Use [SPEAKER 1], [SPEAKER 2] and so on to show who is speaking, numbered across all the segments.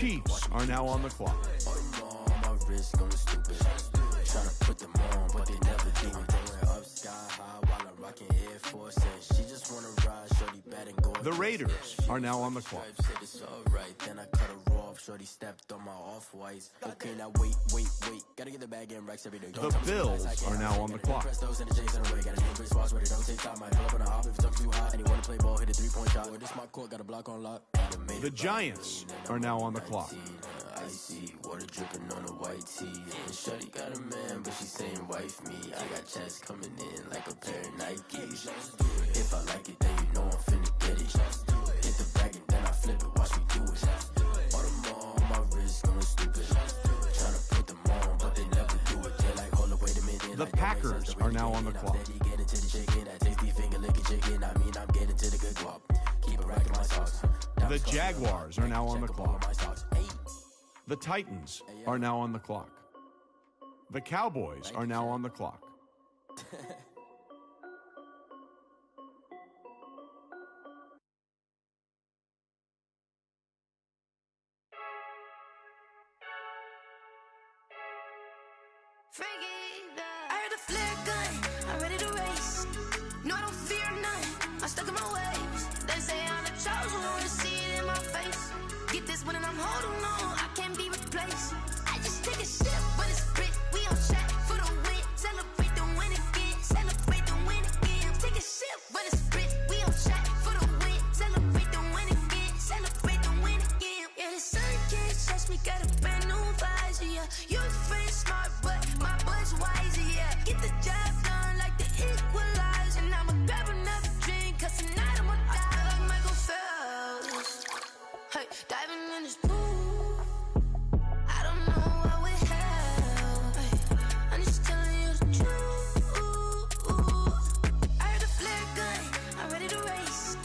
[SPEAKER 1] Chiefs are now on the clock.
[SPEAKER 2] My wrist going stupid. Tryna put them on, but they never do. I'm going up sky high while I'm rocking Air Force. And she just wanna ride, shorty bad and go.
[SPEAKER 1] The Raiders are now on the clock.
[SPEAKER 2] Said it's alright, then I cut her off. Shorty stepped on my off-whites. Okay, now wait. Gotta get the bag and racks every day.
[SPEAKER 1] The Bills are now on the clock.
[SPEAKER 2] Press those in the J's in the way. Got a name, Chris Ross, but it don't take time. Might pull up on a hop if it's too hot. And he wanna play ball, hit a three-point shot. Or this my court, got a block on lock.
[SPEAKER 1] The Giants are now on the clock.
[SPEAKER 2] I see water dripping on a white tee. And shorty got a man, but she saying wife me. I got checks coming in like a pair of Nikes. If I like it, then you know I'm finna get it. Hit the bag and then I flip it, watch me do it. All them on my wrist going stupid. Tryna put them on, but they never do it. They like, hold up, wait a minute.
[SPEAKER 1] The Packers are now on the clock.
[SPEAKER 2] Get into the chicken, that tasty finger licking chicken. I mean, I'm getting to the good guap. Keep it racking my socks.
[SPEAKER 1] The Jaguars are now on the clock. The Titans are now on the clock. The Cowboys are now on the clock.
[SPEAKER 3] I heard a flare gun, I'm ready to race. No, I don't fear none, I'm stuck in my ways. They say I'm the chosen one, see it in my face. Get this one and I'm holding on, I can't be replaced. I just take a sip, but it's grit. We on track for the win. Celebrate the win again, celebrate the win again. Take a sip, but it's grit. We on track for the win. Celebrate the win again, celebrate the win again. Yeah, the sun can't touch me, got a brand new visor, yeah. You're friend smart, but my butt's wiser, yeah. Get the job done like the equalizer. And I'ma grab another drink, cause tonight I'ma die like Michael Phelps. Hey, diving in this pool, I don't know what would help. Hey, I'm just telling you the truth. I heard a flare gun, I'm ready to race.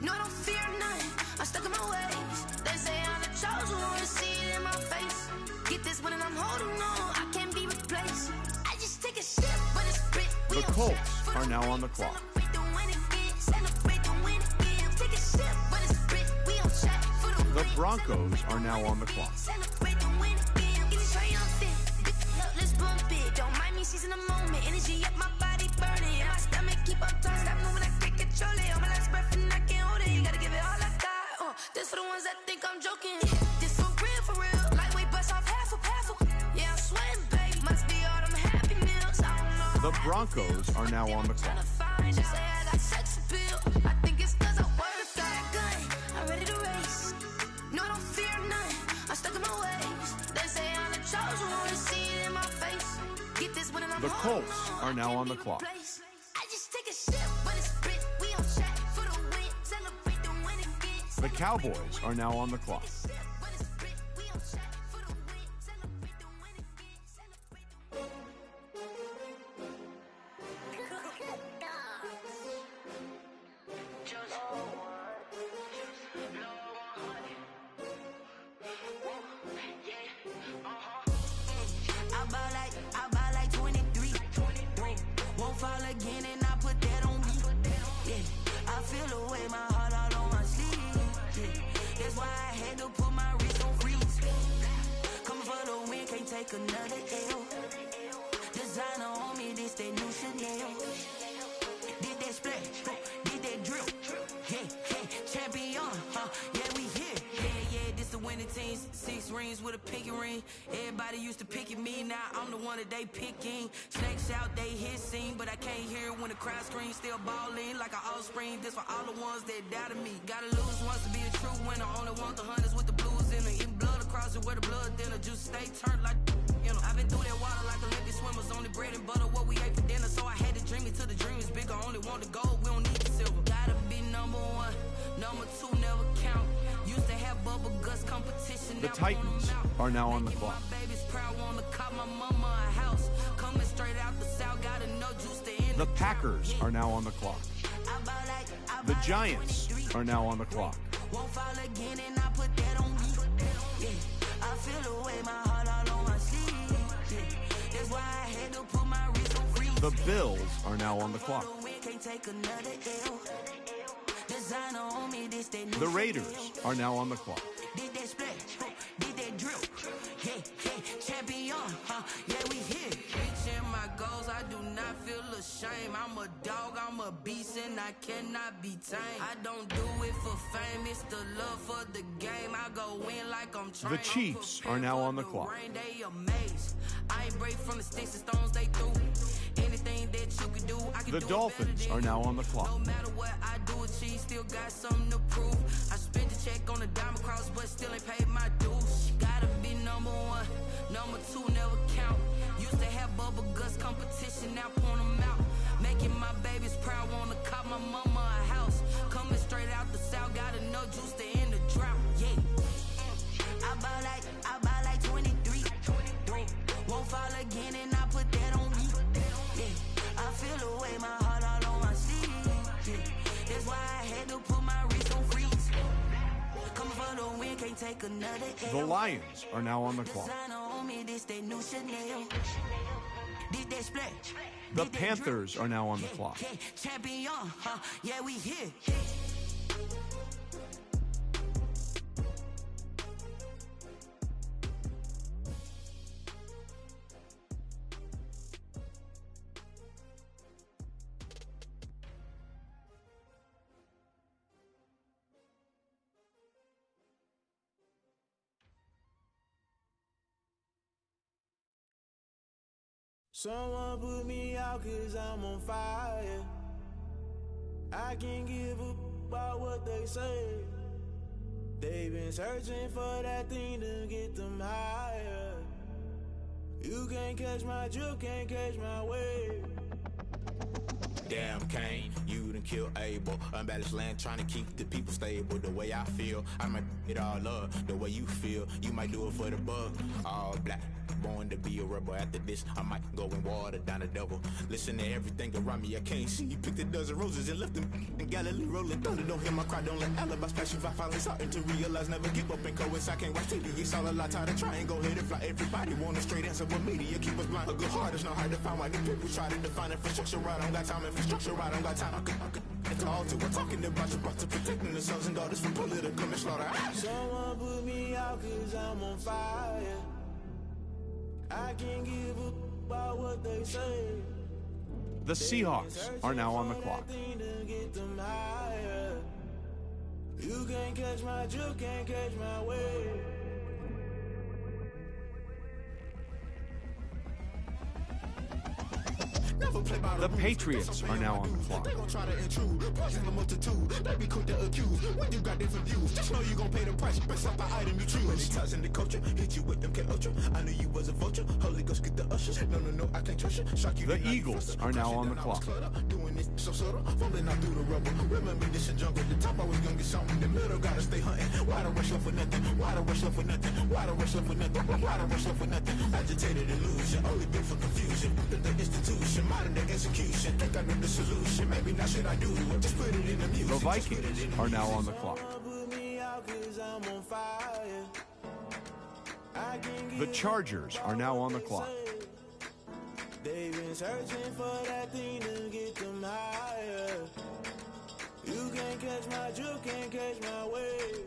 [SPEAKER 3] No, I don't fear none, I'm stuck in my ways. They say I'm the chosen one, see it in my face. Get this one and I'm holding on, I can't be replaced. I just take a sip, but it's grit.
[SPEAKER 1] The Colts are now on the clock.
[SPEAKER 3] Celebrate the win again, celebrate the win again. Take a sip, but it's grit. We on track for the
[SPEAKER 1] The
[SPEAKER 3] win.
[SPEAKER 1] Broncos are now on the clock.
[SPEAKER 3] Celebrate the win again. Get it triumphant. Look, let's bump it. Don't mind me seizing the moment. Energy up my body burning. And my stomach keep on turning. Stop moving, I can't control it. On my last breath and I can't hold it. You gotta give it all I got. This for the ones that think I'm joking. This for real. Lightweight bust off half a. Yeah, I'm sweating, babe. Must be all them happy meals. I don't know.
[SPEAKER 1] The Broncos are now on the clock.
[SPEAKER 3] Just say I got sex appeal. I think it's cause I wear a flat gun. I'm ready to race. No, I don't fear none. I'm stuck in my ways. They say I'm the chosen one, see it in my face. Get this one and I'm
[SPEAKER 1] The
[SPEAKER 3] holding
[SPEAKER 1] Colts
[SPEAKER 3] on,
[SPEAKER 1] are
[SPEAKER 3] I
[SPEAKER 1] now
[SPEAKER 3] can't
[SPEAKER 1] on
[SPEAKER 3] be
[SPEAKER 1] the clock.
[SPEAKER 3] replaced. I just take a sip, but it's grit. We on track for the win. Celebrate the win again.
[SPEAKER 1] The Cowboys are now on the clock.
[SPEAKER 3] But it's grit. We on track for the win. Celebrate the win again. Celebrate the win.
[SPEAKER 4] I ball like 23. Won't fall again and I put that on me. Yeah, I feel the way, my heart all on my sleeve. Yeah, that's why I had to put my wrist on freeze. Coming for the win, can't take another L. Designer on me, this that new Chanel. Did that splash, did that drip. Yeah, champion, yeah, we here. Yeah, this the winning team. 6 rings with a pinky ring. Everybody used to pick at me, now I'm the one that they picking. Snakes out, they hit scene, but I can't hear it when the crowd screams. Still balling like an offspring. This for all the ones that doubted me. Gotta lose once to be a true winner. Only want the hunters with the blues in it. Eating blood across it where the blood dinner. Juice stay turned like, you know. I've been through that water like Olympic swimmers. Only bread and butter, what we ate for dinner. So I had to dream it till the dream is bigger. Only want the gold, we don't need the silver. Gotta be number 1, number 2 never count. Used to have bubble guts competition.
[SPEAKER 1] The Titans are now on the clock.
[SPEAKER 4] My baby's proud, wanna cop my mama a house. Coming straight out the south, gotta know juice to end.
[SPEAKER 1] The Packers are now on the clock. The Giants are now on the clock.
[SPEAKER 4] Won't fall again and I put that on me. Yeah, I feel the way, my heart all on my sleeve. Yeah, that's why I had to put my wrist on freeze.
[SPEAKER 1] The Bills are now on the clock.
[SPEAKER 4] Can't take another L. Designer on me, this that new
[SPEAKER 1] The Raiders are now on the clock.
[SPEAKER 4] Did that splash, a beast and I cannot be tamed. I don't do it for fame, it's the love for the game. I go in like I'm trying.
[SPEAKER 1] The Chiefs are now on the clock.
[SPEAKER 4] They amazed. I ain't break from the sticks and stones they threw. Anything that you can do, I can do.
[SPEAKER 1] The Dolphins are now on the clock.
[SPEAKER 4] No matter what I do, achieve, still got something to prove. I spent the check on the diamond cross, but still ain't paid my dues. Gotta be number one, number two never count. Used to have bubble guts competition, now point them out. Making my babies proud, wanna cop my mama a house. Coming straight out the south, got enough juice to end the drought. Yeah. I buy like 23. Won't fall again and I put that on me. Yeah. I feel the way, my heart all on my sleeve. Yeah. That's why I had to put my wrist on freeze. Coming for the win, can't take another L.
[SPEAKER 1] The Lions are now on the clock. The Panthers are now on the clock.
[SPEAKER 4] Champion, yeah, we here.
[SPEAKER 5] Someone put me out 'cause I'm on fire. I can't give a about what they say. They've been searching for that thing to get them higher. You can't catch my drift, can't catch my wave.
[SPEAKER 6] Damn Kane, you done killed Abel. Unbalanced land, trying to keep the people stable. The way I feel, I might it all up. The way you feel, you might do it for the bug. All black, born to be a rebel. After this, I might go and water down the devil. Listen to everything around me, I can't see. You picked a dozen roses and left them in Galilee rolling thunder. Don't hear my cry, don't let alibis pass you. I finally starting to realize, never give up and coincide. I can't watch TV, it's all a lot. Tired of trying, go ahead and fly. Everybody want a straight answer, but media keep us blind. A good heart is not hard to find. Why the people try to define infrastructure right? I don't got time, infrastructure right? I don't got time. I could call to. We're talking about your brother protecting the sons and daughters from political slaughter.
[SPEAKER 5] Someone put me out 'cause I'm on fire. I can't give a about what they say.
[SPEAKER 1] The Seahawks are now on the clock.
[SPEAKER 5] You can't catch my drift, can't catch my wave.
[SPEAKER 1] The Patriots are now on the clock.
[SPEAKER 6] They gon' try to intrude, poison the multitude. They be quick to accuse when you got different views. Just know you gon' pay the price based off the item you choose. Ties in the culture, hit you with them K-Ultra. I knew you was a vulture. Holy Ghost get the ushers. No, I can't trust you. Shock you.
[SPEAKER 1] The Eagles are now on the clock.
[SPEAKER 6] Doing this so subtle, falling out through the rubble. Remember this a jungle. The top always gonna get something. The middle gotta stay hunting. Why the rush up for nothing? Why the rush up for nothing? Why the rush up for nothing? Why the rush up for nothing? Agitated illusion, only built for confusion. The institution, modern day execution. Think I know the solution. Maybe not should I do it? Just put it in the music.
[SPEAKER 1] The Vikings are now on the clock. The Chargers are now on the clock.
[SPEAKER 5] They've been searching for that thing to get them higher. You can't catch my drift, can't catch my wave.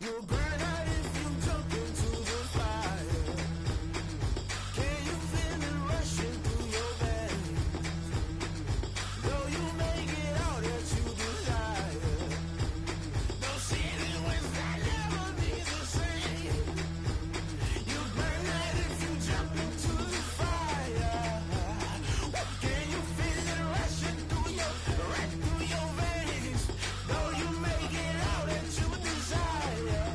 [SPEAKER 5] You'll burn out if you jump into the fire. Can you feel it rushing through your veins? Though you make it out that you desire. Those city winds that never be the same. You burn out if you jump into the fire. Can you feel it rushing through your veins? Though you make it out that you desire.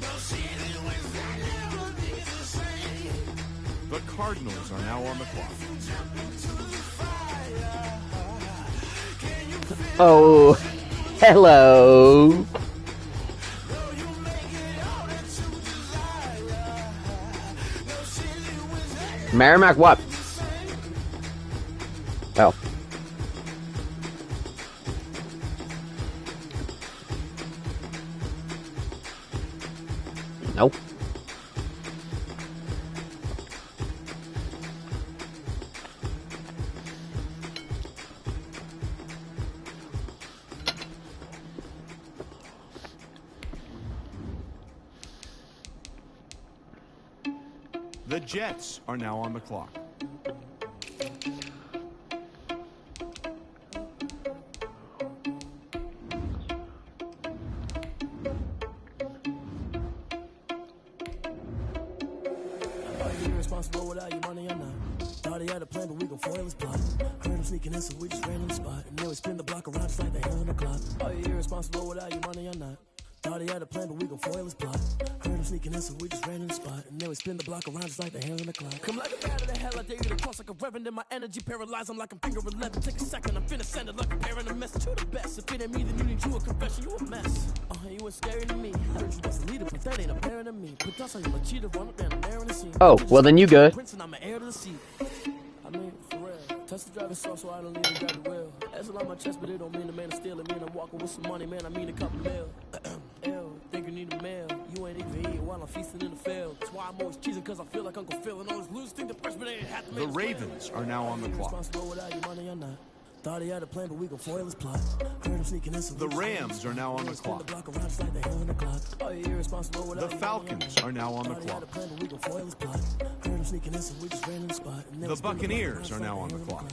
[SPEAKER 5] Those city winds that never be the same.
[SPEAKER 1] The Cardinals are now on the clock.
[SPEAKER 7] Oh, hello. Merrimack what? Oh. Nope.
[SPEAKER 1] The Jets are now on the clock.
[SPEAKER 5] irresponsible without your money or not. Thought he had a plan, but we gon' foil his plot. Heard him sneaking in, so we just ran in the spot. And then we spin the block around just like the hell in the clock. Are you irresponsible without your money or not? Thought he had a plan, but we gon' foil his plot. Heard him sneaking in, so we just ran in the spot. And then we spin the block around just like the hell in the clock. Come like a bat of the hell, I dare you to cross like a reverend. In my energy paralyzed, I'm like I'm finger 11. Take a second, I'm finna send it like a parent a message to the best. If it ain't me, then you need you a confession, you a mess. You ain't scary to me. I heard you was a leader, but that ain't apparent to me. Put dust on you, like cheater, run up down the air in the scene.
[SPEAKER 7] Oh, well then you good.
[SPEAKER 5] I'm an heir to the seat. I mean, for real. Touch the driver's soft, so I don't need to drive the wheel. That's a lot on my chest, but it don't mean the man is stealing. Mean I'm walking with some money, man. I mean a couple mil. Ew, think you need a mail. You ain't even eating while I'm feasting in the field. That's why I'm always cheesing, cause I feel like Uncle Phil. And always lose thing the freshman ain't have to make
[SPEAKER 1] The Ravens are now on the clock.
[SPEAKER 5] Without your money or not. Thought he had a plan, but we gon' foil his plot. Heard him sneaking in, so
[SPEAKER 1] The Rams are now on the clock. The Falcons are now on the clock. The Buccaneers are now on the clock.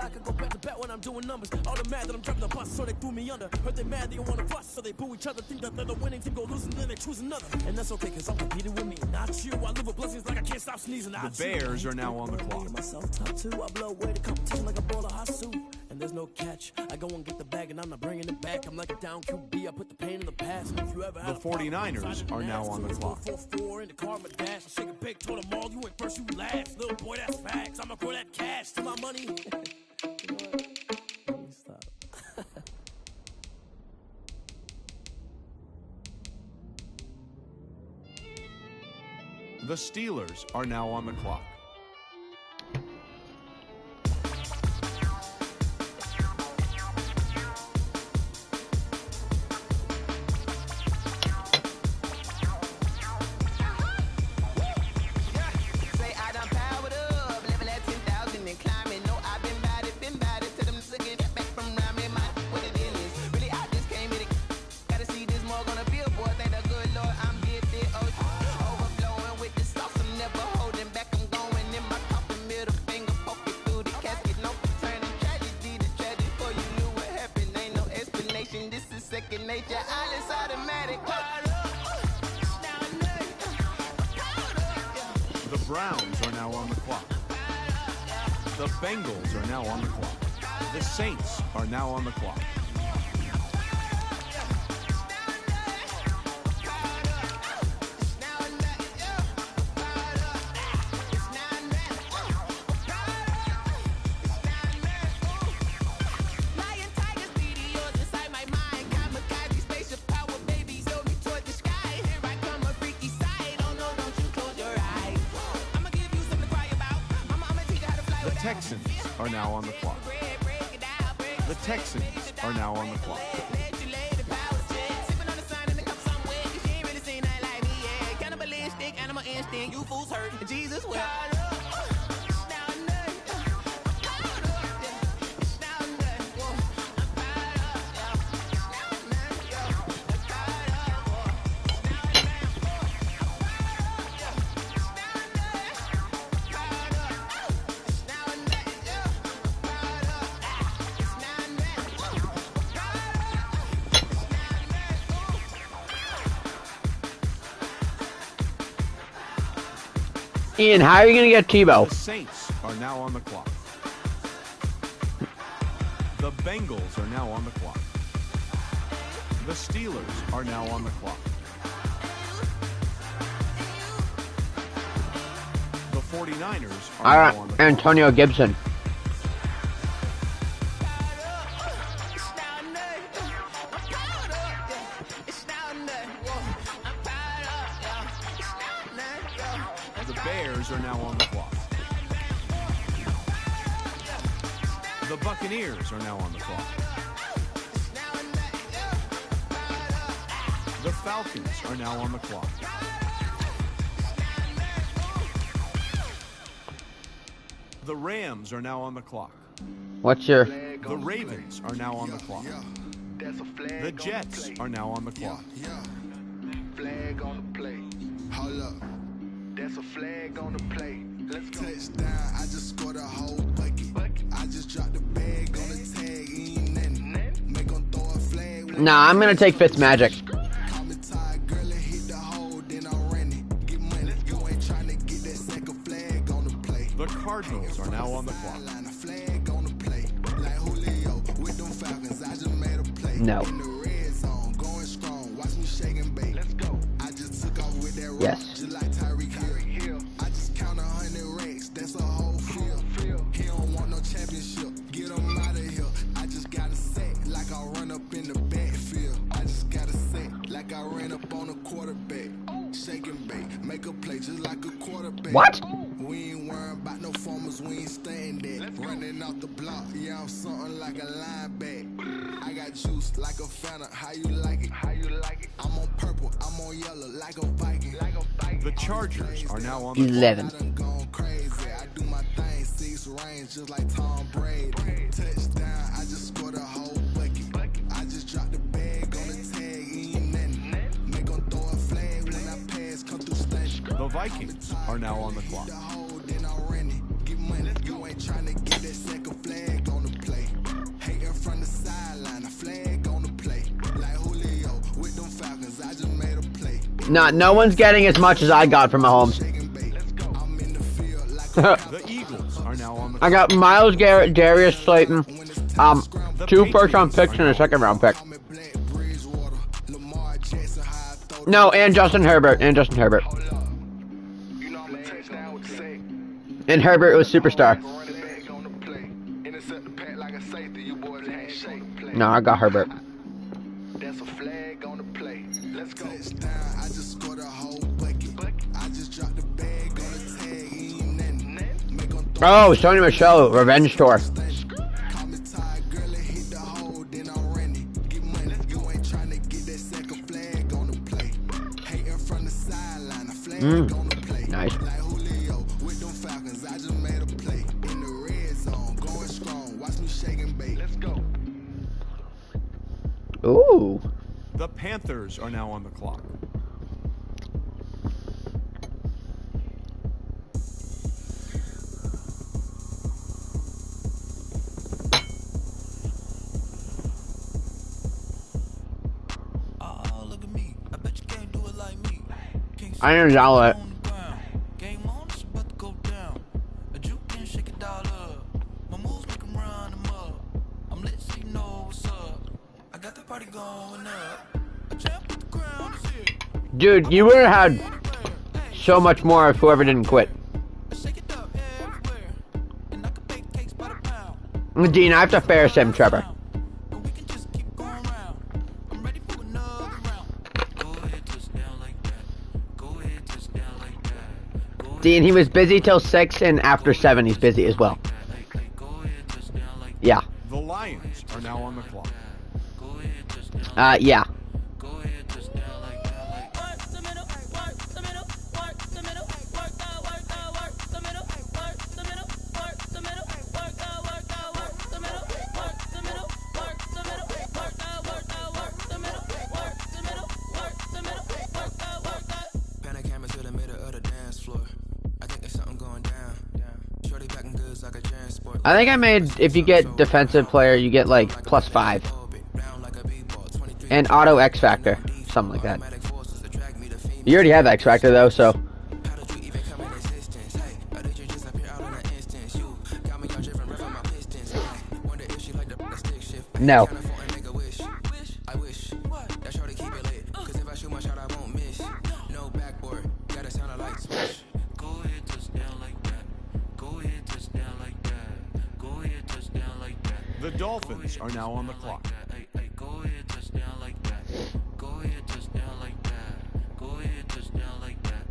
[SPEAKER 5] I go back to bet when I'm doing numbers. All the mad that I'm driving the bus, so they threw me under. Heard they mad, they don't want to bust, so they boo each other. Think that they're the winning team, go losing, then they choose another. And that's okay, cause I'm competing with me, not you. I live with blessings like I can't stop sneezing.
[SPEAKER 1] The Bears are now on the clock.
[SPEAKER 5] Myself top two, I blow away the competition like a bowl of hot soup. And there's no catch. I go and get the bag, and I'm not bringing it back. I'm like a down QB. I put the pain in the past. And if you ever
[SPEAKER 1] The 49ers are now on the clock.
[SPEAKER 5] 4-4 in the car, my dash. I shake a big, told them all, you ain't first, you last. Little boy, that's facts. I'ma grow that cash to my money. You know what? Let me stop.
[SPEAKER 1] The Steelers are now on the clock. The Browns are now on the clock. The Bengals are now on the clock. The Saints are now on the clock. The Texans are now on the clock. The Texans are now on the clock.
[SPEAKER 4] You fools hurt. Jesus will.
[SPEAKER 7] Ian, how are you gonna get Tebow?
[SPEAKER 1] The Saints are now on the clock. The Bengals are now on the clock. The Steelers are now on the clock. The 49ers are now on the clock.
[SPEAKER 7] Antonio Gibson.
[SPEAKER 1] The Bears are now on the clock. The Buccaneers are now on the clock. The Falcons are now on the clock. The Rams are now on the clock.
[SPEAKER 7] What's your...
[SPEAKER 1] The Ravens are now on the clock. The Jets are now on the clock.
[SPEAKER 8] Flag on the play. Hold up. That's a flag on the play. Let's go. Touchdown, I just scored a whole bucket. I just dropped the bag on the tag. Ain't nothing. Make them throw a flag.
[SPEAKER 7] Nah, I'm gonna take Fitzmagic.
[SPEAKER 8] Call me tired, girl, and hit the hole, then I ran it. Get money, you ain't trying to get that second
[SPEAKER 1] The Cardinals are now on the clock.
[SPEAKER 8] Flag on the play. Like Julio with them Falcons. I just made a play.
[SPEAKER 7] No.
[SPEAKER 8] In the red zone, going strong. Watch me shake and bake. Let's go. I just took off with that rock.
[SPEAKER 7] Yes.
[SPEAKER 8] Just like Tyreek Hill. I just count 100 racks. That's a whole field. He don't want no championship. Get him out of here. I just got a set like I run up in the backfield. I just got a set like I ran up on a quarterback. Shake and bake. Make a play just like a quarterback.
[SPEAKER 7] What?
[SPEAKER 8] We ain't worrying about no formers, we ain't staying there. Running off the block, yeah, I'm something like a linebacker. I got juice like a Fanta, how you like it? How you like it? I'm on purple, I'm on yellow, like a Viking.
[SPEAKER 1] The Chargers are now on the
[SPEAKER 7] 11.
[SPEAKER 8] I done gone crazy, I do my thing, 6 range, just like Tom Brady. Touchdown, I just scored a whole bucket. I just dropped the bag on the tag, ain't nothing. Make 'em throw a flag when I pass, come through station.
[SPEAKER 1] The Vikings are now on the clock.
[SPEAKER 8] Trying to get that second flag on the play. Hating from the sideline, a flag on the play. Like Julio with them Falcons, I just made a play.
[SPEAKER 7] No one's getting as much as I got from Mahomes.
[SPEAKER 8] I'm in the field like
[SPEAKER 1] The Eagles are now on the
[SPEAKER 7] I
[SPEAKER 1] clock.
[SPEAKER 7] got Miles Garrett, Darius Slayton, 2 first-round picks and a second-round pick. No, and Justin Herbert,
[SPEAKER 8] You know I'm a touchdown with the sack.
[SPEAKER 7] And Herbert was superstar.
[SPEAKER 8] Running back on the play. Intercept the pack like a safety. You boys can't shake.
[SPEAKER 7] No, I got Herbert.
[SPEAKER 8] That's a flag on the play. Let's go. Touchdown, I just scored a whole bucket. I just dropped the bag on the tag, ain't nothing. Make 'em throw
[SPEAKER 7] Oh, Sony Michel, Revenge Tour.
[SPEAKER 8] Call me tired, girl, and hit the hole, then I'm running. Get money, you ain't trying to get that second flag on the play. Hating from the sideline, a flag on the play.
[SPEAKER 7] Nice.
[SPEAKER 8] Like Julio with them Falcons, I just made a play. In the red zone, going strong. Watch me shake and bake. Let's go.
[SPEAKER 7] Ooh.
[SPEAKER 1] The Panthers are now on the clock.
[SPEAKER 5] Oh, look at me. I bet you can't do it like me. Can't
[SPEAKER 7] I didn't download it.
[SPEAKER 5] on the ground. Game on, it's about to go down. A juke can shake it all up. My moves make 'em run 'em up. I'm lit, so you know what's up. I got the party going up. A champ with the ground is here.
[SPEAKER 7] Dude, you would have had so much more if whoever didn't quit.
[SPEAKER 5] I shake it up everywhere. And I can bake cakes by the pound.
[SPEAKER 7] Dean, I have to Ferris him, Trevor.
[SPEAKER 5] And we can just keep going round. I'm ready for another round. Go ahead, touch down like that. Go ahead, touch down like that. Go ahead,
[SPEAKER 7] Dean, he was busy till 6, and after 7, he's busy as well.
[SPEAKER 5] go ahead, touch down like
[SPEAKER 7] Yeah.
[SPEAKER 1] The Lions are now on the clock.
[SPEAKER 5] Go ahead, touch down.
[SPEAKER 7] Yeah.
[SPEAKER 5] Go ahead, touch down like that. Work the middle, work the middle, work the middle, work the middle, work the middle, work the middle, work the middle, work the middle, work the middle, work the middle, work the middle, work the middle, work the.
[SPEAKER 9] Pan a camera to the middle of the dance floor. I think there's something going down. Shorty packing goods like a transport.
[SPEAKER 7] I think I made, if you get defensive player, you get like +5. And auto X Factor. Something like that. You already have X Factor though, so. No.
[SPEAKER 9] I wish that shorty keep it lit. Cause if I shoot my shot, I won't miss. No backboard, gotta sound a light switch.
[SPEAKER 5] Go ahead, touch down like that. Go ahead, touch down like that. Go ahead, touch down like that.
[SPEAKER 1] The Dolphins are now on the clock.
[SPEAKER 5] Go ahead, touch down like that. Go ahead, touch down like that. Go ahead, touch down like that.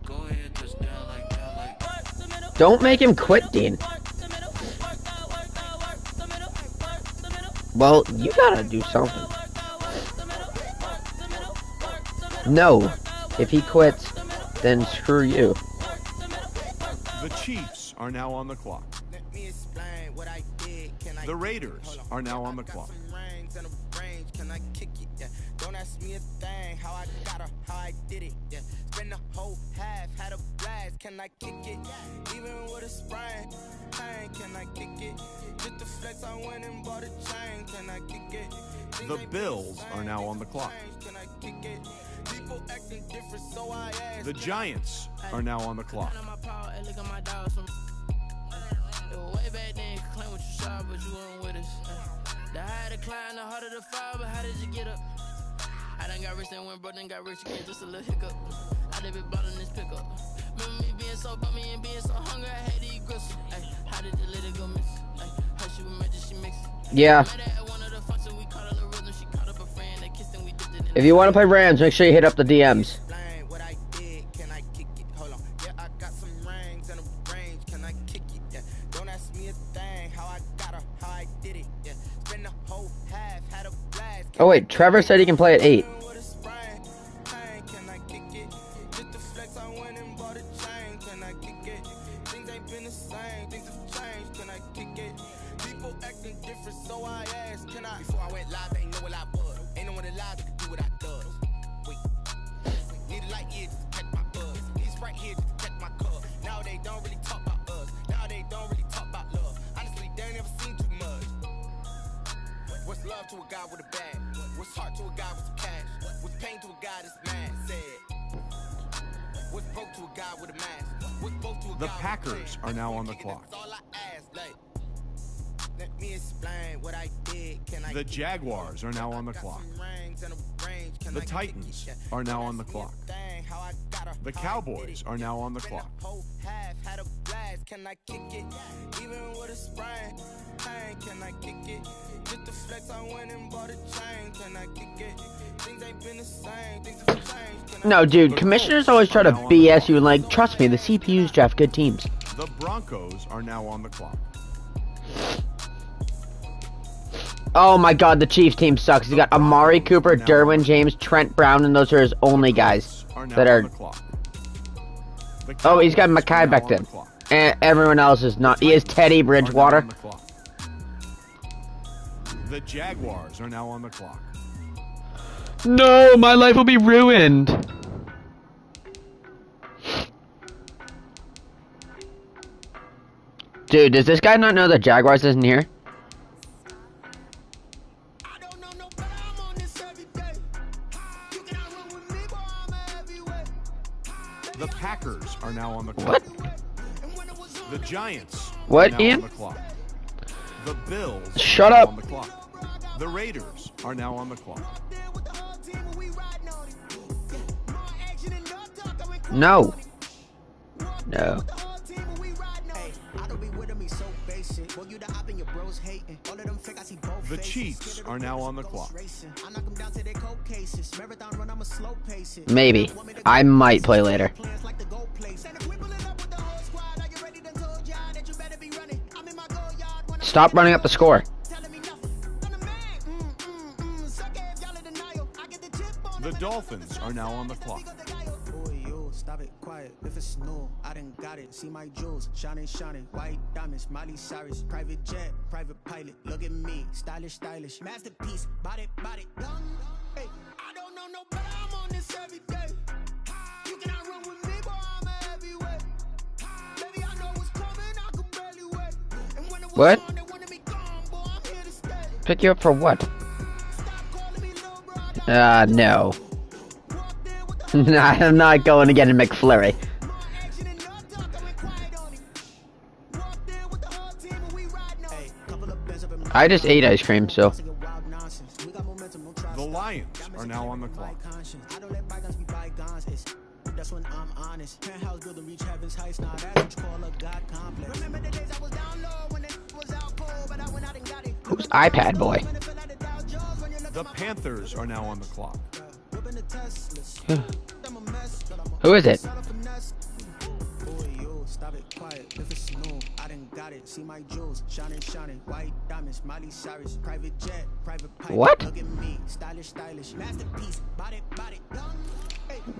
[SPEAKER 5] Go ahead, touch down like that.
[SPEAKER 7] Don't make him quit, Dean. Well, you gotta do something. No. If he quits, then screw you.
[SPEAKER 1] The Chiefs are now on the clock.
[SPEAKER 8] Let me explain what I did. Can I
[SPEAKER 1] The Raiders are now on the clock.
[SPEAKER 8] and a range, can I kick it? Yeah. Don't ask me a thing, how I got her, how I did it. Yeah. Spend the whole half, had a blast, can I kick it? Even with a sprain, pain, can I kick it? Just the flex, I went and bought a chain, can I kick it?
[SPEAKER 1] The Bills are now on the clock.
[SPEAKER 8] Can I kick it? People acting different, so I asked.
[SPEAKER 1] The Giants are now on the clock.
[SPEAKER 10] Way back then, you claim what you saw, but you weren't with us. The higher the climb, the harder the fall, but how did you get up? I done got rich, then went broke, then got rich again, just a little hiccup. I done been ballin' this pickup. Remember me being so bummy and being so hungry, I had to eat gristle. Ay, how did you let it go miss? Ay, how she was magic, she mixed.
[SPEAKER 7] Yeah. If you want to play Rams, make sure you hit up the DMs. Oh wait, Trevor said he can play at 8.
[SPEAKER 11] To a guy with a bag, what's heart to a guy with some cash, what's pain to a guy that's mad, said, what's broke to a guy with a mask, what's both to a
[SPEAKER 1] The
[SPEAKER 11] guy
[SPEAKER 1] Packers are now on the clock.
[SPEAKER 11] Let me explain what I did. Can I
[SPEAKER 1] The Jaguars are now on the clock. The Titans are now on the clock. The Cowboys are now on the clock.
[SPEAKER 11] Can I kick it? Even with a sprain, can I kick it? Just the flex, I went and bought a chain. Can I kick it? Things ain't been the same. Things have changed.
[SPEAKER 7] No, dude, commissioners always try to BS you and like, trust me, the CPUs draft good teams.
[SPEAKER 1] The Broncos are now on the clock.
[SPEAKER 7] Oh my god, the Chiefs team sucks. You got Amari Cooper, Derwin James, Trent Brown, and those are his only guys that are... Oh, he's got Mekhi Becton. And everyone else is not. He has Teddy Bridgewater.
[SPEAKER 1] The Jaguars are now on the clock.
[SPEAKER 7] No, my life will be ruined. Dude, does this guy not know that Jaguars isn't here?
[SPEAKER 1] The Packers are now on the clock.
[SPEAKER 7] What?
[SPEAKER 1] The Giants
[SPEAKER 7] what,
[SPEAKER 1] are now
[SPEAKER 7] Ian?
[SPEAKER 1] on the clock. The Bills
[SPEAKER 7] Shut
[SPEAKER 1] are now
[SPEAKER 7] up.
[SPEAKER 1] on the clock. The Raiders are now on the clock.
[SPEAKER 7] No. No.
[SPEAKER 1] The Chiefs are now on the clock.
[SPEAKER 7] Maybe. I might play later. Stop running up the score.
[SPEAKER 1] The Dolphins are now on the clock.
[SPEAKER 5] Stop it, quiet, if it's new, I done got it. See my jewels, shining, shining, white diamonds, Miley Cyrus, private jet, private pilot. Look at me, stylish, stylish, masterpiece, body, body, done. Hey, I don't know no better, I'm on this every day. You cannot run with me, boy, I'm a heavyweight. Baby, I know what's coming, I can barely wait. And when it was
[SPEAKER 7] What?
[SPEAKER 5] on, they wanted me gone, boy, I'm here to stay.
[SPEAKER 7] Pick you up for what? No. I'm not going to get a McFlurry. I just ate ice cream, so.
[SPEAKER 1] The Lions are now on the clock.
[SPEAKER 7] Who's iPad boy?
[SPEAKER 1] The Panthers are now on the clock.
[SPEAKER 7] Who is it? What?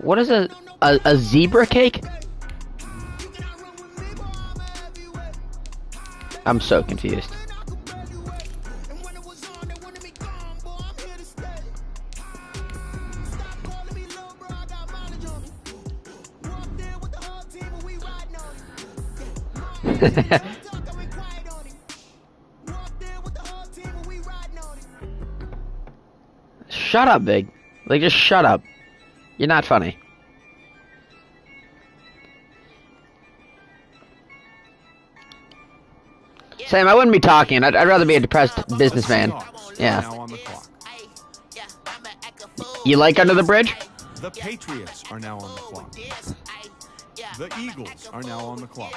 [SPEAKER 7] What is a zebra cake? I'm so confused. Shut up, Big. Like, just shut up. You're not funny. Sam, I wouldn't be talking. I'd rather be a depressed businessman.
[SPEAKER 1] Seahawks
[SPEAKER 7] Yeah.
[SPEAKER 1] are now on the clock.
[SPEAKER 7] You like Under the Bridge?
[SPEAKER 1] The Patriots are now on the clock. The Eagles are now on the clock.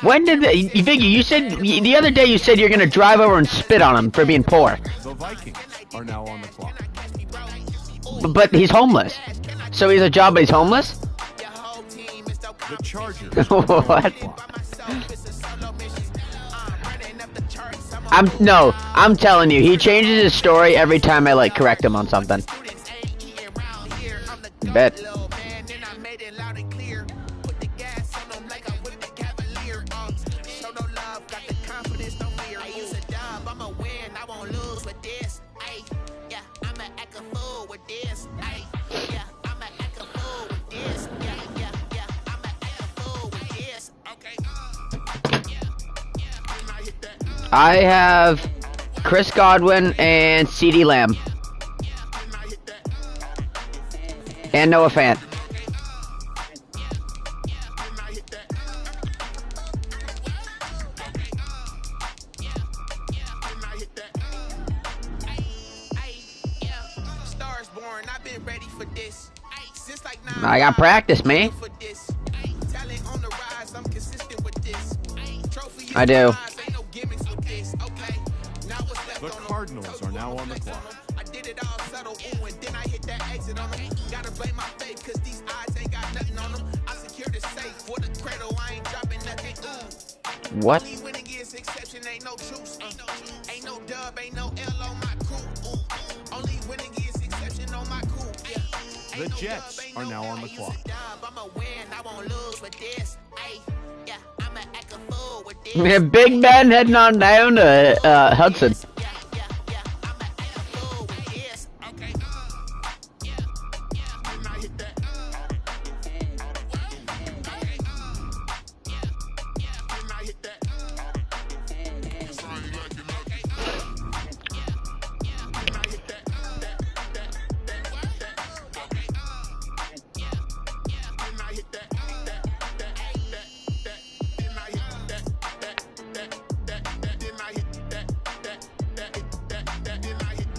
[SPEAKER 7] When did you figure? You said the other day you said you're gonna drive over and spit on him for being poor.
[SPEAKER 1] The Vikings are now on the clock.
[SPEAKER 7] But he's homeless. So he has a job, but he's homeless?
[SPEAKER 1] The Chargers are now on the
[SPEAKER 7] What?
[SPEAKER 1] clock.
[SPEAKER 7] I'm telling you, he changes his story every time I like correct him on something. Bet. I have Chris Godwin and CeeDee Lamb. And Noah Fant. I got practice, man. I do.
[SPEAKER 1] The Cardinals are now on the clock.
[SPEAKER 7] What?
[SPEAKER 1] The Jets are now on the clock.
[SPEAKER 7] Big Ben heading on down to Hudson.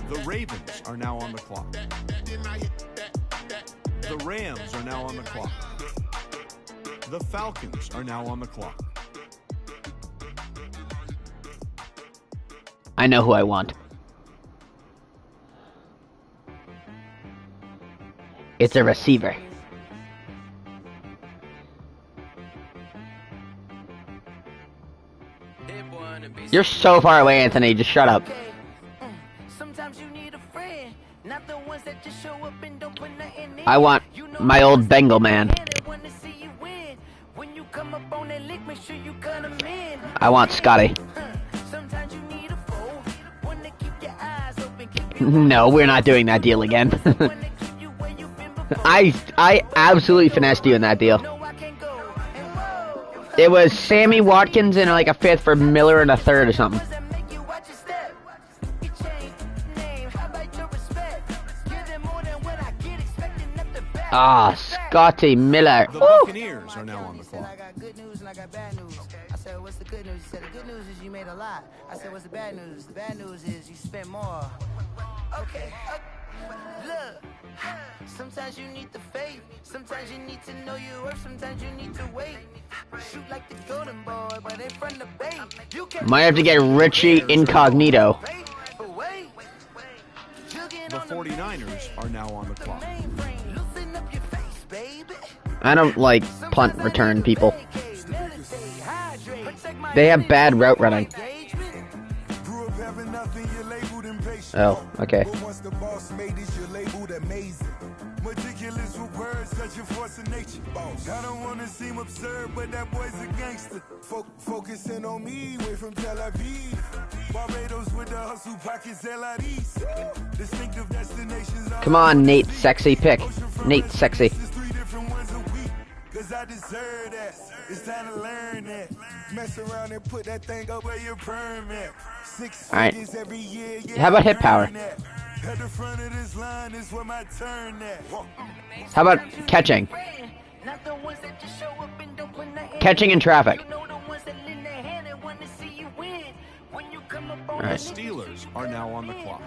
[SPEAKER 1] The Ravens are now on the clock. The Rams are now on the clock. The Falcons are now on the clock.
[SPEAKER 7] I know who I want. It's a receiver. You're so far away, Anthony. Just shut up. I want my old Bengal man. I want Scotty. No, we're not doing that deal again. I absolutely finessed you in that deal. It was Sammy Watkins and like a fifth for Miller and a third or something. Ah, Scotty Miller.
[SPEAKER 1] The Buccaneers are now on the clock.
[SPEAKER 4] I got good news and I got bad news. I said, what's the good news? He said, the good news is you made a lot. I said, what's the bad news? The bad news is you spent more. Okay. Look, sometimes you need the faith. Sometimes you need to know your worth. Sometimes you need to wait. Shoot like the golden boy, but in front of the bay.
[SPEAKER 7] Might have to get Richie Incognito.
[SPEAKER 1] The 49ers are now on the clock.
[SPEAKER 7] I don't like punt return people. They have bad route running. Oh, okay.
[SPEAKER 5] Meticulous with words, such a force of nature. I don't wanna seem absurd, but that boy's a gangster. Focusing on me, way from Tel Aviv. Barbados with the hustle pockets, LIDs. Distinctive destinations.
[SPEAKER 7] Come on, Nate, sexy pick. Nate, sexy.
[SPEAKER 5] Cause I deserve that. It's time to learn that. Mess around and put that thing up where your permit.
[SPEAKER 7] Alright. How about hit power?
[SPEAKER 5] At the front of this line is where my turn at.
[SPEAKER 7] How about catching? Catching in traffic. right.
[SPEAKER 1] Steelers are now on the clock.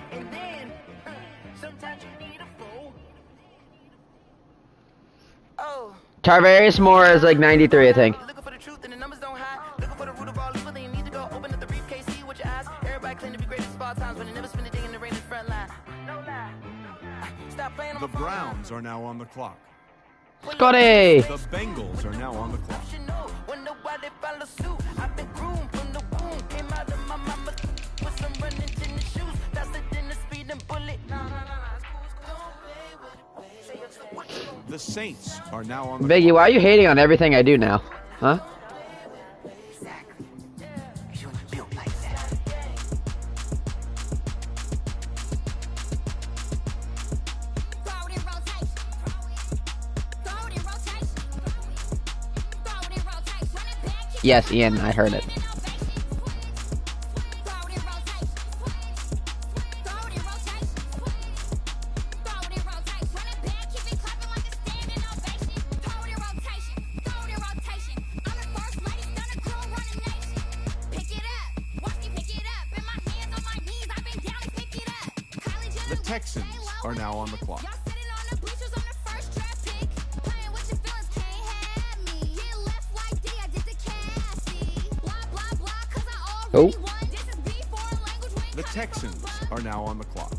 [SPEAKER 7] Tarvarius Moore is like 93, I think.
[SPEAKER 10] Looking for the truth and the numbers don't hide. Looking for the root of all evil, then you need to go open up the briefcase, see with your eyes. Everybody claim to be great at small times, but they never spend a day in the rain in the front line. No lie. Stop playing on
[SPEAKER 1] The Browns are now on the clock.
[SPEAKER 7] Scotty!
[SPEAKER 1] The Bengals are now on the clock.
[SPEAKER 10] Wonder why they follow suit. I've been groomed from the womb. Came out of my mama with some running in the shoes. Faster than the speeding bullet.
[SPEAKER 1] The Saints are now on the
[SPEAKER 7] Biggie,
[SPEAKER 1] clock.
[SPEAKER 7] why are you hating on everything I do now? Huh? Yes, Ian, I heard it.
[SPEAKER 1] The Texans are now on the clock.
[SPEAKER 7] Oh.
[SPEAKER 1] The Texans are now on the clock.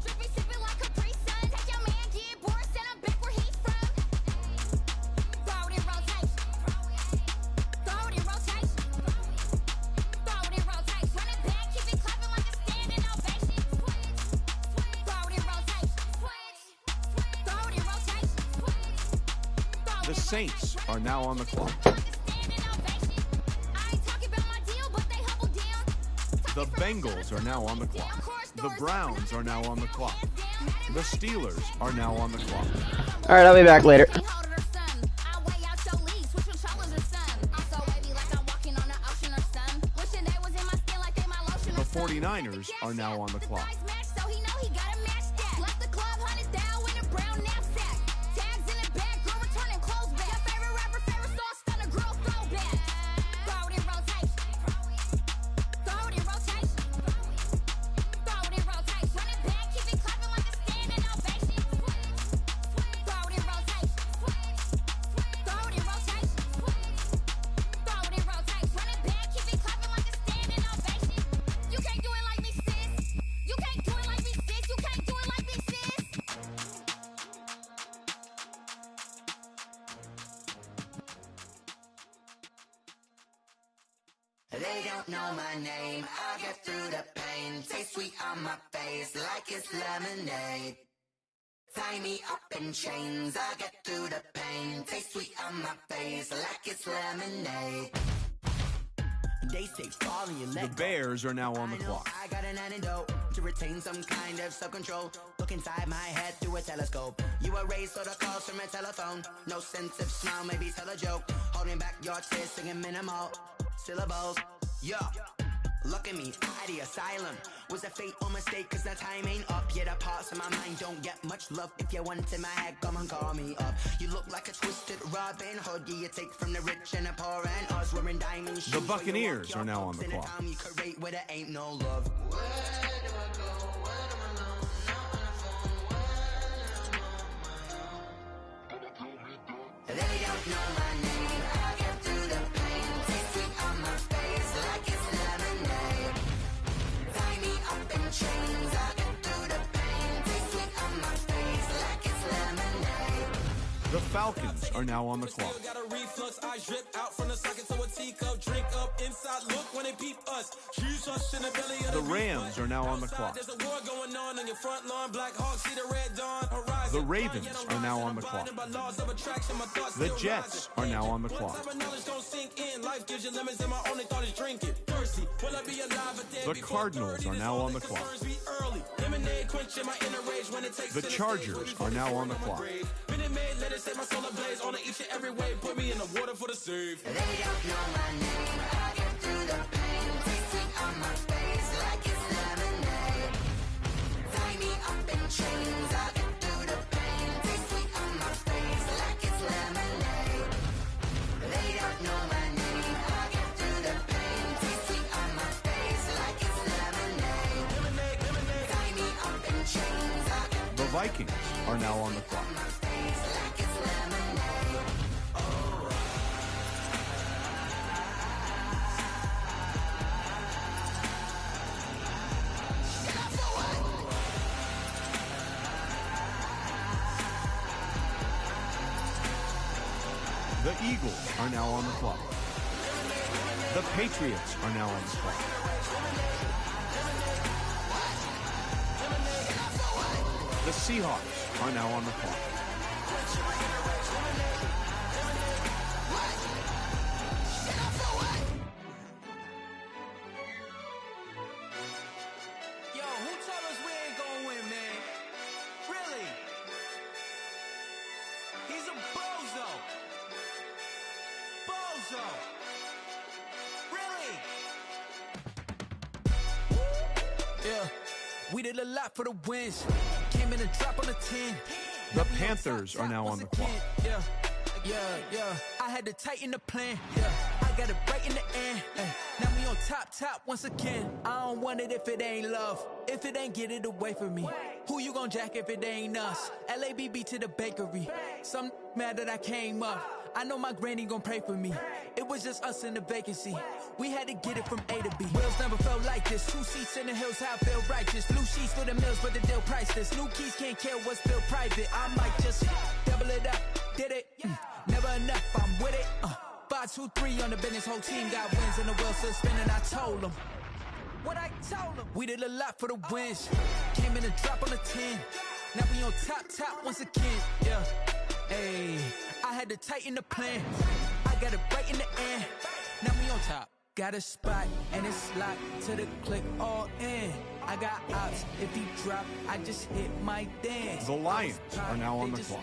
[SPEAKER 1] The Saints are now on the clock. The Bengals are now on the clock. The Browns are now on the clock. The Steelers are now on the clock.
[SPEAKER 7] All right, I'll be back later.
[SPEAKER 1] The 49ers are now on the clock.
[SPEAKER 4] They don't know my name, I get through the pain. Taste sweet on my face like it's lemonade. Tie me up in chains, I get through the pain. Taste sweet on my face like it's lemonade. They say fall and you
[SPEAKER 1] The
[SPEAKER 4] let go.
[SPEAKER 1] Bears are now on the clock.
[SPEAKER 4] I got an antidote to retain some kind of self-control. Look inside my head through a telescope. You were raised for the calls from a telephone. No sense of smile, maybe tell a joke. Holding back your tears, singing minimal syllables. Yeah, look at me, at the asylum. Was a fate or mistake, cause the time ain't up. Yet the parts of my mind don't get much love. If you want in my head, come and call me up. You look like a twisted Robin Hood. Yeah, you take from the rich and the poor and us. Wearing diamond shoes.
[SPEAKER 1] The Buccaneers are now on the clock.
[SPEAKER 4] You create where there ain't no love. They don't know my name. I get through the pain. Taste sweet on my face like it's lemonade. Tie me up in chains. I get through the pain. Taste sweet on my face like it's lemonade.
[SPEAKER 1] The Falcons are now on the clock.
[SPEAKER 11] Got a reflux, I drip out from the socket to a teacup. Drink up inside, look when they peep us. Choose us in the belly of
[SPEAKER 1] The Rams are now on the clock.
[SPEAKER 11] There's a war going on your front lawn. Black Hawk, see the red dawn. Horizon.
[SPEAKER 1] The Ravens are now on the clock. The Jets are now on the clock. The Cardinals are now on the clock. The Chargers are now on the clock.
[SPEAKER 4] They don't know my name. I get through the pain. Taste sweet on my face like it's lemonade. Tie me up in chains. I get through the pain. Taste sweet on my face like it's lemonade. They don't know my name. I get through the pain. Taste sweet on my face like it's lemonade.
[SPEAKER 1] Vikings are now on the clock. The Eagles are now on the clock. The Patriots are now on the clock. The Seahawks are now on the clock.
[SPEAKER 11] Yo, who told us we ain't gonna win, man? Really? He's a bozo. Bozo. Really? Yeah, we did a lot for the wins. Came in and dropped on the 10.
[SPEAKER 1] The Panthers are now on the clock.
[SPEAKER 11] Yeah. I had to tighten the plan. Yeah, I got it right in the end. Now we on top once again. I don't want it if it ain't love. If it ain't, get it away from me. Who you gon' jack if it ain't us? LABB to the bakery. Some mad that I came up. I know my granny gon' pray for me. It was just us in the vacancy. We had to get it from A to B. Wheels never felt like this. 2 seats in the hills, how I feel righteous. Blue sheets for the mills, but the deal priceless. New keys can't care what's still private. I might just double it up. Did it? Never enough, I'm with it. 5, 2, 3 on the business. Whole team got wins and the wheels still spinning. I told them what I told them. We did a lot for the wins. Came in and dropped on the 10. Now we on top once again. Yeah. Hey, I had to tighten the plan. I got it right in the end. Now we on top. Got a spot and it's locked to the click all in. I got ops. If he drop, I just hit my dance.
[SPEAKER 1] The Lions are now on the clock.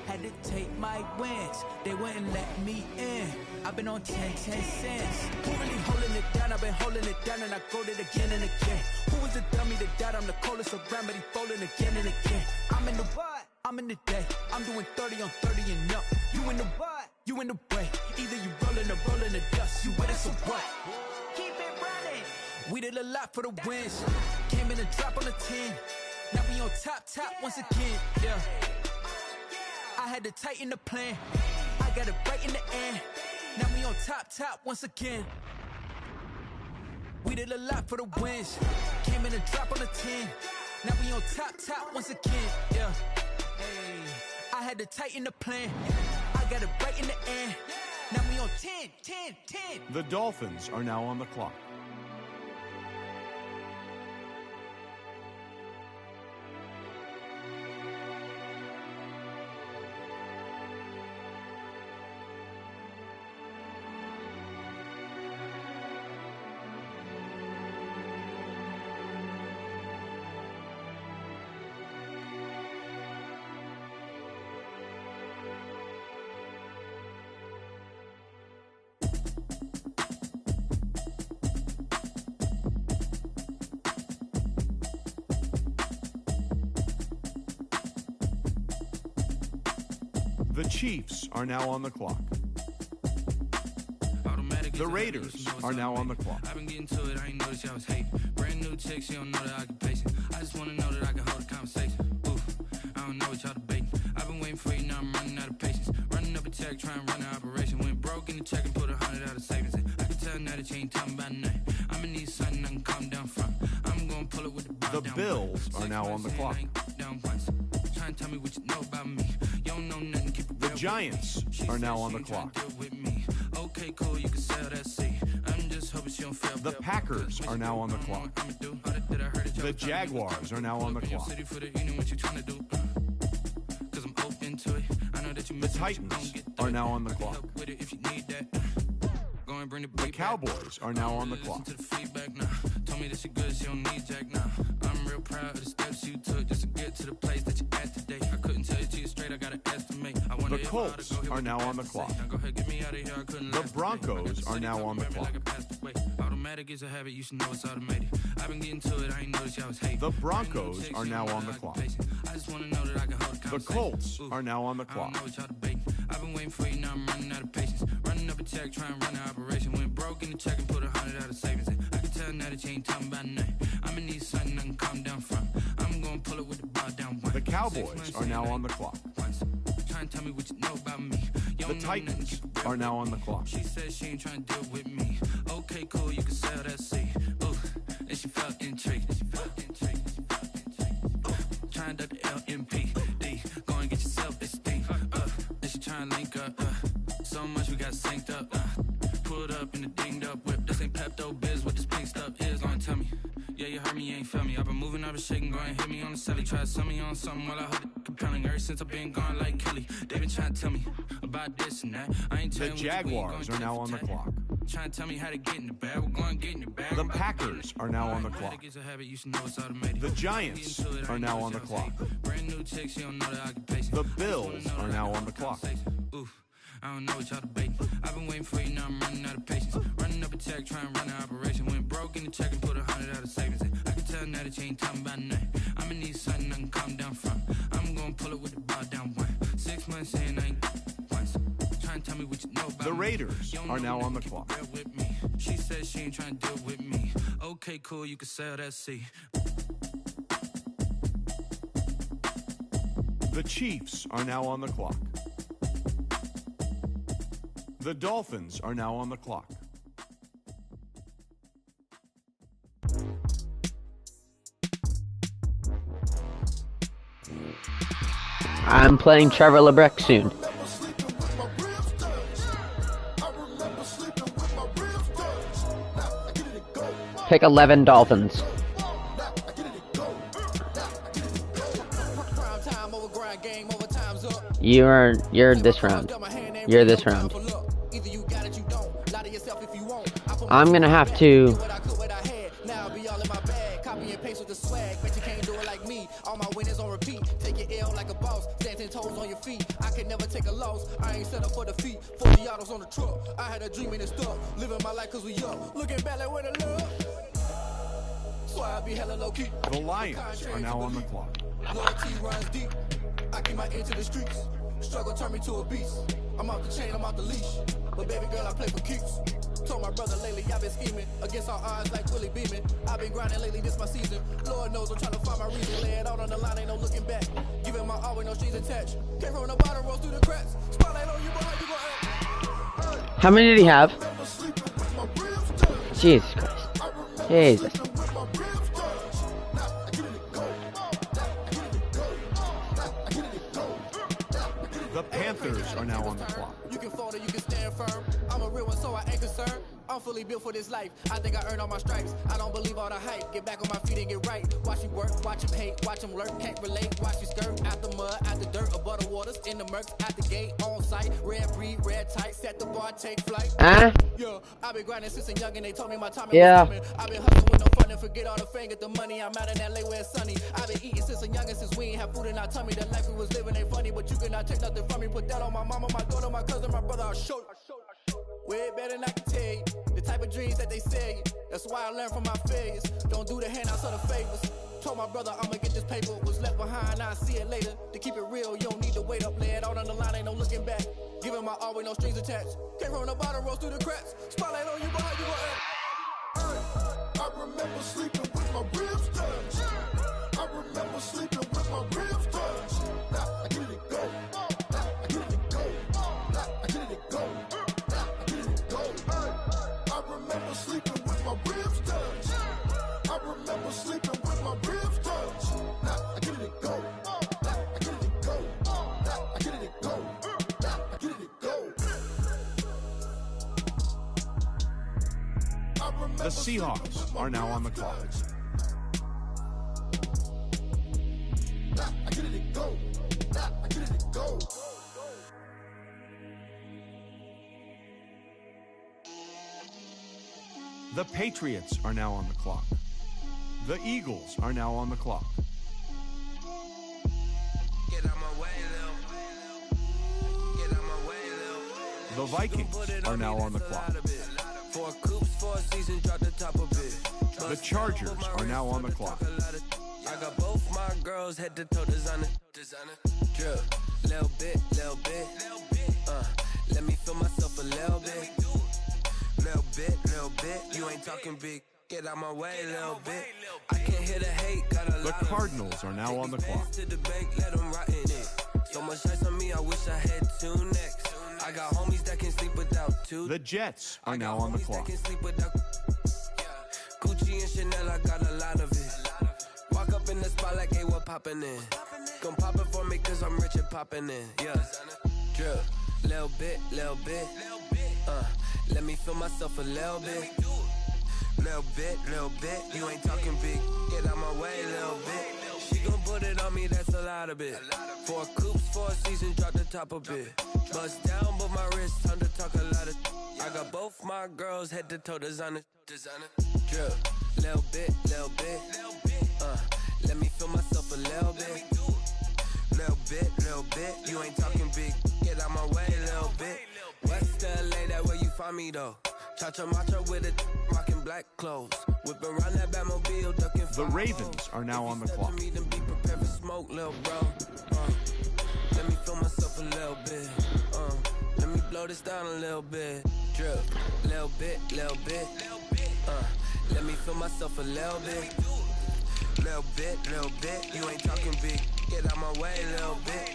[SPEAKER 11] Had to take my wins. They wouldn't let me in. I've been on 10 cents. Who really holding it down? I've been holding it down and I go it again and again. Who was the dummy that died? I'm the coldest around, but he folding again and again. I'm in the what? I'm in the day. I'm doing 30 on 30 and up. You in the what? You in the way. Either you rolling or rolling the dust. You with us or what? Keep it running. We did a lot for the wins. Came in and dropped on the 10. Now we on top once again. Yeah. I had to tighten the plan. I got it right in the end. Now we on top once again. We did a lot for the wins. Came in and dropped on the 10. Now we on top once again. Yeah. Hey, I had to tighten the plan. I got it right in the end. Now we on 10.
[SPEAKER 1] The Dolphins are now on the clock. The Chiefs are now on the clock. The Raiders are now on the clock.
[SPEAKER 9] I've been getting to it, I ain't noticed y'all was hating. Brand new chick, she don't know the occupation. I just wanna know that I can hold a conversation. Oof, I don't know what y'all debating. I've been waiting for you, now I'm running out of patience. Running up a check, trying to run an operation. Went broke in the check and put 100 out of savings in. I can tell now that you ain't talking about nothing. I'ma need something I can calm down from. I'm gonna pull it with the bottom
[SPEAKER 1] The
[SPEAKER 9] down.
[SPEAKER 1] Bills are now on the clock.
[SPEAKER 9] Down once. Try and tell me what you know about me. You don't know nothing, keep it
[SPEAKER 1] The
[SPEAKER 9] real.
[SPEAKER 1] Giants are now on the clock.
[SPEAKER 9] Okay, cool, you can sell that seat. I'm just hoping she don't fail.
[SPEAKER 1] The Packers are now on the clock. The Jaguars are now on the clock. The Titans are now on the clock. The Cowboys are now on the clock.
[SPEAKER 9] Told me that she good, she don't need Jack now. I'm real proud of the steps you took just to get to the place that you at today. I couldn't tell you to you straight, I gotta estimate.
[SPEAKER 1] The Colts are now on the clock. The Broncos are now on the clock.
[SPEAKER 9] Automatic is a habit, you should know it's automated. I've been getting to it, I ain't noticed y'all was hating.
[SPEAKER 1] The Broncos are now on the clock.
[SPEAKER 9] I just wanna know that I can hold a
[SPEAKER 1] The
[SPEAKER 9] conversation.
[SPEAKER 1] Colts are now on the
[SPEAKER 9] I don't
[SPEAKER 1] clock.
[SPEAKER 9] know what y'all debating. I've been waiting for you, now I'm running out of patience. Running up a check, trying to run an operation. Went broke in the check and put 100 out of savings in. I can tell now that you ain't talking about nothing. I'ma need something I can calm down from. I'm gonna pull it with the bar down one.
[SPEAKER 1] The Cowboys are now on the clock.
[SPEAKER 9] Trying to tell me what you know about me. You
[SPEAKER 1] The
[SPEAKER 9] don't know
[SPEAKER 1] Titans
[SPEAKER 9] nothing, keep it real
[SPEAKER 1] are now on the
[SPEAKER 9] with me.
[SPEAKER 1] clock.
[SPEAKER 9] She said she ain't trying to deal with me. Okay, cool, you can sell that seat. Ooh, and she felt intrigued. Trying to the LMPD. Go and get yourself esteem. And she trying to link up. So much we got synced up. Pulled up in the dinged up whip. This ain't Pepto Biz. What this pink stuff is. Long tell me. Yeah, you heard me, you ain't felt me. I've been moving, I've been shaking, go and hit me on the celly. Try to sell me on something while I heard it compelling. Ever since I've been gone like Kelly, they been trying to tell me about this and that. I ain't
[SPEAKER 1] The
[SPEAKER 9] telling
[SPEAKER 1] Jaguars are now on the clock.
[SPEAKER 9] Trying to tell me how to get in the bag. We're going to get in the bag.
[SPEAKER 1] The Packers are now on the clock. The Giants are now on the clock.
[SPEAKER 9] Brand new chick, she don't know the occupation.
[SPEAKER 1] The Bills are now on the clock.
[SPEAKER 9] Oof. I don't know what y'all debating. I've been waiting for you, now I'm running out of patience. Running up a check, trying to run an operation. Went broke in the check and put 100 out of savings in. I can tell now that you ain't talking about nothing. I'ma need something I can calm down from. I'm gonna pull it with the bar down one. 6 months in, I ain't once. Trying to tell me what you know about
[SPEAKER 1] The Raiders are now on the clock.
[SPEAKER 9] with me. She said she ain't trying to deal with me. Okay, cool, you can sell that seat.
[SPEAKER 1] The Chiefs are now on the clock. The Dolphins are now on the clock.
[SPEAKER 7] I'm playing Trevor LeBrecq soon. Pick 11 Dolphins. You're this round. You're this round. I'm gonna have to.
[SPEAKER 11] All my winners on repeat. Take your L like a boss. Stand 10 toes on your feet. I can never take a loss. I ain't set up for defeat. 40 autos on the truck. I had a dream and it's stuck. Living my life cause we young. Looking back like where the love. So I be hella low key.
[SPEAKER 1] The Lions are now on the clock.
[SPEAKER 11] Loyalty runs deep. I keep my ear to the streets. Struggle turn me to a beast. I'm off the chain, I'm off the leash. But baby girl, I play for keeps. Told my brother lately, I've been scheming against all odds like Willie Beeman. I've been grinding lately, this my season. Lord knows I'm trying to find my reason. Lay it out on the line, ain't no looking back. Giving my all with no strings attached. Came from the bottom, rose through the cracks. Spotlight on you, boy, how you gon' act?
[SPEAKER 7] How many did he have? Jesus Christ. Jesus.
[SPEAKER 1] The Panthers are now on the clock.
[SPEAKER 11] You can fold or you can stand firm. I'm a real one, so I ain't concerned. I'm fully built for this life. I think I earned all my stripes. I don't believe all the hype. Get back on my feet and get right. Watch you work, watch him hate, watch him lurk. Can't relate, watch you skirt. Out the mud, out the dirt, above the waters, in the murks, at the gate, on site. Red breed, red tight, set the bar, take flight. Yeah, I've been grinding since a young and they told me my time was coming. I've been hustling with no fun and forget all the fame, get the money. I'm out in LA where it's sunny. I've been eating since a young and since we ain't have food in our tummy. The life we was living ain't funny, but you cannot take nothing from me. Put that on my mama, my daughter, my cousin, my brother, I'll show you. Way better than I can tell you. The type of dreams that they sell you. That's why I learned from my failures. Don't do the handouts or the favors. Told my brother I'ma get this paper. Was left behind, I'll see it later. To keep it real, you don't need to wait up. Lay it out on the line, ain't no looking back. Giving my all with no strings attached. Came from the bottom, rose through the cracks. Spotlight on you, boy, how you gon' act? I remember sleeping with my ribs touched. I remember sleeping with my ribs touched. I get it go. I get it go. I get it go. I remember sleeping with my ribs touched. I remember sleeping with my ribs touched. I get it go. I get it go. I get it go. I get it go.
[SPEAKER 1] The Seahawks are now on the clock.
[SPEAKER 11] I get it go. I get it go.
[SPEAKER 1] The Patriots are now on the clock. The Eagles are now on the clock.
[SPEAKER 11] Get out my way, Lil. Get out my way, Lil.
[SPEAKER 1] The Vikings are now on the clock.
[SPEAKER 11] 4 coops, 4 seasons, drop the top of it.
[SPEAKER 1] The Chargers are now on the clock.
[SPEAKER 11] I got both my girls head to toe designer. Drip, little bit. Let me feel myself a little bit. Little bit, you ain't talking big.
[SPEAKER 12] Get out my way, little bit. I can't hear the hate, got a
[SPEAKER 1] The
[SPEAKER 12] lot of
[SPEAKER 1] Cardinals are now on the clock.
[SPEAKER 12] to the bank, let them rot in it. So much ice on me, I wish I had two necks. I got homies that can sleep without two.
[SPEAKER 1] The Jets are now on the clock.
[SPEAKER 12] Can sleep without Gucci and Chanel, I got a lot of it. Walk up in the spot like, hey, what poppin' in? Come pop it for me, cause I'm rich and poppin' in. Yeah, drip, little bit, little bit. Let me feel myself a little bit. Little bit, you ain't talking big. Get out my way, little bit. She gon' put it on me, that's a lot of it. 4 coops, 4 seasons, drop the top a bit. Bust down, but my wrist, time to talk a lot of. I got both my girls head to toe designer. Drip, little bit, little bit. Let me feel myself a little bit. Little bit, you ain't talking big. Get out my way, little bit. West LA, that where you find me though. Cha-cha matcha with it, rocking black clothes. Whipping around that Batmobile, ducking.
[SPEAKER 1] The Ravens are now on the clock.
[SPEAKER 12] Be prepared for smoke, little bro. Let me feel myself a little bit. Let me blow this down a little bit. Drip, little bit, little bit. Let me feel myself a little bit. Little bit, you ain't talking big. Get out my way, little bit.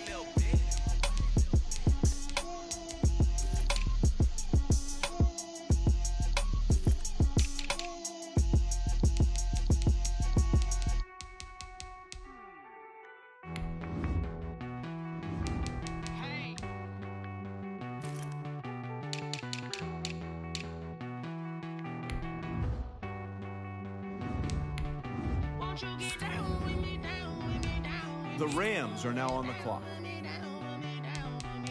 [SPEAKER 1] The Rams are now on the clock.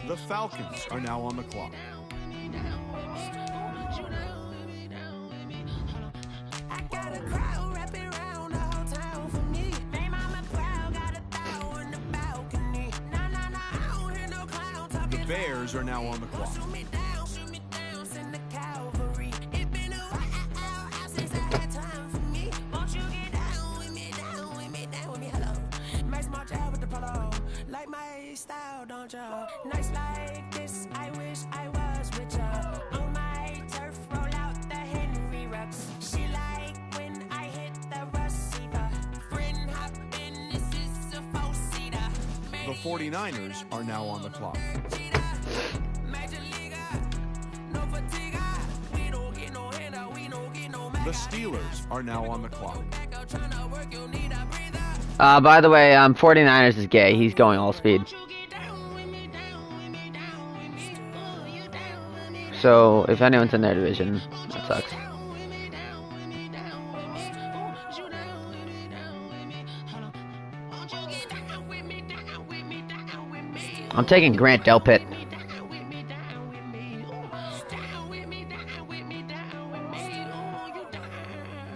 [SPEAKER 1] The Falcons are now on the clock. The Bears are now on the clock.
[SPEAKER 4] Like my style, don't ya? Nights like this, I wish I was with ya. On my turf, roll out the Henry Rux. She like when I hit the receiver. Friend hop in, this is a 4-seater.
[SPEAKER 1] The 49ers are now on the clock. The Steelers are now on the clock.
[SPEAKER 7] By the way, 49ers is gay. He's going all speed. So, if anyone's in their division, that sucks. I'm taking Grant Delpit.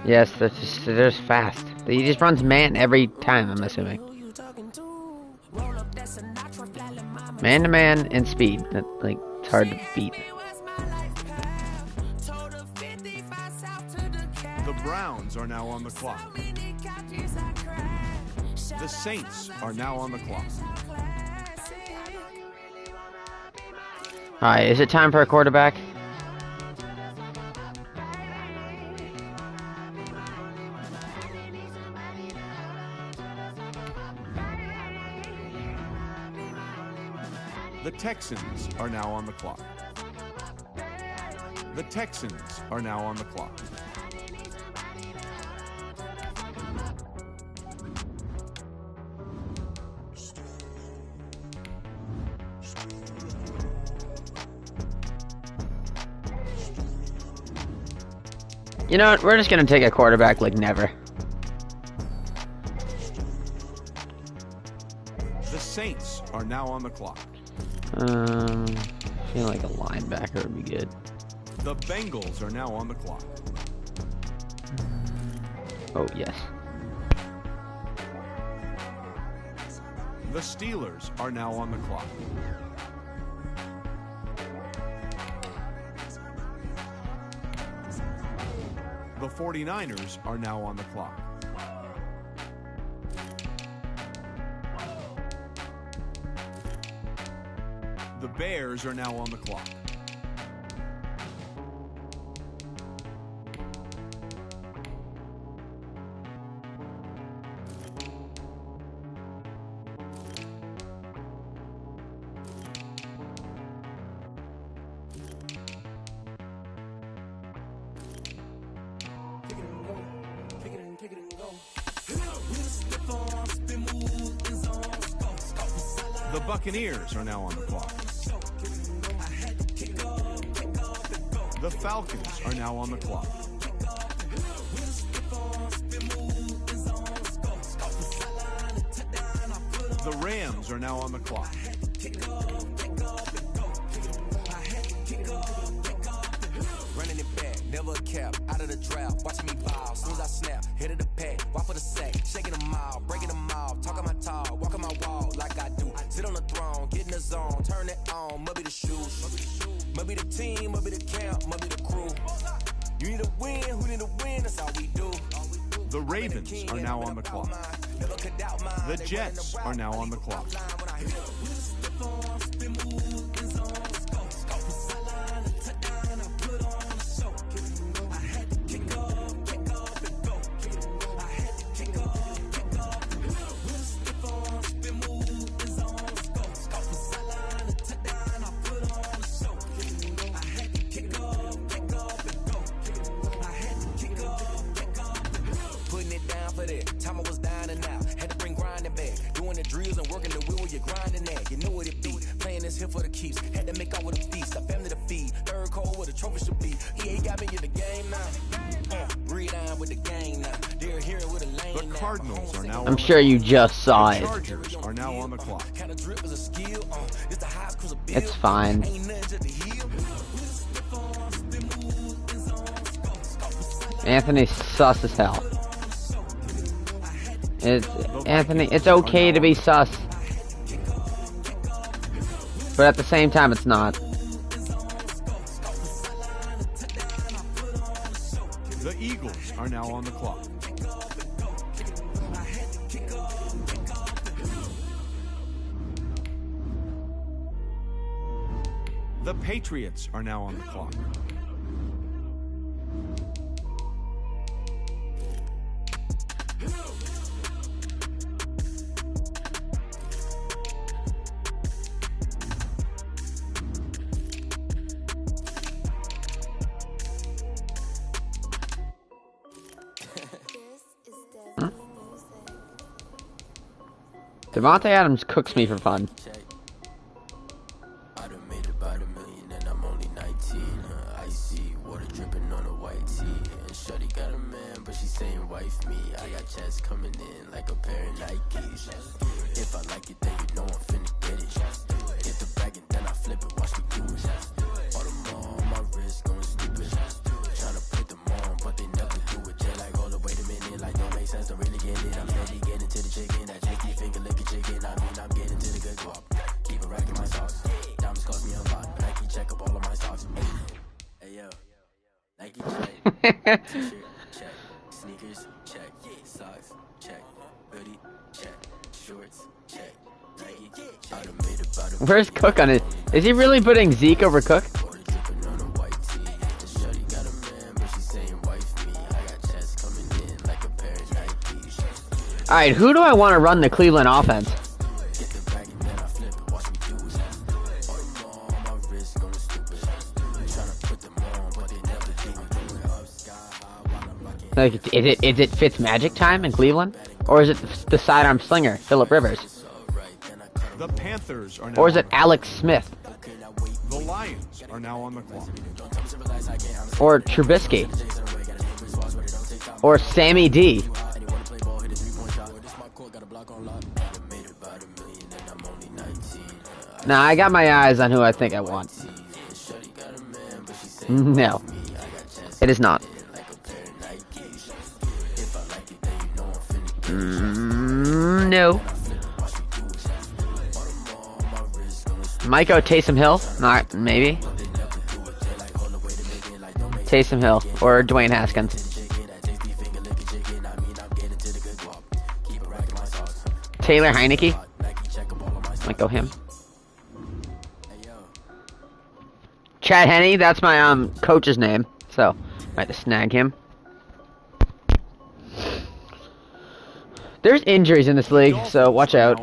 [SPEAKER 7] Yes, they're just fast. He just runs man every time, I'm assuming. Man to man and speed. That, like, it's hard to beat.
[SPEAKER 1] The Browns are now on the clock. The Saints are now on the clock.
[SPEAKER 7] Alright, is it time for a quarterback?
[SPEAKER 1] The Texans are now on the clock. The Texans are now on the clock.
[SPEAKER 7] You know what? We're just gonna take a quarterback like never.
[SPEAKER 1] The Saints are now on the clock.
[SPEAKER 7] I feel like a linebacker would be good.
[SPEAKER 1] The Bengals are now on the clock.
[SPEAKER 7] Oh, yes.
[SPEAKER 1] The Steelers are now on the clock. The 49ers are now on the clock. The Bears are now on the clock. The Buccaneers are now on the clock. The Falcons are now on the clock. The Rams are now on the clock.
[SPEAKER 12] Running it back, never a cap, out of the drought, watching me ball, soon as I snap, hit of the pack, walk for the sack, shaking them all, breaking them all, talking my talk, walking my wall like I do, sit on the throne, get in the zone, turn it on, must be the shoes, must be the team, must be the camp, must be the crew, you need a win, who need a win, that's all we do.
[SPEAKER 1] The Ravens are now on the clock. The Jets are now on the clock.
[SPEAKER 12] Time I was down and out, had to bring grinding back, doing the drills and working the wheel you're grinding at. You know what it be, playing this here for the keeps. Had to make out with a feast, a family to feed. Third cold where the trophy should be. EA got me in the game now. Breathe down with the game now. They're here with a lane.
[SPEAKER 1] The Cardinals are now.
[SPEAKER 7] I'm sure you just saw it.
[SPEAKER 1] The Chargers are now on the clock.
[SPEAKER 7] It's fine. Anthony's sus as hell. Anthony, it's okay to be sus. But at the same time, it's not.
[SPEAKER 1] The Eagles are now on the clock. The Patriots are now on the clock.
[SPEAKER 7] Devontae Adams cooks me for fun.
[SPEAKER 2] I done made about $1 million and I'm only 19. Icy water dripping on a white tee. And shorty got a man, but she saying wife me. I got checks coming in like a pair of Nikes. If I like it, then you know I'm finna get it. Get the bag and then I flip it, watch me do it. All them on my wrist going stupid. Tryna put them on, but they never do it. They're like, hold up, wait a minute, like don't make sense to really get it. I'm ready to get into the chicken, that janky finger licking chicken. I mean, I'm getting to the good guap. Keep a rack in my socks. Diamonds cost me a lot. Nike check up all of my stocks. Hey yo, Nike check. T-shirt check. Sneakers check. Socks check. Hoodie check. Shorts check. Nike check.
[SPEAKER 7] Where's Cook on it? Is he really putting Zeke over Cook? Alright, who do I want to run the Cleveland offense? Like, is it Fitzmagic time in Cleveland? Or is it the sidearm slinger, Phillip Rivers?
[SPEAKER 1] The Panthers are now.
[SPEAKER 7] Or is it Alex Smith?
[SPEAKER 1] The Lions are now on the clock.
[SPEAKER 7] Or Trubisky? Or Sammy D? Nah, I got my eyes on who I think I want. No. It is not. No. Micah Taysom Hill? Not, maybe. Taysom Hill. Or Dwayne Haskins. Taylor Heineke? Might go him. Chad Henne, that's my coach's name, so might have to snag him. There's injuries in this league, so watch out.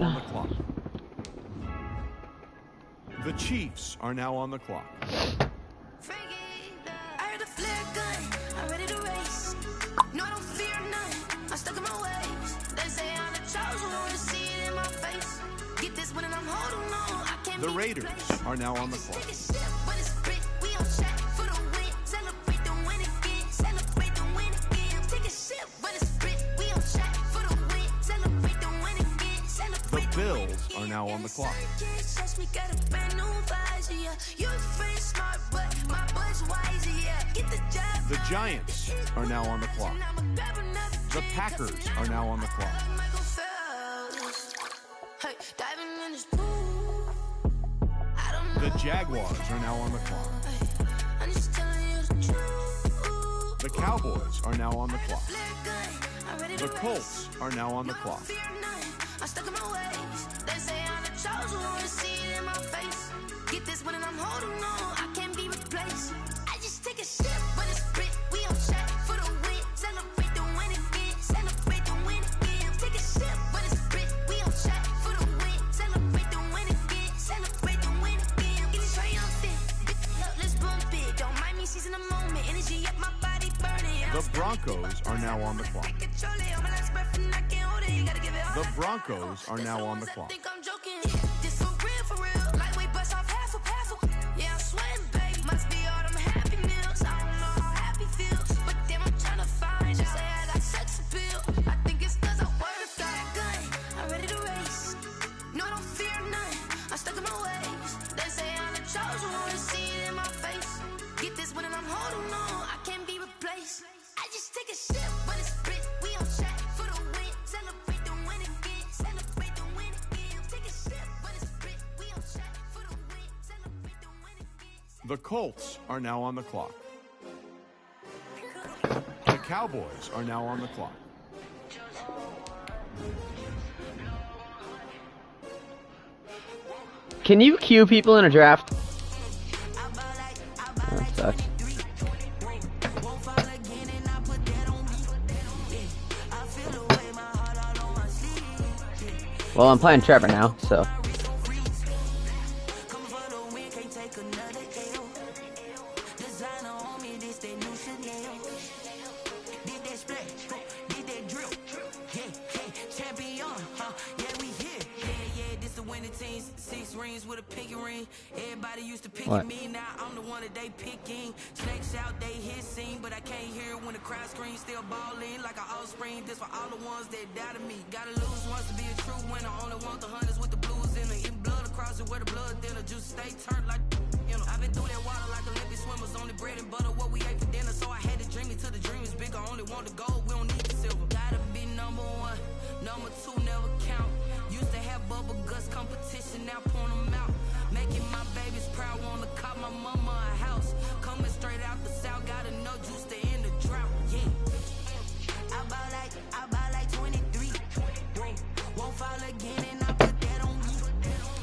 [SPEAKER 1] The Chiefs are now on the clock.
[SPEAKER 3] Get this one and I'm holding
[SPEAKER 1] The Raiders are now on the clock. The Bills are now on the clock. The Giants are now on the clock. The Packers are now on the clock. The Jaguars are now on the clock. The Cowboys are now on the clock. The Colts are now on the clock.
[SPEAKER 3] I'm stuck in my ways. They say I'm the chosen one, see it in my face. Get this one and I'm holding on, I can't be replaced. I just take a sip, but it's spit. We on track for the win. Celebrate the win again. Celebrate the win again. Take a sip, but it's spit. We on track for the win. Celebrate the win again. Celebrate the win again. Get it triumphant. Look, let's bump it. Don't mind me seizing the moment. Energy up my body burning.
[SPEAKER 1] The Broncos are now on the clock. The Broncos are now on the clock.
[SPEAKER 3] Think I'm joking. This for real. Lightweight bust off half a. Yeah, I'm sweating, babe. Must be all them happy meals. I don't know how happy feels, but damn, I'm trying to find. Just say I got sex appeal. I think it's 'cause I work. Got a gun. I'm ready to race. No, I don't fear none. I'm stuck in my ways. They say I'm the chosen one. See it in my face. Get this one and I'm holding on. I can't be replaced. I just take a sip, but it's spit. We on track for the win. Celebrate the win again. Celebrate the win again. Take a sip, but it's spit. We on track for the win. Celebrate the win again.
[SPEAKER 1] The Colts are now on the clock. The Cowboys are now on the clock.
[SPEAKER 7] Can you queue people in a draft? That sucks. Well, I'm playing Trevor now, so.
[SPEAKER 4] Everybody used to pick
[SPEAKER 7] What?
[SPEAKER 4] me, now I'm the one that they picking. Snakes out, they hit scene, but I can't hear it when the crowd screams. Still balling like an offspring. This for all the ones that doubted me. Gotta lose once to be a true winner. Only want the hunters with the blues in it. Eating blood across it where the blood thinner. Juice stay turned like, you know. I've been through that water like Olympic swimmers. Only bread and butter, what we ate for dinner. So I had to dream it till the dream is bigger. Only want the gold, we don't need the silver. Gotta be number one, number two never count. Used to have bubble guts competition, now point them out. Making my babies proud, wanna cop my mama a house. Coming straight out the south, got enough juice to end the drought. Yeah. I buy like 23. Won't fall again, and I put that on me.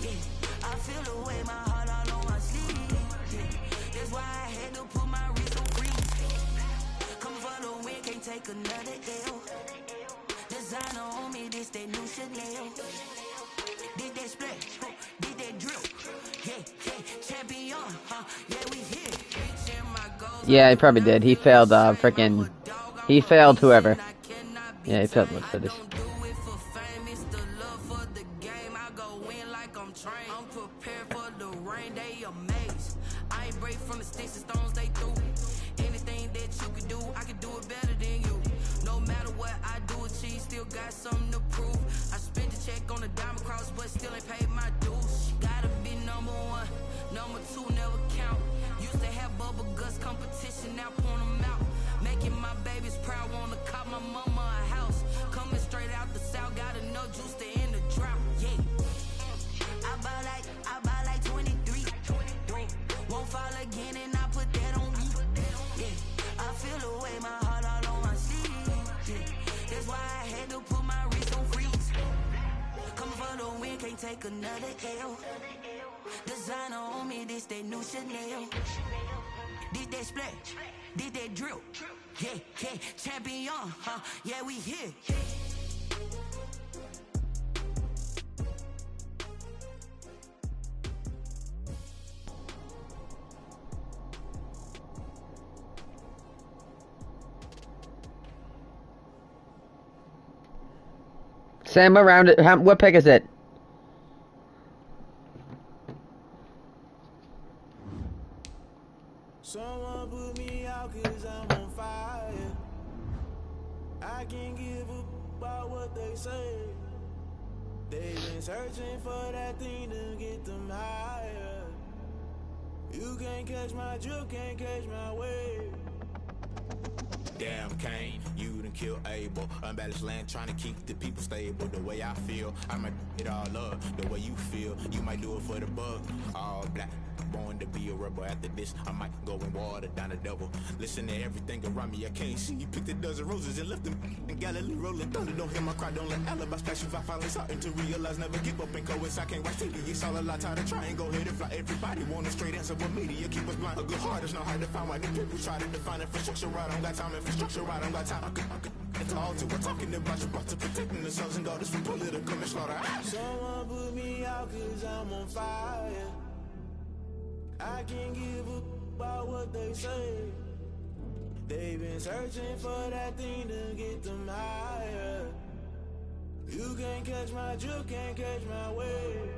[SPEAKER 4] Yeah. I feel the way, my heart all on my sleeve. Yeah. That's why I had to put my wrist on freeze. Come for the win, can't take another L. Designer on me, this that new Chanel. Did that split, did that drill. Champion, yeah, we here.
[SPEAKER 7] Yeah, he probably did. He failed, frickin'. He failed whoever. Yeah, he failed most of this.
[SPEAKER 4] I'm prepared for the rain, they amazed. I ain't break from the sticks and stones they threw. Anything that you can do, I can do it better than you. No matter what I do, achieve, still got something to prove. I spent the check on the diamond cross, but still ain't paid my dues. Gotta be number one, number two never count. Used to have bubble guts competition, now point them out. Making my babies proud, wanna cop my mama a house. Coming straight out the south, got enough juice to end the drought. Yeah. I buy like 23. Won't fall again, and I put that on me. Yeah. I feel the way, my heart all on my sleeve. Yeah. That's why I had to put my wrist on freeze. Come for the win, can't take another L. Designer on me, this that new Chanel. Did that split, did that drill. Yeah, champion, yeah, we here.
[SPEAKER 7] Sam, what round? What pick is it?
[SPEAKER 5] Someone put me out cause I'm on fire. I can't give up about what they say. They've been searching for that thing to get them higher. You can't catch my drift, can't catch my wave.
[SPEAKER 6] Damn, Kane, you done killed Abel. Unbalanced land, trying to keep the people stable. The way I feel, I might it all up. The way you feel, you might do it for the bug. All black, born to be a rebel. After this, I might go and water down the double. Listen to everything around me, I can't see. You picked a dozen roses and left them in Galilee rolling thunder. Don't hear my cry, don't let alibis pass you. I finally starting to realize, never give up and coast. I can't watch TV, it's all a lot, tired of trying. Go ahead and fly. Everybody want a straight answer, but media keep us blind. A good heart is not hard to find. Why do people try to define infrastructure right? I don't got time, infrastructure right, I don't got time. I could talk to we're talking about you, about to protecting the sons and daughters from political and slaughter.
[SPEAKER 5] Someone put me out cause I'm on fire. I can't give up about what they say. They've been searching for that thing to get them higher. You can't catch my drift, can't catch my wave.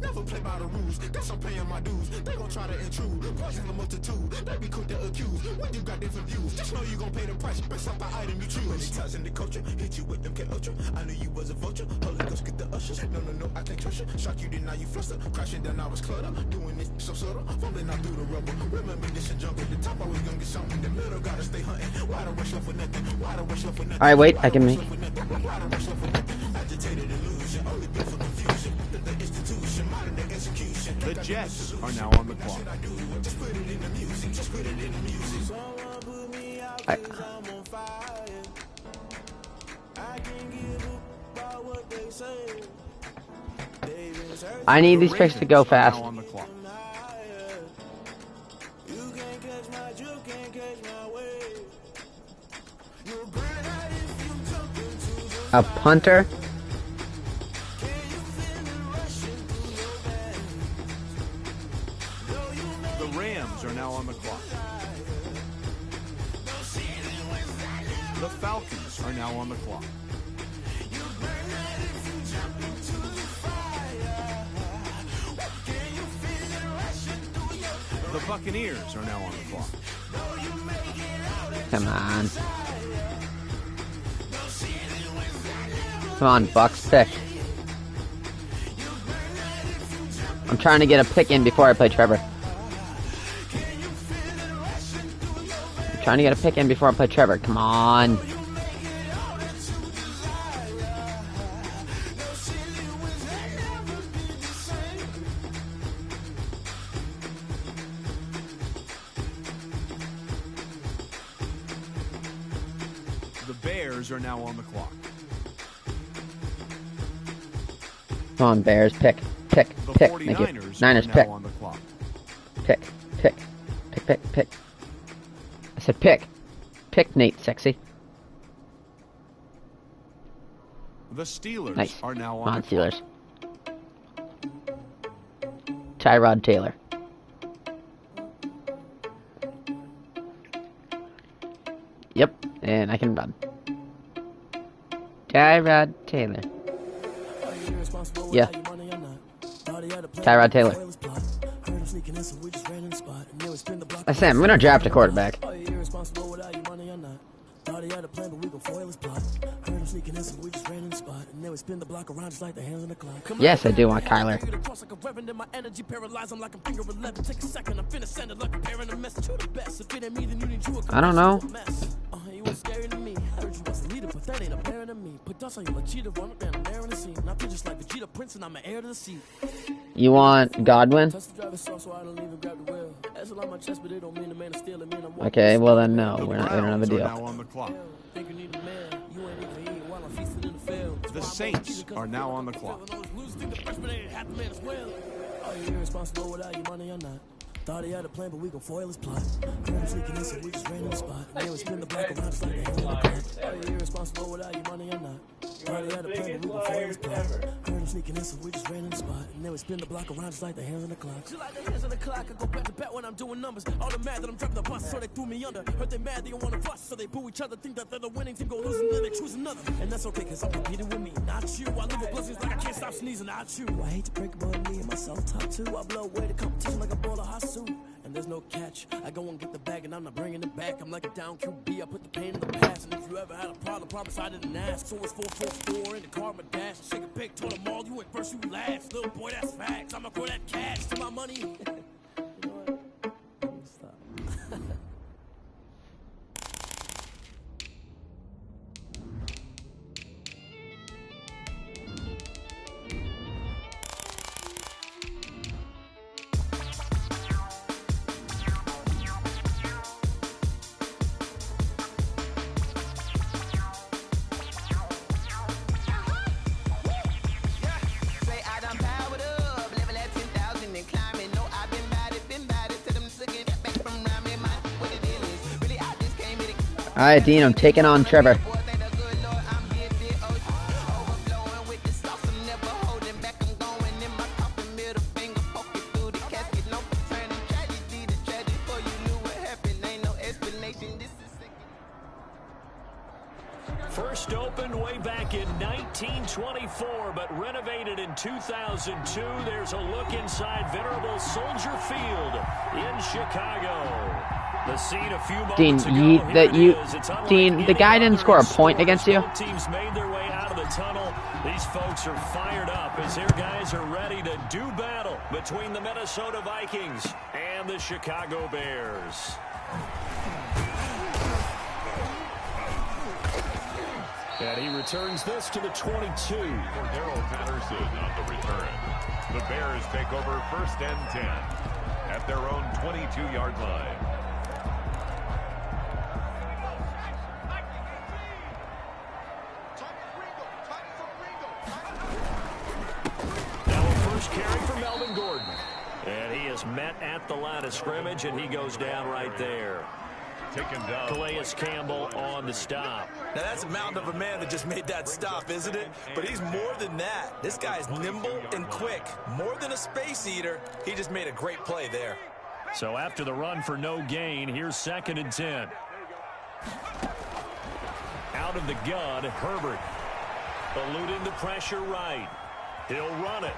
[SPEAKER 6] Never play by the rules, guess I'm paying my dues. They gon' try to intrude, poison the multitude. They be quick to accuse, when you got different views. Just know you gon' pay the price, based off the item you choose. Many ties in the culture, hit you with MK Ultra. I knew you was a vulture, Holy Ghost get the ushers. No, I can't trust you. Shock you, then now you fluster. Crashing down, I was clutter. Doing this so subtle, fumbling out through the rubble. Remember this and jump at the top, always gonna get something. In the middle, gotta stay hunting. Why the rush left for nothing? Why the rush left for nothing?
[SPEAKER 7] Alright, wait, I can make.
[SPEAKER 6] Agitated illusion, only built for confusion. The institution, modern day execution.
[SPEAKER 1] The Jets are now on the clock.
[SPEAKER 6] Just put it in the music, just put it in the music.
[SPEAKER 5] Someone put me out cause I'm on fire. I can't give up about what they say.
[SPEAKER 7] I need these picks to go fast.
[SPEAKER 5] You can't catch my drift, can't catch my wave. You'll burn out if you jump into the
[SPEAKER 7] A punter?
[SPEAKER 1] The Rams are now on the clock. The Falcons are now on the clock. The Buccaneers are now on the clock.
[SPEAKER 7] Come on. Come on, Bucks, pick. I'm trying to get a pick in before I play Trevor. I'm trying to get a pick in before I play Trevor. Come on.
[SPEAKER 1] The Bears are now on the clock.
[SPEAKER 7] Come on, Bears, pick.
[SPEAKER 1] The
[SPEAKER 7] Thank
[SPEAKER 1] 49ers
[SPEAKER 7] you. Niners,
[SPEAKER 1] are now
[SPEAKER 7] pick.
[SPEAKER 1] on the clock.
[SPEAKER 7] Pick. I said pick. Pick, Nate, sexy.
[SPEAKER 1] The Steelers
[SPEAKER 7] Nice.
[SPEAKER 1] are now
[SPEAKER 7] Come
[SPEAKER 1] on
[SPEAKER 7] on,
[SPEAKER 1] the clock.
[SPEAKER 7] Steelers. Tyrod Taylor. Yep, and I can run. Tyrod Taylor. Yeah. Tyrod Taylor. I say I'm gonna draft a quarterback. Yes, I do want Kyler. I don't know. You want Godwin? Okay, well then no, we don't have a
[SPEAKER 1] Browns are
[SPEAKER 7] deal.
[SPEAKER 1] now on the clock. The Saints are now on the clock.
[SPEAKER 13] Thought he had a plan, but we gon' foil his plot. Heard him sneaking in, so we just ran in the spot. And then we spin the block around just like a hell of a clock. Are you irresponsible without your money or not? Party at a planet, we gon' foil his plot. Heard him sneaking in, so we just ran in the spot. And then we spin the block around just like the hands on the clock. Just like the hands on the clock, I go back to back when I'm doing numbers. All the mad that I'm driving the bus, so they threw me under. Heard they mad, they don't wanna bust, so they boo each other. Think that they're the winning team, go losing, then they choose another. And that's okay, cause I'm competing with me, not you. I live with blessings like I can't stop sneezing, not you. I hate to break about me and myself top two. I blow away the competition like a bowl of hot soup. And there's no catch. I go and get the bag and I'm not bringing it back. I'm like a down QB, I put the pain in the past. And if you ever had a problem, promise I didn't ask. So it's 4-4-4 in the car, my dash. Shake a pig, told them all, you went first, you last. Little boy, that's facts. I'ma throw that cash to my money. You know what? Stop.
[SPEAKER 7] All right, Dean, I'm taking on Trevor.
[SPEAKER 14] First opened way back in 1924, but renovated in 2002. There's a look inside venerable Soldier Field in Chicago. The scene a few moments ago.
[SPEAKER 7] Dean, the guy didn't score a point against you.
[SPEAKER 14] Teams made their way out of the tunnel. These folks are fired up as their guys are ready to do battle between the Minnesota Vikings and the Chicago Bears. And he returns this to the 22.
[SPEAKER 15] For Daryl Patterson on the return. The Bears take over 1st and 10 at their own 22-yard line.
[SPEAKER 14] Carry for Melvin Gordon. And he is met at the line of scrimmage, and he goes down right there.
[SPEAKER 15] Taken down.
[SPEAKER 14] Calais Campbell on the stop.
[SPEAKER 16] Now that's a mountain of a man that just made that stop, isn't it? But he's more than that. This guy's nimble and quick. More than a space eater. He just made a great play there.
[SPEAKER 14] So after the run for no gain, here's 2nd and 10. Out of the gun, Herbert. Eluding the pressure right. He'll run it.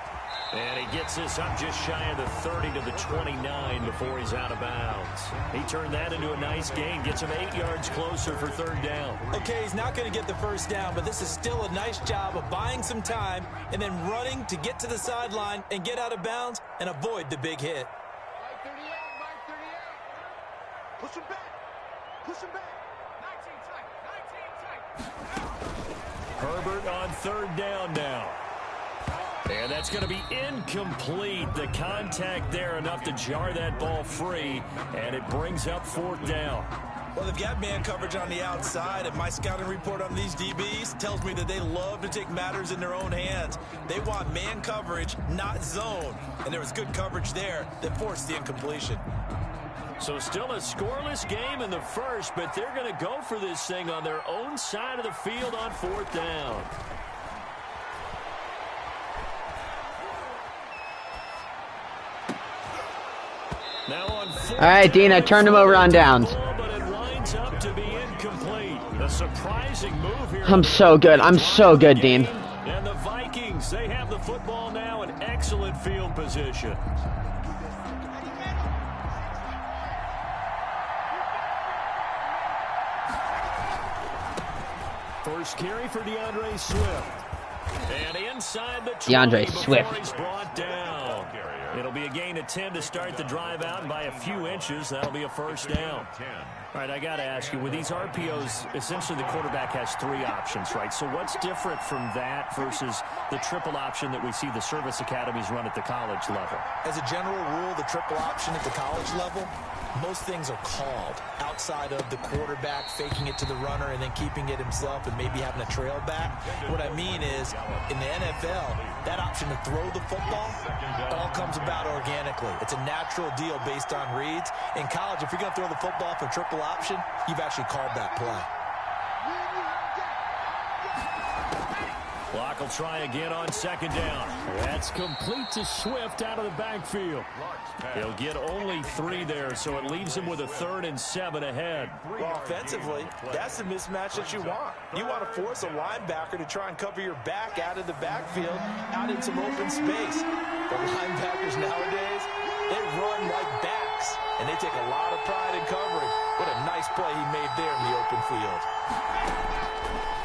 [SPEAKER 14] And he gets this up just shy of the 30 to the 29 before he's out of bounds. He turned that into a nice gain, gets him 8 yards closer for 3rd down.
[SPEAKER 16] Okay, he's not going to get the 1st down, but this is still a nice job of buying some time and then running to get to the sideline and get out of bounds and avoid the big hit.
[SPEAKER 17] Push him back. Push him back. 19 tight.
[SPEAKER 14] Herbert on 3rd down now. And that's going to be incomplete. The contact there enough to jar that ball free, and it brings up 4th down.
[SPEAKER 16] Well, they've got man coverage on the outside, and my scouting report on these DBs tells me that they love to take matters in their own hands. They want man coverage, not zone. And there was good coverage there that forced the incompletion.
[SPEAKER 14] So still a scoreless game in the first, but they're going to go for this thing on their own side of the field on 4th down.
[SPEAKER 7] All right, Dean, I turned him over on downs.
[SPEAKER 14] But it winds up to be incomplete. A surprising move here.
[SPEAKER 7] I'm so good. I'm so good, Dean.
[SPEAKER 14] And the Vikings, they have the football now in excellent field position. First carry for DeAndre Swift. And inside the 20
[SPEAKER 7] DeAndre Swift.
[SPEAKER 14] He's brought down. It'll be a gain of 10 to start the drive out, and by a few inches, that'll be a 1st down. All right, I got to ask you, with these RPOs, essentially the quarterback has 3 options, right? So what's different from that versus the triple option that we see the service academies run at the college level?
[SPEAKER 16] As a general rule, the triple option at the college level, most things are called outside of the quarterback faking it to the runner and then keeping it himself and maybe having a trail back. What I mean is, in the NFL, that option to throw the football all comes about organically. It's a natural deal based on reads. In college, if you're going to throw the football for triple option, you've actually called that play.
[SPEAKER 14] Locke will try again on 2nd down.
[SPEAKER 18] That's complete to Swift out of the backfield.
[SPEAKER 14] He'll get only 3 there, so it leaves him with a 3rd and 7 ahead.
[SPEAKER 16] Well, offensively, that's the mismatch that you want. You want to force a linebacker to try and cover your back out of the backfield, out in some open space. The linebackers nowadays, they run like backs, and they take a lot of pride in covering. What a nice play he made there in the open field.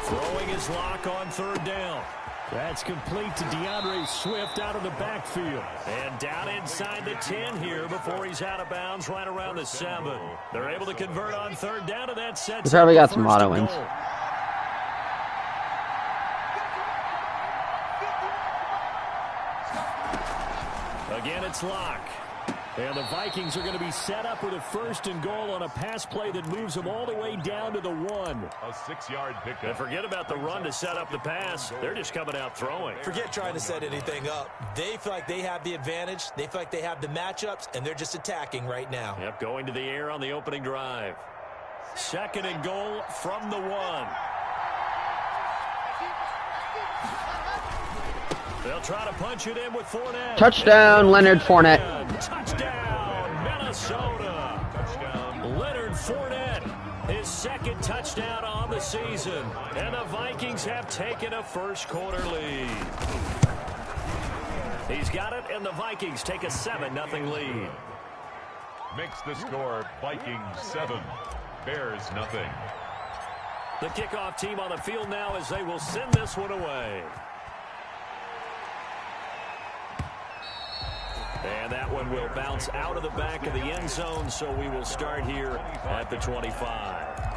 [SPEAKER 14] Throwing his Locke on 3rd down.
[SPEAKER 18] That's complete to DeAndre Swift out of the backfield.
[SPEAKER 14] And down inside the 10 here before he's out of bounds right around the 7. They're able to convert on 3rd down, and that sets
[SPEAKER 7] He probably got some auto wins.
[SPEAKER 14] Again, it's Locke.
[SPEAKER 18] And the Vikings are going to be set up with a 1st and goal on a pass play that moves them all the way down to the 1.
[SPEAKER 15] A 6-yard pickup.
[SPEAKER 14] And forget about the run to set up the pass. They're just coming out throwing.
[SPEAKER 16] Forget trying to set anything up. They feel like they have the advantage. They feel like they have the matchups, and they're just attacking right now.
[SPEAKER 14] Yep, going to the air on the opening drive. 2nd and goal from the 1. They'll try to punch it in with Fournette.
[SPEAKER 7] Touchdown, Leonard Fournette.
[SPEAKER 14] Touchdown, Minnesota. Touchdown, Leonard Fournette. His 2nd touchdown on the season. And the Vikings have taken a first-quarter lead. He's got it, and the Vikings take a 7-0 lead.
[SPEAKER 15] Makes the score Vikings 7, Bears nothing.
[SPEAKER 14] The kickoff team on the field now as they will send this one away. And that one will bounce out of the back of the end zone, so we will start here at the 25.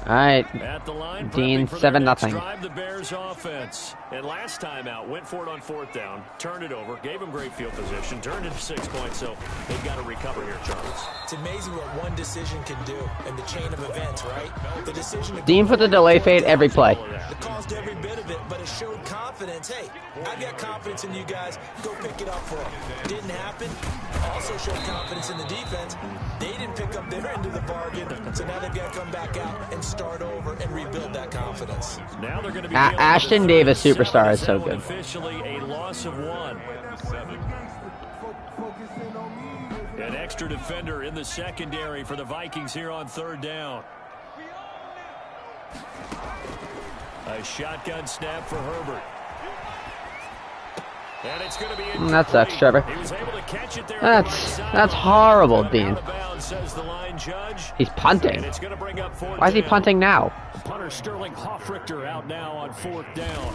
[SPEAKER 7] All right,
[SPEAKER 14] At the line,
[SPEAKER 7] Dean,
[SPEAKER 14] prepping for their next
[SPEAKER 7] 7-0.
[SPEAKER 14] drive, the Bears offense. And last time out, went for it on 4th down, turned it over, gave him great field position, turned it to 6 points, so they've got to recover here, Charles.
[SPEAKER 16] It's amazing what one decision can do in the chain of events, right? The decision to
[SPEAKER 7] Dean put the delay fade every play.
[SPEAKER 16] It caused every bit of it, but it showed confidence. Hey, I've got confidence in you guys. Go pick it up for them. Didn't happen. Also showed confidence in the defense. They didn't pick up their end of the bargain, so now they've got to come back out and start over and rebuild that confidence.
[SPEAKER 14] Now they're going to be
[SPEAKER 7] Ashton Davis, superstar, is so good.
[SPEAKER 14] Officially a loss of 1. An extra defender in the secondary for the Vikings here on 3rd down. A shotgun snap for Herbert. And it's going to be
[SPEAKER 7] That sucks, Trevor.
[SPEAKER 14] He was able to catch it there.
[SPEAKER 7] That's horrible, Dean.
[SPEAKER 14] Says the line judge.
[SPEAKER 7] He's punting.
[SPEAKER 14] And it's going to bring up 4th
[SPEAKER 7] Why is he
[SPEAKER 14] down.
[SPEAKER 7] punting now?
[SPEAKER 14] Punter Sterling Hoffrichter out now on 4th down.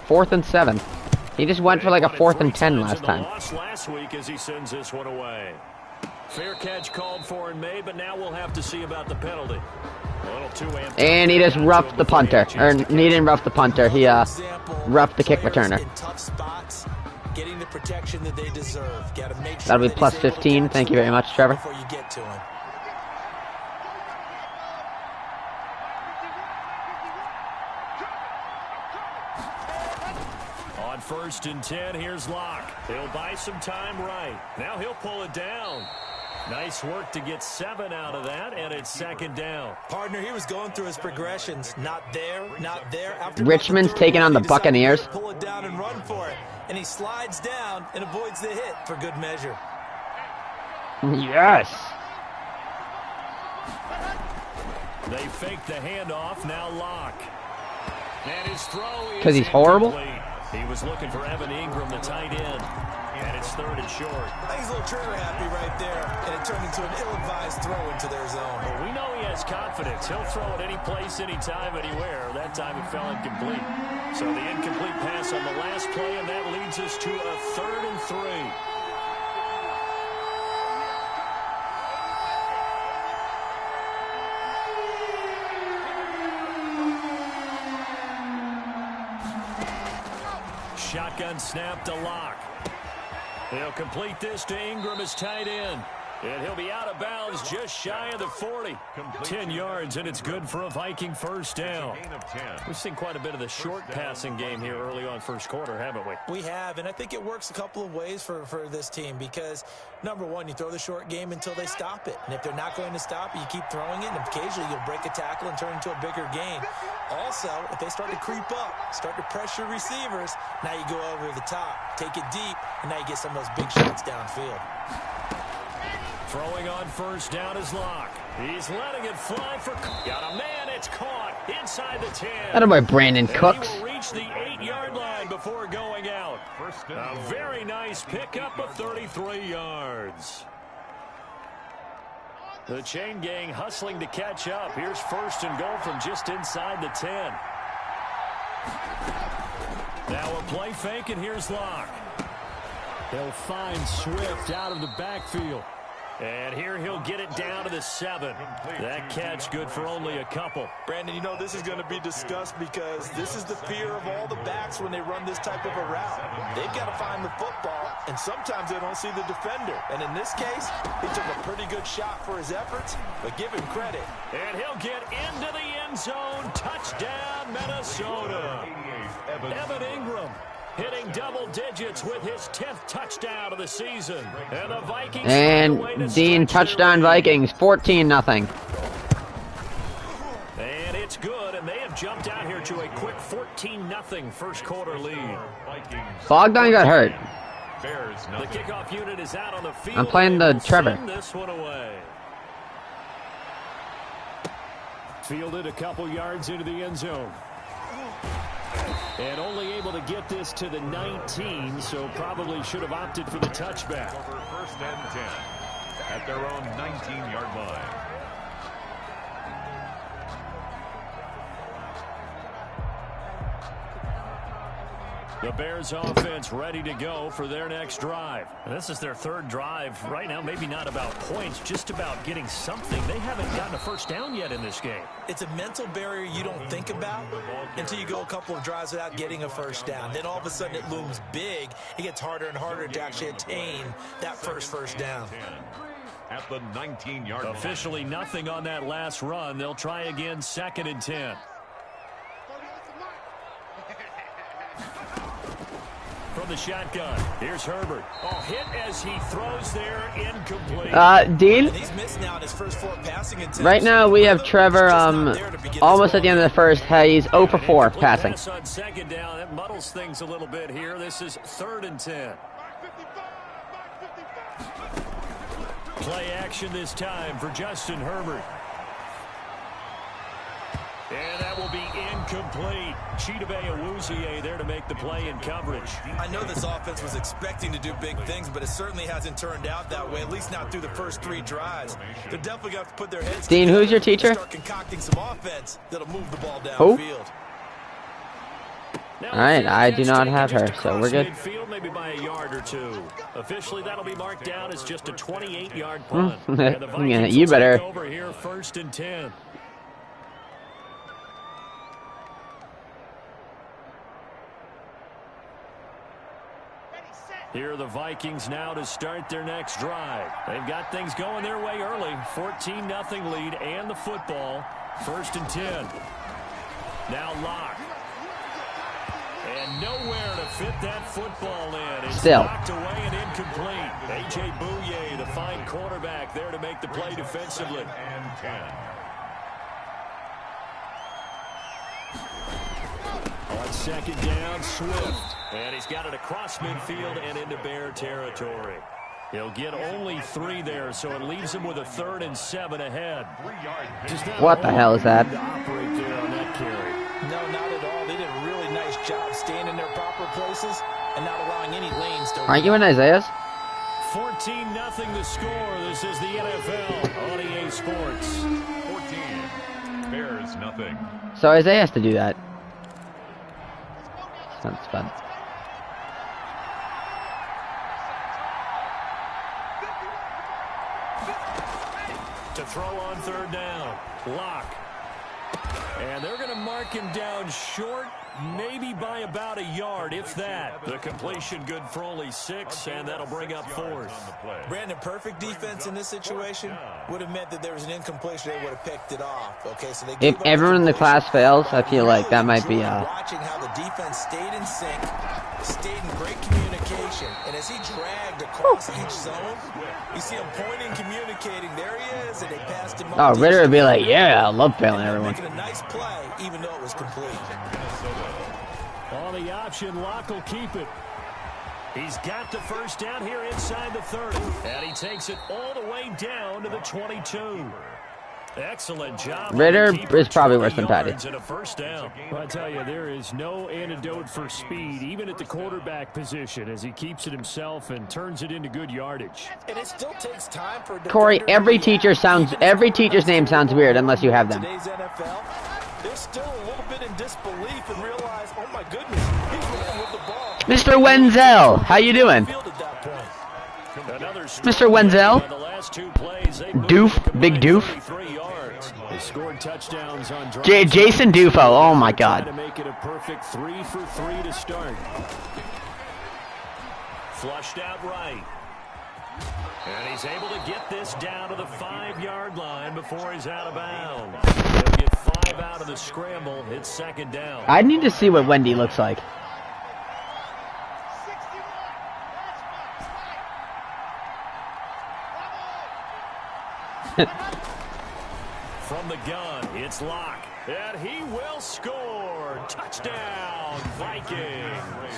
[SPEAKER 7] 4th and 7. He just went for like a 4th and 10 last time.
[SPEAKER 14] Lost last week as he sends this one away. Fair catch called for and made, but now we'll have to see about the penalty. A little too amped.
[SPEAKER 7] And he just roughed the punter. Or he didn't rough the punter. He roughed the kick returner.
[SPEAKER 16] Getting the protection that they deserve. Got to make sure
[SPEAKER 7] That'll be plus 15. Thank you very much, Trevor.
[SPEAKER 16] Before you get to him.
[SPEAKER 14] On 1st and 10, here's Locke. He'll buy some time right. Now he'll pull it down. Nice work to get 7 out of that, and it's 2nd down.
[SPEAKER 16] Partner, he was going through his progressions. Not there, not there. After
[SPEAKER 7] Richmond's taking on the Buccaneers.
[SPEAKER 16] Pull it down and run for it. And he slides down and avoids the hit for good measure.
[SPEAKER 7] Yes.
[SPEAKER 14] They fake the handoff, now Locke. And his throw is
[SPEAKER 7] Because he's horrible?
[SPEAKER 14] incomplete. He was looking for Evan Ingram, the tight end. And it's 3rd and short.
[SPEAKER 16] I think he's a little trigger happy right there. And it turned into an ill-advised throw into their zone.
[SPEAKER 14] Well, we know he has confidence. He'll throw it any place, anytime, anywhere. That time it fell incomplete. So the incomplete pass on the last play, and that leads us to a 3rd and 3. Shotgun snap to Locke. He'll complete this to Ingram as tight end. And he'll be out of bounds just shy of the 40. 10 yards, and it's good for a Viking first down. We've seen quite a bit of the short passing game here early on first quarter, haven't we?
[SPEAKER 16] We have, and I think it works a couple of ways for this team because, number one, you throw the short game until they stop it. And if they're not going to stop it, you keep throwing it, and occasionally you'll break a tackle and turn into a bigger game. Also, if they start to creep up, start to pressure receivers, now you go over the top, take it deep, and now you get some of those big shots downfield.
[SPEAKER 14] Throwing on first down is Locke. He's letting it fly for... Got a man, it's caught inside the 10.
[SPEAKER 7] That about Brandon Cooks.
[SPEAKER 14] He will reach the 8-yard line before going out. A very nice pickup of 33 yards. The chain gang hustling to catch up. Here's first and goal from just inside the 10. Now a play fake, and here's Locke. They'll find Swift out of the backfield. And here he'll get it down to the 7. That catch good for only a couple.
[SPEAKER 16] Brandon, you know this is going to be discussed because this is the fear of all the backs when they run this type of a route. They've got to find the football, and sometimes they don't see the defender. And in this case, he took a pretty good shot for his efforts, but give him credit.
[SPEAKER 14] And he'll get into the end zone. Touchdown, Minnesota. Evan Ingram hitting double digits with his 10th touchdown of the season. And the Vikings...
[SPEAKER 7] And Dean, touchdown Vikings, 14-0.
[SPEAKER 14] And it's good, and they have jumped out here to a quick 14-0 first quarter lead.
[SPEAKER 7] Bogdan got hurt.
[SPEAKER 14] The kickoff unit is out on the field.
[SPEAKER 7] I'm playing the Trevor.
[SPEAKER 14] Send this one away. Fielded a couple yards into the end zone. And only able to get this to the 19, so probably should have opted for the touchback.
[SPEAKER 15] Over first and 10 at their own 19-yard line.
[SPEAKER 14] The Bears offense ready to go for their next drive. And this is their third drive. Right now, maybe not about points, just about getting something. They haven't gotten a first down yet in this game.
[SPEAKER 16] It's a mental barrier you don't think about until you go a couple of drives without getting a first down. Then all of a sudden it looms big. It gets harder and harder to actually attain that first down.
[SPEAKER 15] At the 19-yard line.
[SPEAKER 14] Officially nothing on that last run. They'll try again, 2nd and 10. From the shotgun, here's Herbert. Oh, hit as he throws there, incomplete.
[SPEAKER 7] Dean?
[SPEAKER 16] He's missed now in his first 4 passing attempts.
[SPEAKER 7] Right now we have Trevor almost at the end of the first. He's 0 for 4 passing.
[SPEAKER 14] On 2nd down, that muddles things a little bit here. This is 3rd and 10. Play action this time for Justin Herbert. And that will be incomplete. Chidobe Awuzie there to make the play in coverage.
[SPEAKER 16] I know this offense was expecting to do big things, but it certainly hasn't turned out that way, at least not through the first 3 drives. They're definitely going to have to put their heads
[SPEAKER 7] Dean, who's your teacher?
[SPEAKER 16] Start concocting some offense that'll move the ball downfield.
[SPEAKER 7] All right, I do not have her, so we're good.
[SPEAKER 14] Midfield, maybe by a yard or 2. Officially, that'll be marked down as just a 28-yard punt.
[SPEAKER 7] Yeah, you better.
[SPEAKER 14] Over here, 1st and 10. Here are the Vikings now to start their next drive. They've got things going their way early. 14-0 lead and the football. 1st and 10. Now Locke. And nowhere to fit that football in. It's knocked away and incomplete. A.J. Bouye, the fine quarterback, there to make the play defensively.
[SPEAKER 15] And 10.
[SPEAKER 14] On 2nd down, Swift. And he's got it across midfield and into Bear territory. He'll get only 3 there, so it leaves him with a 3rd and 7 ahead.
[SPEAKER 7] What the hell is that?
[SPEAKER 14] Operate there on that carry.
[SPEAKER 16] No, not at all. They did a really nice job staying in their proper places and not allowing any lanes to...
[SPEAKER 7] Aren't you in Isaiah's?
[SPEAKER 14] 14-0 the score. This is the NFL on EA Sports.
[SPEAKER 15] 14. Bears nothing.
[SPEAKER 7] So Isaiah has to do that. That's fun.
[SPEAKER 14] To throw on 3rd down. Locke. And they're going to mark him down short maybe by about a yard, if that. The completion good for only 6, and that'll bring up 4th.
[SPEAKER 16] Brandon, perfect defense in this situation would have meant that there was an incompletion. They would have picked it off. Okay, so they
[SPEAKER 7] If everyone in the class fails, I feel like that might be
[SPEAKER 16] watching how the defense stayed in sync, stayed in great communication, and as he dragged across each zone, you see him pointing, communicating. There he is, and they passed him.
[SPEAKER 7] Oh, Ritter would be like, yeah, I love failing everyone.
[SPEAKER 16] Making a nice play, even though it was complete.
[SPEAKER 18] On the option, Locke will keep it.
[SPEAKER 14] He's got the first down here inside the 30, and he takes it all the way down to the 22. Excellent job.
[SPEAKER 7] Ritter is probably worse than Patty.
[SPEAKER 14] And a first down.
[SPEAKER 18] I tell you, there is no antidote for speed, even at the quarterback position, as he keeps it himself and turns it into good yardage.
[SPEAKER 16] And it still takes time for
[SPEAKER 7] Corey, every teacher's name sounds weird unless you have them.
[SPEAKER 16] Today's NFL, they're still a little bit in disbelief and realize, oh my goodness, he's running with the ball.
[SPEAKER 7] Mr. Wenzel, how you doing? Mr. Wenzel? Doof, big doof.
[SPEAKER 18] They scored touchdowns on
[SPEAKER 7] Jason Dufo, oh my God.
[SPEAKER 18] To make it a perfect 3 for 3 to start.
[SPEAKER 14] Flushed out right. And he's able to get this down to the 5-yard line before he's out of bounds. He'll get 5 out of the scramble. It's 2nd down.
[SPEAKER 7] I need to see what Wendy looks like.
[SPEAKER 14] From the gun, it's Locke. And he will score. Touchdown, Vikings.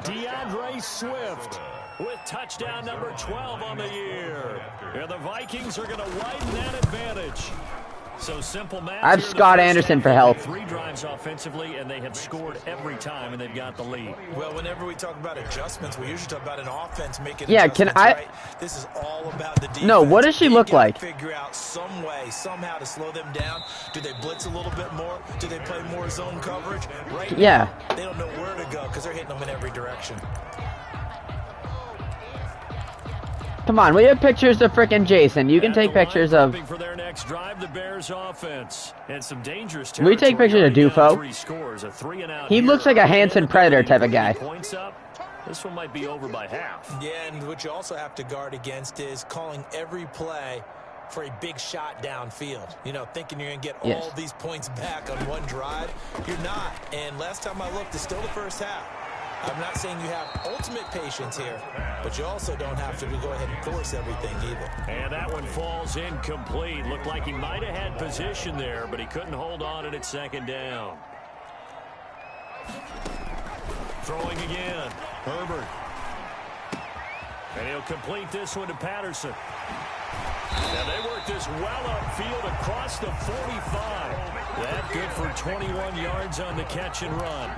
[SPEAKER 18] DeAndre Swift
[SPEAKER 14] with touchdown number 12 on the year. And the Vikings are going to widen that advantage. So simple math.
[SPEAKER 7] I have Scott Anderson for help.
[SPEAKER 14] 3 drives offensively, and they have scored every time, and they've got the lead.
[SPEAKER 16] Well, whenever we talk about adjustments, we usually talk about an offense making
[SPEAKER 7] can I?
[SPEAKER 16] Right? This is all about the defense.
[SPEAKER 7] No, what does she look like?
[SPEAKER 16] Figure out some way, somehow to slow them down. Do they blitz a little bit more? Do they play more zone coverage? Right
[SPEAKER 7] yeah.
[SPEAKER 16] Now, they don't know where to go because they're hitting them in every direction.
[SPEAKER 7] Come on, we have pictures of frickin' Jason. You can take pictures of.
[SPEAKER 14] For their next drive, the Bears offense and some dangerous.
[SPEAKER 7] We take pictures of Dufo.
[SPEAKER 14] Scores, a 3-and-out
[SPEAKER 7] he looks like a Hanson Predator type of guy.
[SPEAKER 14] Points up. This one might be over by half.
[SPEAKER 16] Yeah, and what you also have to guard against is calling every play for a big shot downfield. You know, thinking you're going to get all these points back on one drive. You're not. And last time I looked, it's still the first half. I'm not saying you have ultimate patience here, but you also don't have to go ahead and force everything either.
[SPEAKER 14] And that one falls incomplete. Looked like he might have had position there, but he couldn't hold on at 2nd down. Throwing again. Herbert. And he'll complete this one to Patterson. And they work this well upfield across the 45. That good for 21 yards on the catch and run.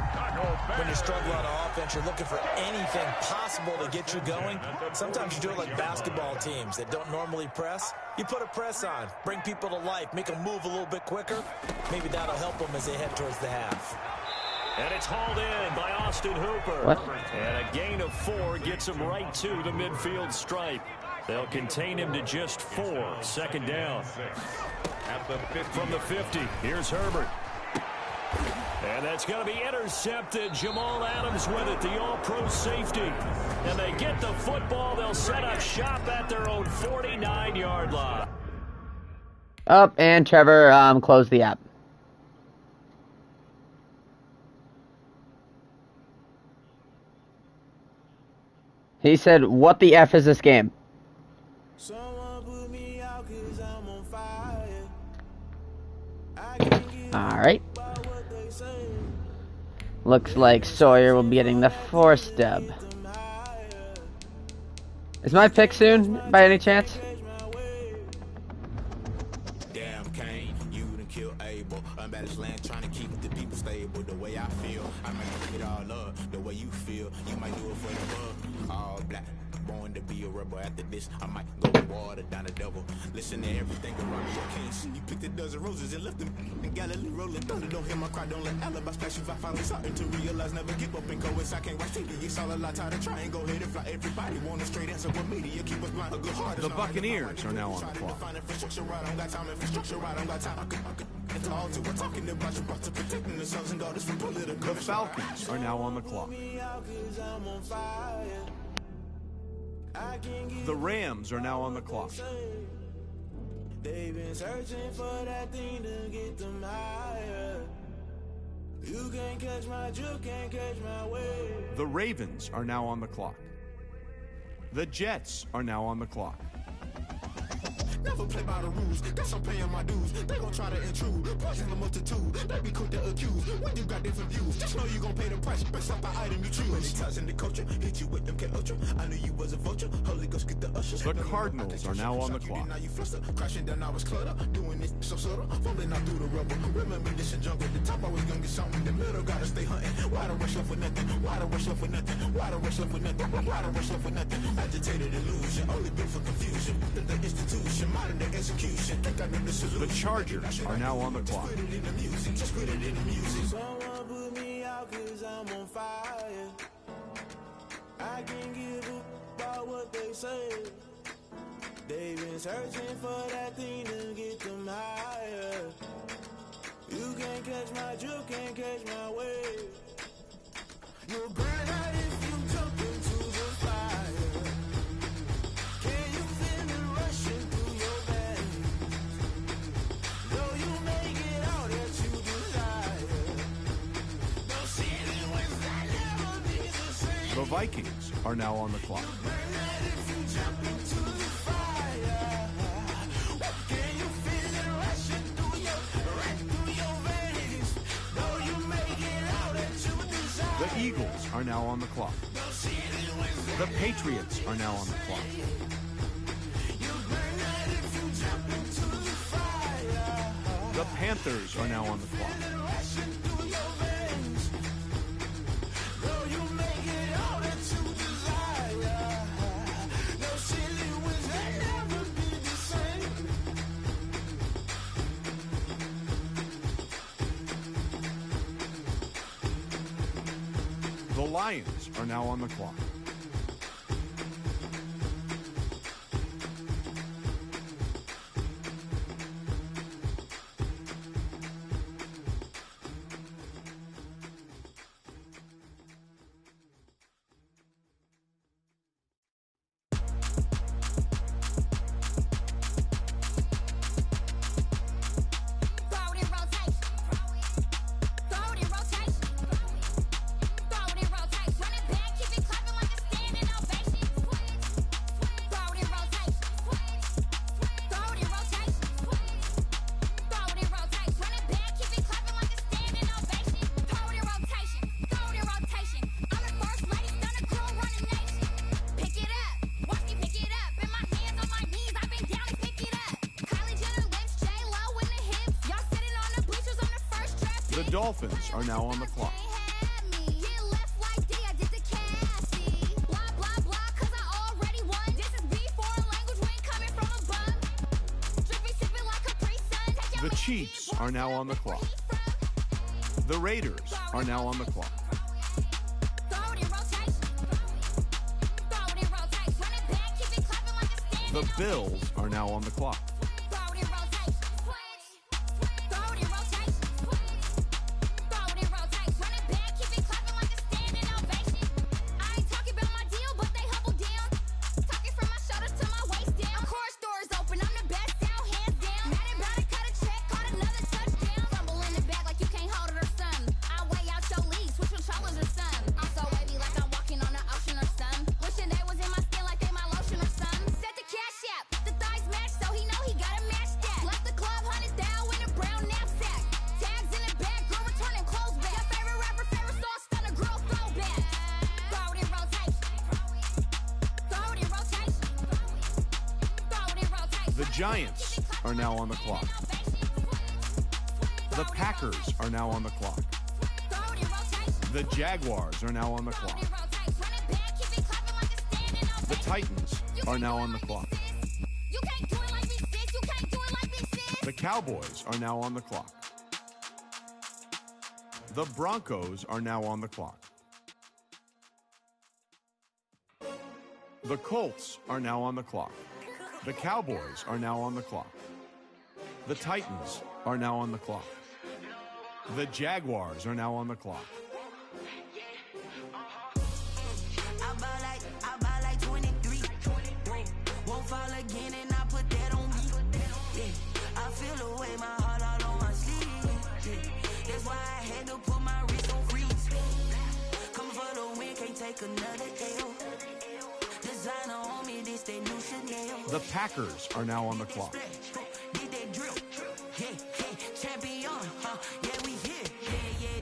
[SPEAKER 16] When you struggle on offense, you're looking for anything possible to get you going. Sometimes you do it like basketball teams that don't normally press. You put a press on, bring people to life, make them move a little bit quicker. Maybe that'll help them as they head towards the half.
[SPEAKER 14] And it's hauled in by Austin Hooper.
[SPEAKER 7] What?
[SPEAKER 14] And a gain of 4 gets him right to the midfield stripe. They'll contain him to just 4. 2nd down. From the 50, here's Herbert. And that's going to be intercepted. Jamal Adams with it, the all-pro safety. And they get the football. They'll set up shop at their own 49-yard line.
[SPEAKER 7] Up, and Trevor closed the app. He said, what the F is this game? Alright. Looks like Sawyer will be getting the 4th dub. Is my pick soon, by any chance?
[SPEAKER 6] Damn, Kane, you done kill Abel. Unbalanced land trying to keep the people stable. The way I feel, I might pick it all up. The way you feel, you might do it for the bug. All black. Born to be a rebel. After this, I might go to water down the devil. Listen to everything around me. I can't see you picked a dozen roses and left them in Galilee rolling thunder. Don't hear my cry, don't let alibi splash you. I finally starting to realize never give up and cowards. I can't watch TV. It's all a lot. Tired of trying. Go ahead and fly. Everybody want a straight answer. What media keep us blind? A good heart.
[SPEAKER 1] The Buccaneers are now on the clock.
[SPEAKER 6] at the altar. We're talking about your brother, protecting the sons and daughters from political.
[SPEAKER 1] The Falcons are now on the clock. The Rams are now on the clock.
[SPEAKER 5] They've been searching for that thing to get them higher. You can't catch my drift, can't catch my wave.
[SPEAKER 1] The Ravens are now on the clock. The Jets are now on the clock.
[SPEAKER 6] Never play by the rules, guess I'm paying my dues. They gon' try to intrude, poison the multitude. They be quick to accuse, when you got different views. Just know you gon' pay the price, based off the item you choose. When it ties in the culture, hit you with them K-Ultra. I knew you was a vulture, Holy Ghost get the ushers.
[SPEAKER 1] The Cardinals are now on the clock.
[SPEAKER 6] Now you fluster, crashing down, I was clutter. Doing this so subtle, fumbling out through the rubble. Remember this in jungle, the top I was gonna get something. In the middle, gotta stay hunting. Why the rush left with nothing? Why the rush left with nothing? Why the rush left with nothing? Why the rush left with nothing? Agitated illusion, only built for confusion. The institution, modern day execution.
[SPEAKER 1] The Chargers are now on the clock.
[SPEAKER 5] Someone put me out 'cause I'm on fire. I can't give up about what they say. They've been searching for that thing to get them higher. You can't catch my drift, can't catch my wave. You'll burn out if you jump into the fire. Can you feel it rushing through your veins? Though you may get all that you desire. No ceiling wins that never be the same.
[SPEAKER 1] The Vikings are now on the clock.
[SPEAKER 5] Burn out if you jump into the fire. Can you feel it rushing through your veins? Though you may get all that you desire.
[SPEAKER 1] The Eagles are now on the clock. The Patriots are now on the clock. The Panthers are now on the clock. The Lions are now on the clock. The Dolphins are now on the clock. The Chiefs are now on the clock. The Raiders are now on the clock. The Bills are now on the clock. The Giants are now on the clock. The Packers are now on the clock. The Jaguars are now on the clock. The Titans are now on the clock. The Cowboys are now on the clock. The Broncos are now on the clock. The Colts are now on the clock. The Cowboys are now on the clock. The Titans are now on the clock. The Jaguars are now on the clock.
[SPEAKER 4] I buy like 23. Won't fall again and I put that on me. Yeah, I feel away my heart all on my sleeve. Yeah, that's why I had to put my wrist on freeze. Coming for the win, can't take another L. Designer on me, this that new Chanel.
[SPEAKER 1] The Packers are now on the clock.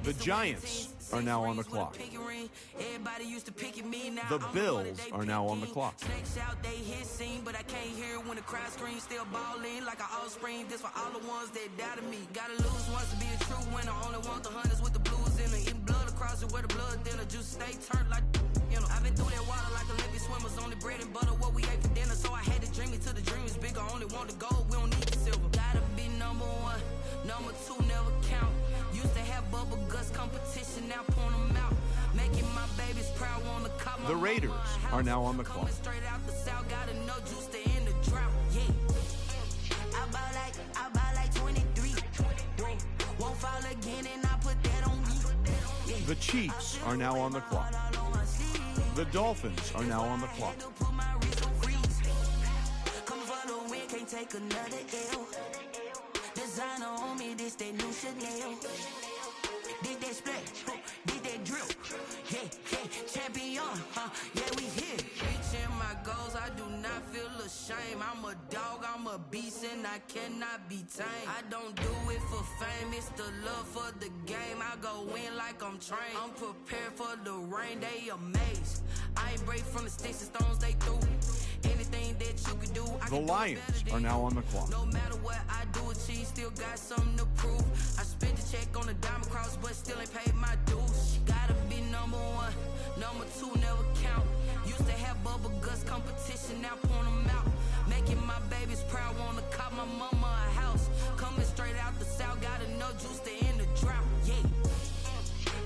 [SPEAKER 1] The Giants are now on the clock. The Bills are now on the clock.
[SPEAKER 4] They hit scene, but I can't hear when the crowd screams. Still balling like an offspring. This for all the ones that doubted me. Gotta lose once to be a true winner. Only want the hunters with the blues in it. Eating blood across it where the blood dinner. Juice stay turned like, you know. I've been through that water like Olympic swimmers. Only bread and butter what we ate for dinner. So I had to dream it till the dream is bigger. Only want the gold, we don't need the silver. Gotta be number one. Number two never count. Used to have bubble guts competition, now point them out. Making my babies proud, wanna cop my
[SPEAKER 1] The Raiders are now on the clock.
[SPEAKER 4] Coming straight out the south, gotta know juice to end the drought. Yeah. I buy like 23. Won't fall again and I put that on me. Yeah.
[SPEAKER 1] The Chiefs are now on the clock. The Dolphins are now on the clock.
[SPEAKER 4] Coming for the win, can't take another L. Designer on me, this that new Chanel. Did that splash, did that drill. Yeah, champion, yeah, we here. Reaching my goals, I do not feel ashamed. I'm a dog, I'm a beast, and I cannot be tamed. I don't do it for fame, it's the love for the game. I go in like I'm trained. I'm prepared for the rain, they amazed. I ain't break from the sticks and stones they threw. Anything that you could do, I
[SPEAKER 1] The Lions are now on the clock.
[SPEAKER 4] no matter what I do, achieve, still got something to prove. I spent the check on the diamond cross, but still ain't paid my dues. Gotta be number one, number two never count. Used to have bubble guts competition, now point them out. Making my babies proud, wanna cop my mama a house. Coming straight out the south, gotta know juice to end the drought. Yeah.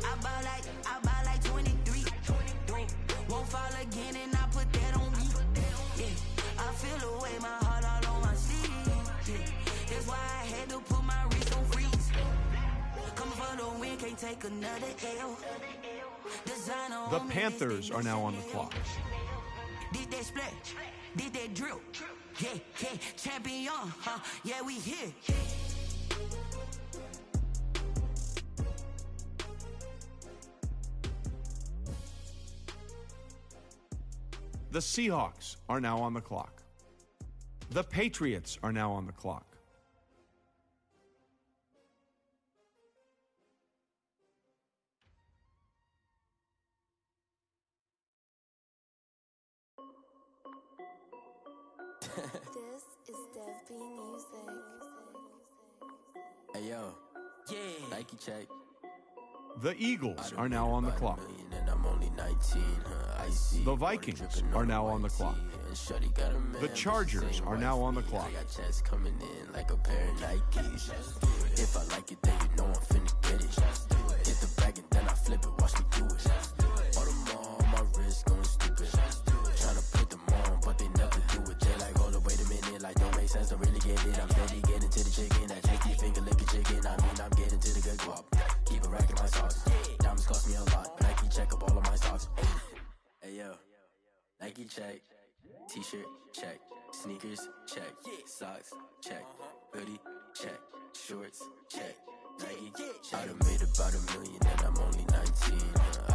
[SPEAKER 4] I buy like 23. Won't fall again and I put that on me. Yeah, I feel away my heart all on my sleeve. Yeah, that's why I had to put my wrist on freeze. Coming for the win, can't take another L. Designer
[SPEAKER 1] The Panthers are now on the clock.
[SPEAKER 4] Did that splash, did that drill. Yeah, champion, yeah, we here.
[SPEAKER 1] The Seahawks are now on the clock. The Patriots are now on the clock.
[SPEAKER 3] This is Dev B Music.
[SPEAKER 2] Hey yo,
[SPEAKER 4] yeah,
[SPEAKER 2] Nike check.
[SPEAKER 1] The Eagles are now on the clock.
[SPEAKER 2] And I'm only 19, icy.
[SPEAKER 1] The Vikings are now on the clock. The Chargers are now on the clock.
[SPEAKER 2] I got checks coming in like a pair of Nikes. If I like it, then you know I'm finna get it. Get the bag and then I flip it, watch me do it. All them on my wrist going stupid. Tryna put them on, but they never do it. They like, hold up, wait a minute, like don't make sense, don't really get it. I'm steady getting to the chicken, that tricky finger licking chicken. I mean, I'm getting to the good guap. Keep a rack in my socks. Diamonds cost me a lot. Nike check up all of my stocks. Hey yo, Nike check. T-shirt check. Sneakers check. Socks check. Hoodie check. Shorts check. Nike check. I done made about $1 million and I'm only 19.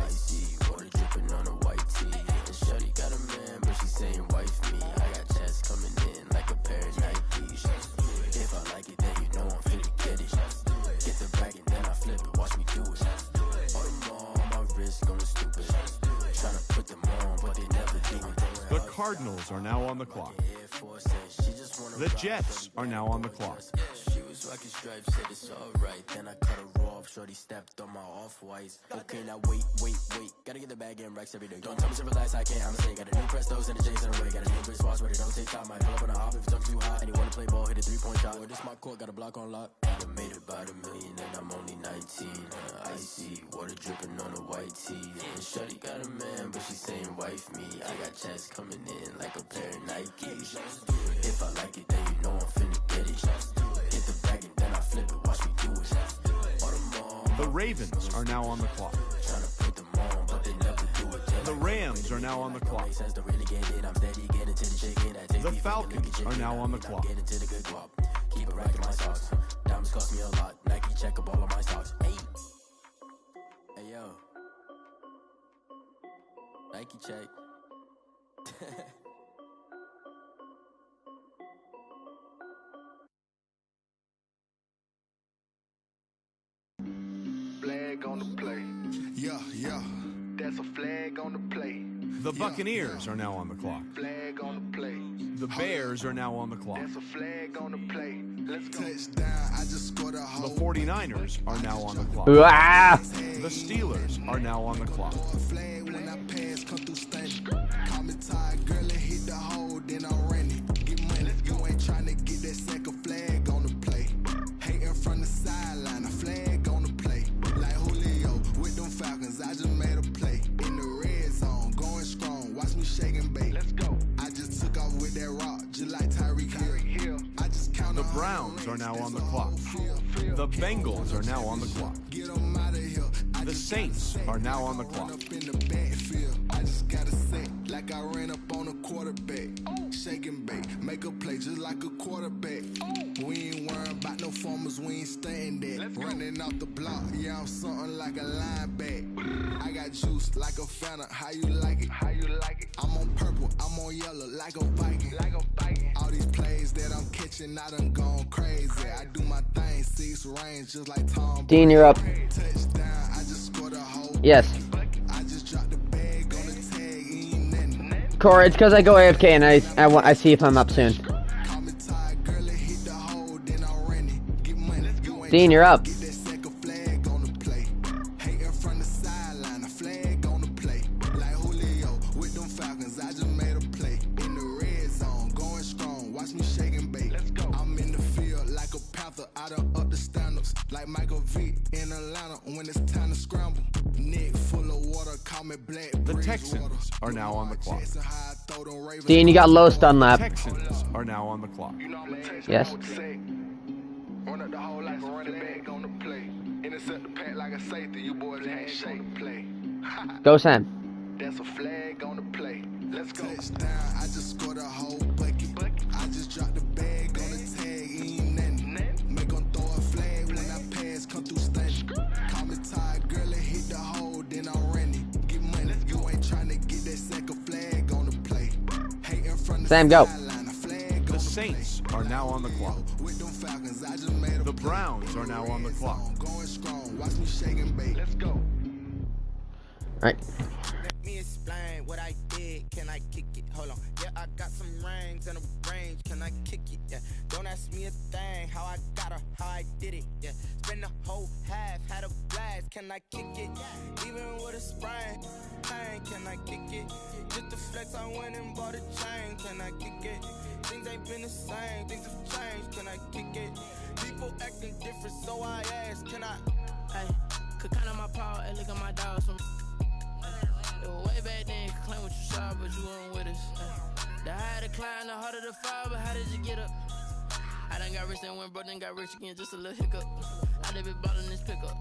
[SPEAKER 2] Icy water dripping on a white tee. And shorty got a man, but she saying wife me. I got checks coming in like a pair of Nikes. If I like it, then you know I'm finna get it. Get the bag and then I flip it, watch me do it. All them on my wrist going stupid. Tryna put them on, but they never do it.
[SPEAKER 1] The Cardinals are now on the clock. The Jets are now on the clock.
[SPEAKER 2] She was rocking stripes, said it's alright. Then I cut her off, shorty stepped on my off-whites. Okay, now wait. Gotta get the bag and racks every day. Don't tell me to relax, I can't, I'ma say. Got a new Prestos and a J's in a way. Got a new Chris Foss, but it don't take time. Might pull up on a hop if it's up too hot. And you wanna play ball, hit a 3-point shot. Or this my court, got a block on lock. I made about $1 million and I'm only 19. Icy, water dripping on a white tee. And shorty got a man, but she saying wife me. I got checks coming in like a pair of Nikes. If I like it, then you know I'm finna get it. Get the
[SPEAKER 1] Ravens are now on the clock. The Rams are now on the clock. The Falcons are now on the clock.
[SPEAKER 2] Keep it racking my socks. Diamonds cost me a lot. Nike check up all of my socks. Hey. Hey, yo. Nike check.
[SPEAKER 8] Flag on the play. Yeah, yeah. That's a flag on the play.
[SPEAKER 1] The Buccaneers are now on the clock.
[SPEAKER 8] Flag on the play.
[SPEAKER 1] The Bears are now on the clock.
[SPEAKER 8] That's a flag on the play. Let's go. Touchdown. I just scored a whole.
[SPEAKER 1] The 49ers are now on the clock.
[SPEAKER 7] Ah!
[SPEAKER 1] The Steelers are now on the clock.
[SPEAKER 8] Flag when I pass, come through stunning. Call me tired, girl, and hit the hole, then I'm running. Get money. You ain't trying to get that second flag on the play. Hating from the sideline, a flag on the play. Like Julio with them Falcons, I just made a play. In the red zone, going strong. Watch me shake and bake. Let's go. I just took off with that rock, just like Tyreek Hill. I just count.
[SPEAKER 1] The Browns are now on the clock. The Bengals are now on the clock.
[SPEAKER 8] Get them out of here.
[SPEAKER 1] The Saints are now on the clock.
[SPEAKER 8] Up in the backfield, I just gotta say, like I ran up on a quarterback. Shake and bake, make a play just like a quarterback. We ain't worrying about no formers, we ain't staying there. Running off the block, yeah, I'm something like a lineback. I got juice like a Fanta, how you like it? How you like it? I'm on purple, I'm on yellow, like a Viking. Like a Viking. All these plays that I'm catching, I done gone crazy. I do my thing, 6 range, just like Tom.
[SPEAKER 7] Dean, you're up.
[SPEAKER 8] Touchdown, I just scored a whole.
[SPEAKER 7] Yes.
[SPEAKER 8] I just dropped the bag on the tag, ain't nothing.
[SPEAKER 7] Corey, it's because I go AFK and I see if I'm up soon. Dean, you're up.
[SPEAKER 8] Like Michael Vick in Atlanta when it's time to scramble. Neck full of water, call me Black.
[SPEAKER 1] The Texans are now on the clock.
[SPEAKER 7] Dean, you got low stun lap.
[SPEAKER 1] Texans are now on the clock.
[SPEAKER 7] Yes.
[SPEAKER 8] Run up the whole like a running back on the play. Intercept the pack like a safety. You boys ain't shake play.
[SPEAKER 7] Go Sam.
[SPEAKER 8] That's a flag on the play. Let's go. Touchdown. I just scored a whole bucket. I just dropped the bag on the tag. Ain't nothing. Make them throw a flag when I pass. Come through stunning. Call me tired, girl, and hit the hole. Then I'm running. Get money. You ain't trying to get that second flag on the play. Hating from the
[SPEAKER 7] Sam, go.
[SPEAKER 1] The Saints are now on the clock. The Browns are now on the clock.
[SPEAKER 8] Going strong. Watch me shake and bake. Let's go.
[SPEAKER 7] Right.
[SPEAKER 11] Let me explain what I did. Can I kick it? Hold on. Yeah, I got some rings and a range. Can I kick it? Yeah. Don't ask me a thing. How I got her, how I did it. Yeah. Spend the whole half, had a blast. Can I kick it? Even with a sprain. Pain, can I kick it? Just the flex, I went and bought a chain. Can I kick it? Things ain't been the same. Things have changed. Can I kick it? People acting different, so I ask. Can I?
[SPEAKER 10] Hey, could count on my power and look at my dogs from. It was way back then, you could claim what you saw, but you weren't with us. The higher the climb, the harder the fall, but how did you get up? I done got rich, then went broke, then got rich again, just a little hiccup. I done been ballin' this pickup.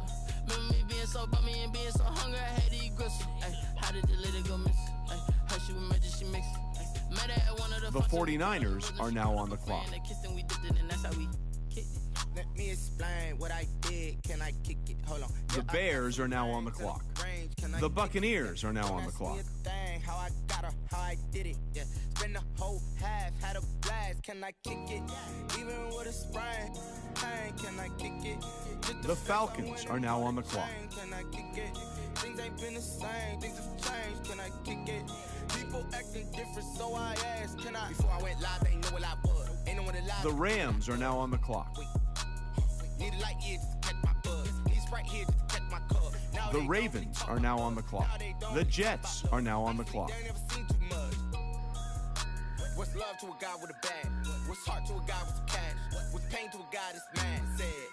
[SPEAKER 10] Remember me being so bummy and being so hungry, I had to eat gristle. Ay, how did the lady go miss? Ay, her she was magic, she mixed. Met her at one of
[SPEAKER 1] the 49ers are now on the clock.
[SPEAKER 10] We dipped it, and that's how we kicked it.
[SPEAKER 11] Let me explain what I did. Can I kick it? Hold on.
[SPEAKER 1] The Bears are now on the clock. The Buccaneers are now on the clock.
[SPEAKER 11] How I got her, how I did it. Yeah. Spend the whole half, had a blast. Can I kick it? Even with a sprain. Pain, can I kick it?
[SPEAKER 1] The Falcons are now on the clock.
[SPEAKER 11] Can I kick it? Things ain't been the same. Things have changed. Can I kick it? People acting different, so I asked. Can I? Before I went live, they know what I was. Ain't no one alive.
[SPEAKER 1] The Rams are now on the clock.
[SPEAKER 11] Need a light here just to catch my buzz. Need Sprite here just to catch my cup.
[SPEAKER 1] The Ravens are now on the clock. The Jets are now on the clock.
[SPEAKER 11] What's love to a guy with a bag? What's heart to a guy with some cash? What's pain to a guy that's mad? Said.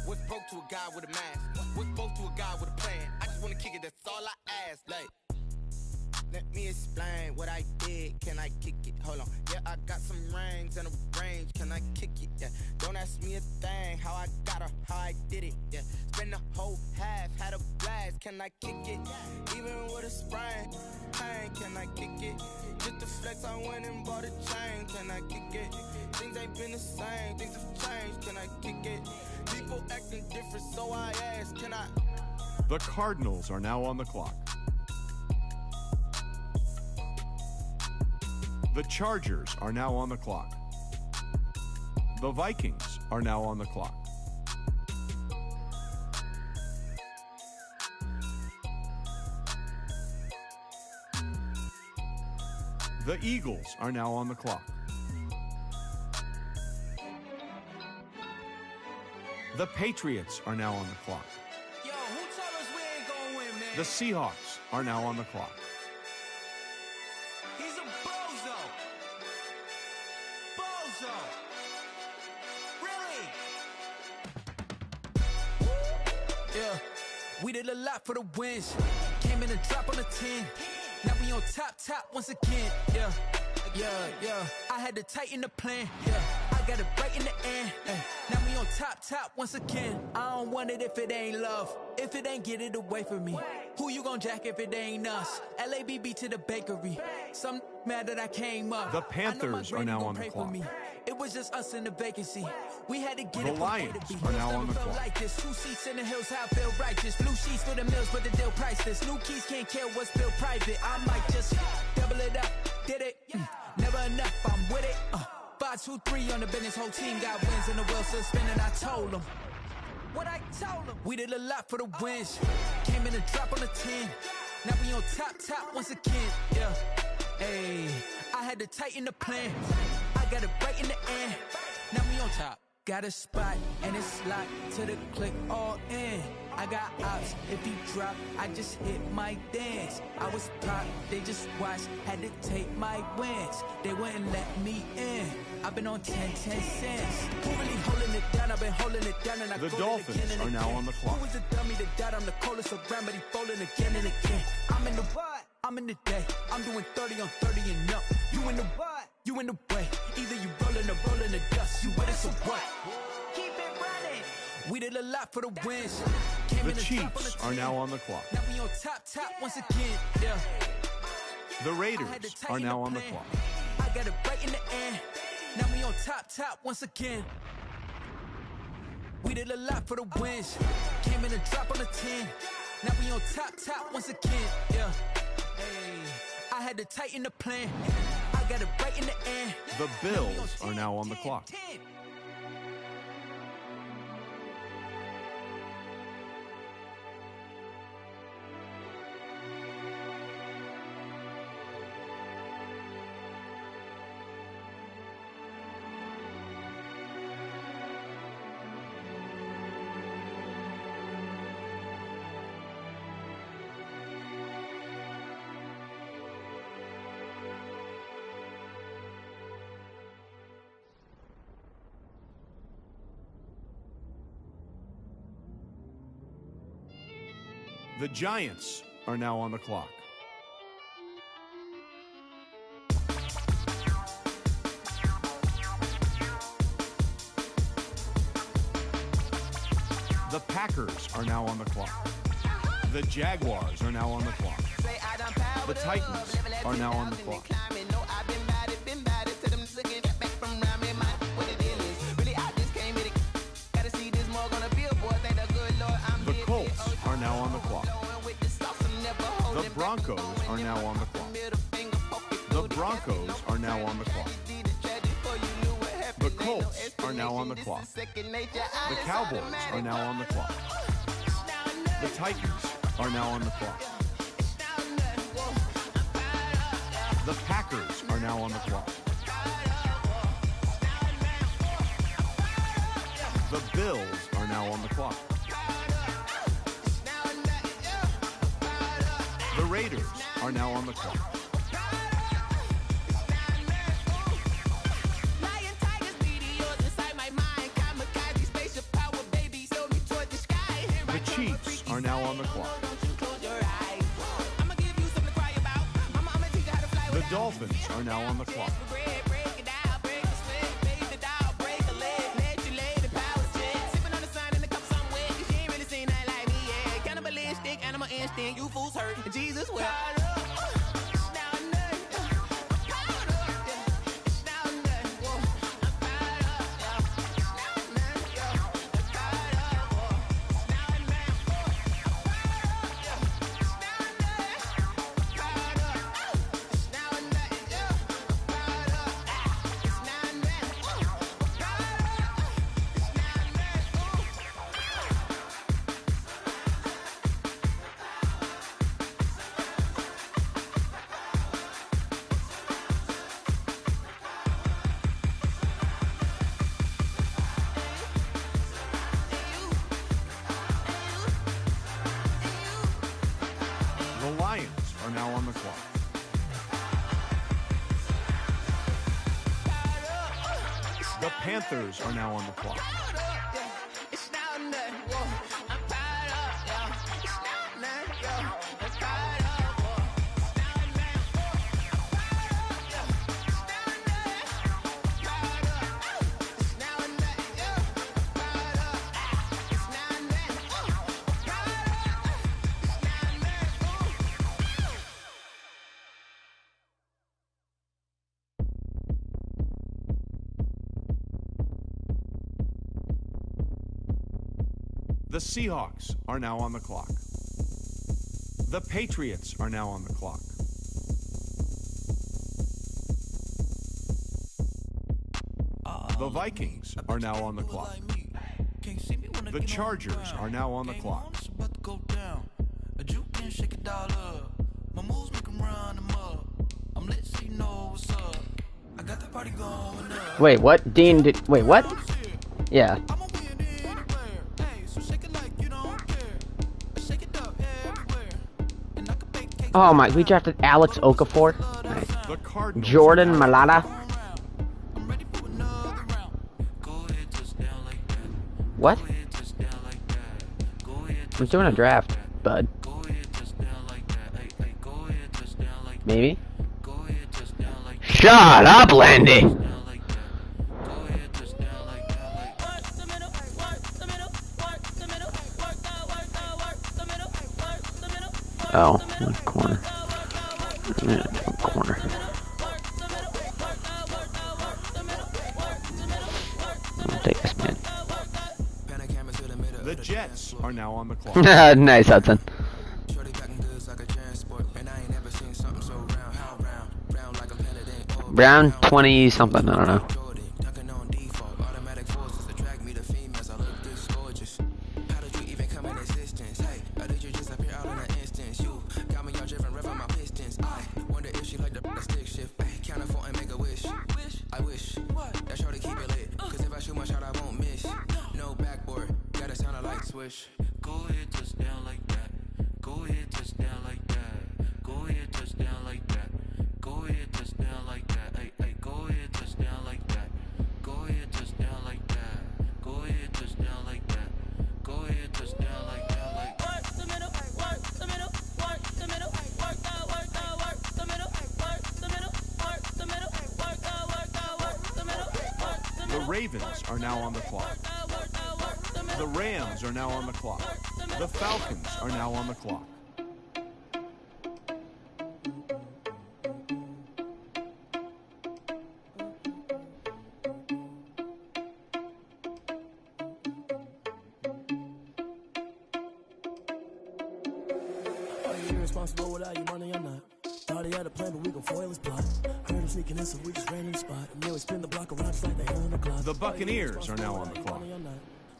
[SPEAKER 11] What's broke to a guy with a mask? What's both to a guy with a plan? I just wanna kick it, that's all I ask. Like, Let me explain what I did. Can I kick it? Hold on. Yeah, I got some rings and a range. Can I kick it? Yeah. Don't ask me a thing. How I got her, how I did it. Yeah. Spend the whole half, had a blast. Can I kick it? Even with a sprain. Pain, can I kick it? Just the flex, I went and bought a chain. Can I kick it? Things ain't been the same. Things have changed. Can I kick it? People acting different, so I ask, can I?
[SPEAKER 1] The Cardinals are now on the clock. The Chargers are now on the clock. The Vikings are now on the clock. The Eagles are now on the clock. The Patriots are now on the clock.
[SPEAKER 11] Yo, who told us we ain't gonna win, man?
[SPEAKER 1] The Seahawks are now on the clock.
[SPEAKER 11] He's a bozo. Bozo. Really? Yeah, we did a lot for the wins. Came in and dropped on the 10. Now we on top once again. Yeah. I had to tighten the plan. Yeah, I got it right in the end. Now we on top once again. I don't want it if it ain't love. If it ain't, get it away from me. Who you gon' jack if it ain't us? LABB to the bakery. Some mad that I came up.
[SPEAKER 1] The Panthers are now on the clock.
[SPEAKER 11] It was just us in the vacancy. We had to get
[SPEAKER 1] the
[SPEAKER 11] it.
[SPEAKER 1] Lions are now on the clock.
[SPEAKER 11] Like this. 2 seats in the hills, how I feel righteous. Blue sheets for the mills, but the deal priceless. New keys can't care what's built private. I might just double it up. Did it? Never enough, I'm with it. 5, 2, 3 on the business. Whole team got wins and the wheels still spinning. I told them what I told them. We did a lot for the wins. Came in and dropped on the 10. Now we on top once again. Yeah. Hey, I had to tighten the plan. I got it right in the end. Now we on top. Got a spot and it's locked to the click all in. I got ops, if he drop, I just hit my dance. I was pop, they just watched, had to take my wins. They wouldn't let me in. I've been on 10 cents. Who really holding it down? I've been holding it down and I
[SPEAKER 1] The
[SPEAKER 11] go
[SPEAKER 1] Dolphins
[SPEAKER 11] again and
[SPEAKER 1] are now
[SPEAKER 11] again.
[SPEAKER 1] on the clock.
[SPEAKER 11] Who was the dummy that died? I'm the coldest around, but he falling again and again. I'm in the what? I'm in the day. I'm doing 30 on 30 and up. You in the what? You in the way. Either you rolling the dust. You with us or what? Keep it running. We did a lot for the wins. Came
[SPEAKER 1] The
[SPEAKER 11] in and dropped on
[SPEAKER 1] Chiefs
[SPEAKER 11] the
[SPEAKER 1] are
[SPEAKER 11] 10.
[SPEAKER 1] now on the clock.
[SPEAKER 11] Now we on top once again. Yeah.
[SPEAKER 1] The Raiders are now on the clock.
[SPEAKER 11] I got it right in the end. Now we on top once again. We did a lot for the wins. Came in and dropped on the 10. Now we on top once again. Yeah. Hey, I had to tighten the plan. I got it right in the end.
[SPEAKER 1] The Bills are now on the clock. The Giants are now on the clock. The Packers are now on the clock. The Jaguars are now on the clock. The Titans are now on the clock. The Colts are now on the clock. The Broncos are now on the clock. The Broncos are now on the clock. The Colts are now on the clock. The Cowboys are now on the clock. The Titans are now on the clock. The Packers are now on the clock. The Bills are now on the clock. The Raiders are now on the clock. The Chiefs are now on the clock. Dolphins are now on the clock.
[SPEAKER 11] You fools hurt. Jesus will.
[SPEAKER 1] The Lions are now on the clock. The Panthers are now on the clock. The Seahawks are now on the clock. The Patriots are now on the clock. The Vikings are now on the clock. The Chargers are now on the clock.
[SPEAKER 7] Wait, what? Dean did. Wait, what? Yeah. Oh my, we drafted Alex Okafor. Nice. Jordan Mailata. What? I'm doing a draft, bud. Maybe? Shut up, Landy! Oh, one corner. Corner. I'll take this man.
[SPEAKER 1] The Jets are now on the clock.
[SPEAKER 7] Nice, Hudson. Brown 20 something, I don't know.
[SPEAKER 9] Go ahead, touch down like that. Go ahead, touch down like that. Go ahead, touch down like that. Go ahead, touch down like that. Hey, hey, go ahead, touch down like that. Go ahead, touch down like that. Go ahead, touch down like that. Go ahead, touch down like that. Like work the middle, work the middle, work the middle, work the middle, work the middle, work the middle, work the middle.
[SPEAKER 1] The Ravens are now on the clock. The Rams are now on the clock. The Falcons are now on the clock.
[SPEAKER 13] Are you irresponsible without your money or not? Thought he had a plan, but we gon' foil his plot. Heard him sneaking in, so we just ran in the spot. And then we spin the block around just like the hell in the clock.
[SPEAKER 1] The Buccaneers are now on the clock.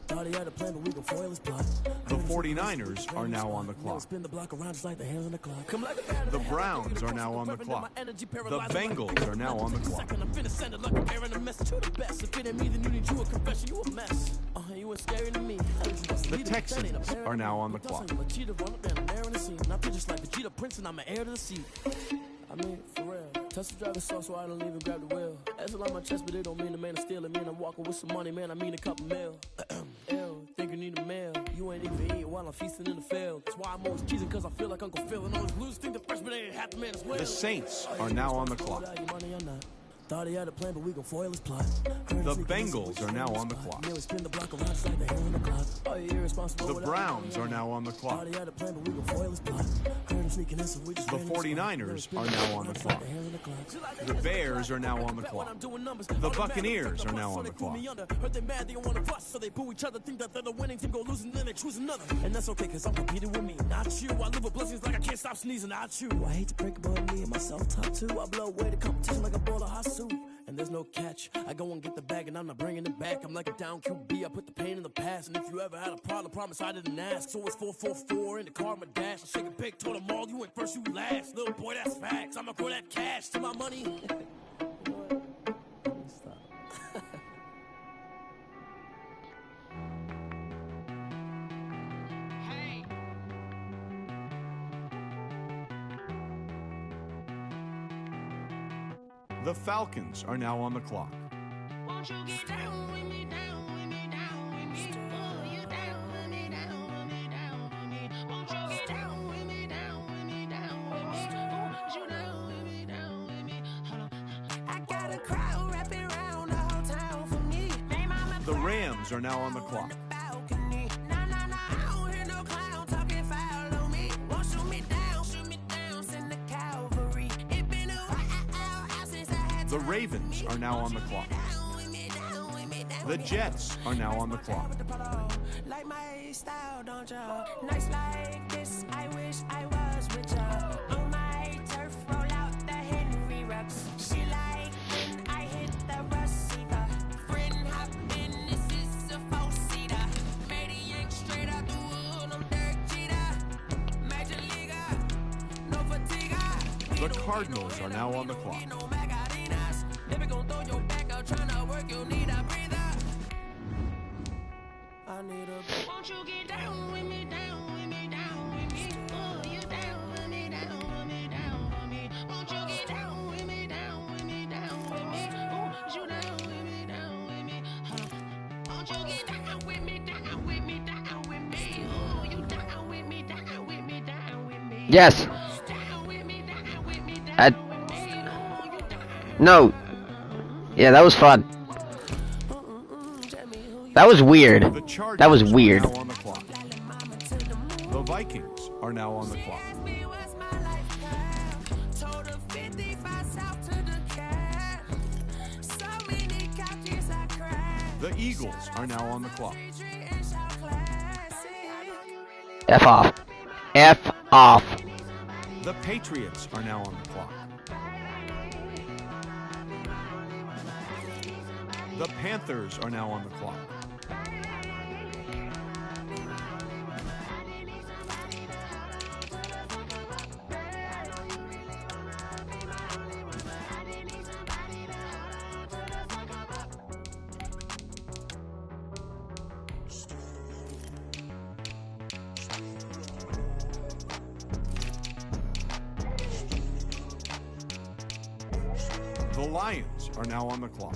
[SPEAKER 13] Thought he had a plan, but we gon' foil his plot.
[SPEAKER 1] The 49ers are now on the clock.
[SPEAKER 13] Spin the block around just like the hell in the clock.
[SPEAKER 1] The Browns are now on the clock. The Bengals are now on the clock.
[SPEAKER 13] I'm finna send it like a air in a message to the best. If it ain't me, then you need you a confession, you a mess. You ain't scary to me.
[SPEAKER 1] The Texans are now on the clock.
[SPEAKER 13] I'm just like Vegeta Prince and I'm an heir to the seat. I mean, for real. Tesla driving slow, so I don't even grab the wheel. That's a lot on my chest, but it don't mean the man is stealing. Man, I'm walking with some money, man. I mean a couple mil. Ew, think you need a meal. You ain't even eat while I'm feasting in the field. That's why I'm always cheesing, cause I feel like Uncle Phil. And all those losers think the freshman
[SPEAKER 1] The Saints are now on the clock.
[SPEAKER 13] Thought he had a plan, but we gon' foil his plot.
[SPEAKER 1] The Bengals are now on the clock. The Browns are now on the clock. The 49ers are now on the clock. The Bears are now on the clock. The Buccaneers are now on the clock.
[SPEAKER 13] Heard they mad, they don't wanna bust, so they boo each other, think that they're the winning team, go losing, then they choose another. And that's okay, cause I'm competing with me, not you. I live with blessings like I can't stop sneezing, not you. I hate to break about me and myself top two. I blow away the competition like a bowl of hot soup. And there's no catch. I go and get the bag and I'm not bringing it back. I'm like a down QB. I put the pain in the past. And if you ever had a problem, promise I didn't ask. So it's 4-4-4 in the car, my dash. I shake a big, told them all, you went first, you last. Little boy, that's facts. I'ma throw that cash to my money.
[SPEAKER 1] The Falcons are now on the clock.
[SPEAKER 3] Won't you get down with me, down with me, down with me? Oh, you down with me, down with me, down with me. Won't you get down with me, down with me, down with me? Oh, you down with me, down with me. Hold on. I got a crowd wrapping around the whole town for me.
[SPEAKER 1] The Rams are now on the clock. The Ravens are now on the clock. The Jets are now on the clock.
[SPEAKER 3] Like my style, don't you? Nights like this, I wish I was with you. On my turf, roll out the Henry Rux. She like when I hit the receiver. Friend hop in, this is a four-seater. Made a yank straight out the wood, I'm Derek Jeter. Major leaguer, no fatigue.
[SPEAKER 1] The Cardinals are now on the clock.
[SPEAKER 3] Won't you get down with me, down with me, down with me? Oh, you down with me, down with me, down with me. Won't you get down with me, down with me, down with me? Oh, you down with me, down with me. Hold on. Won't you get down with me, down with me, down with me? Oh, you down with me, down with me, down with me.
[SPEAKER 7] Yes. No. Yeah, that was fun. That was weird. That was weird.
[SPEAKER 1] The Vikings are now on the clock. The Eagles are now on the clock.
[SPEAKER 7] F off. F off.
[SPEAKER 1] The Patriots are now on the clock. The Panthers are now on the clock. The Lions are now on the clock.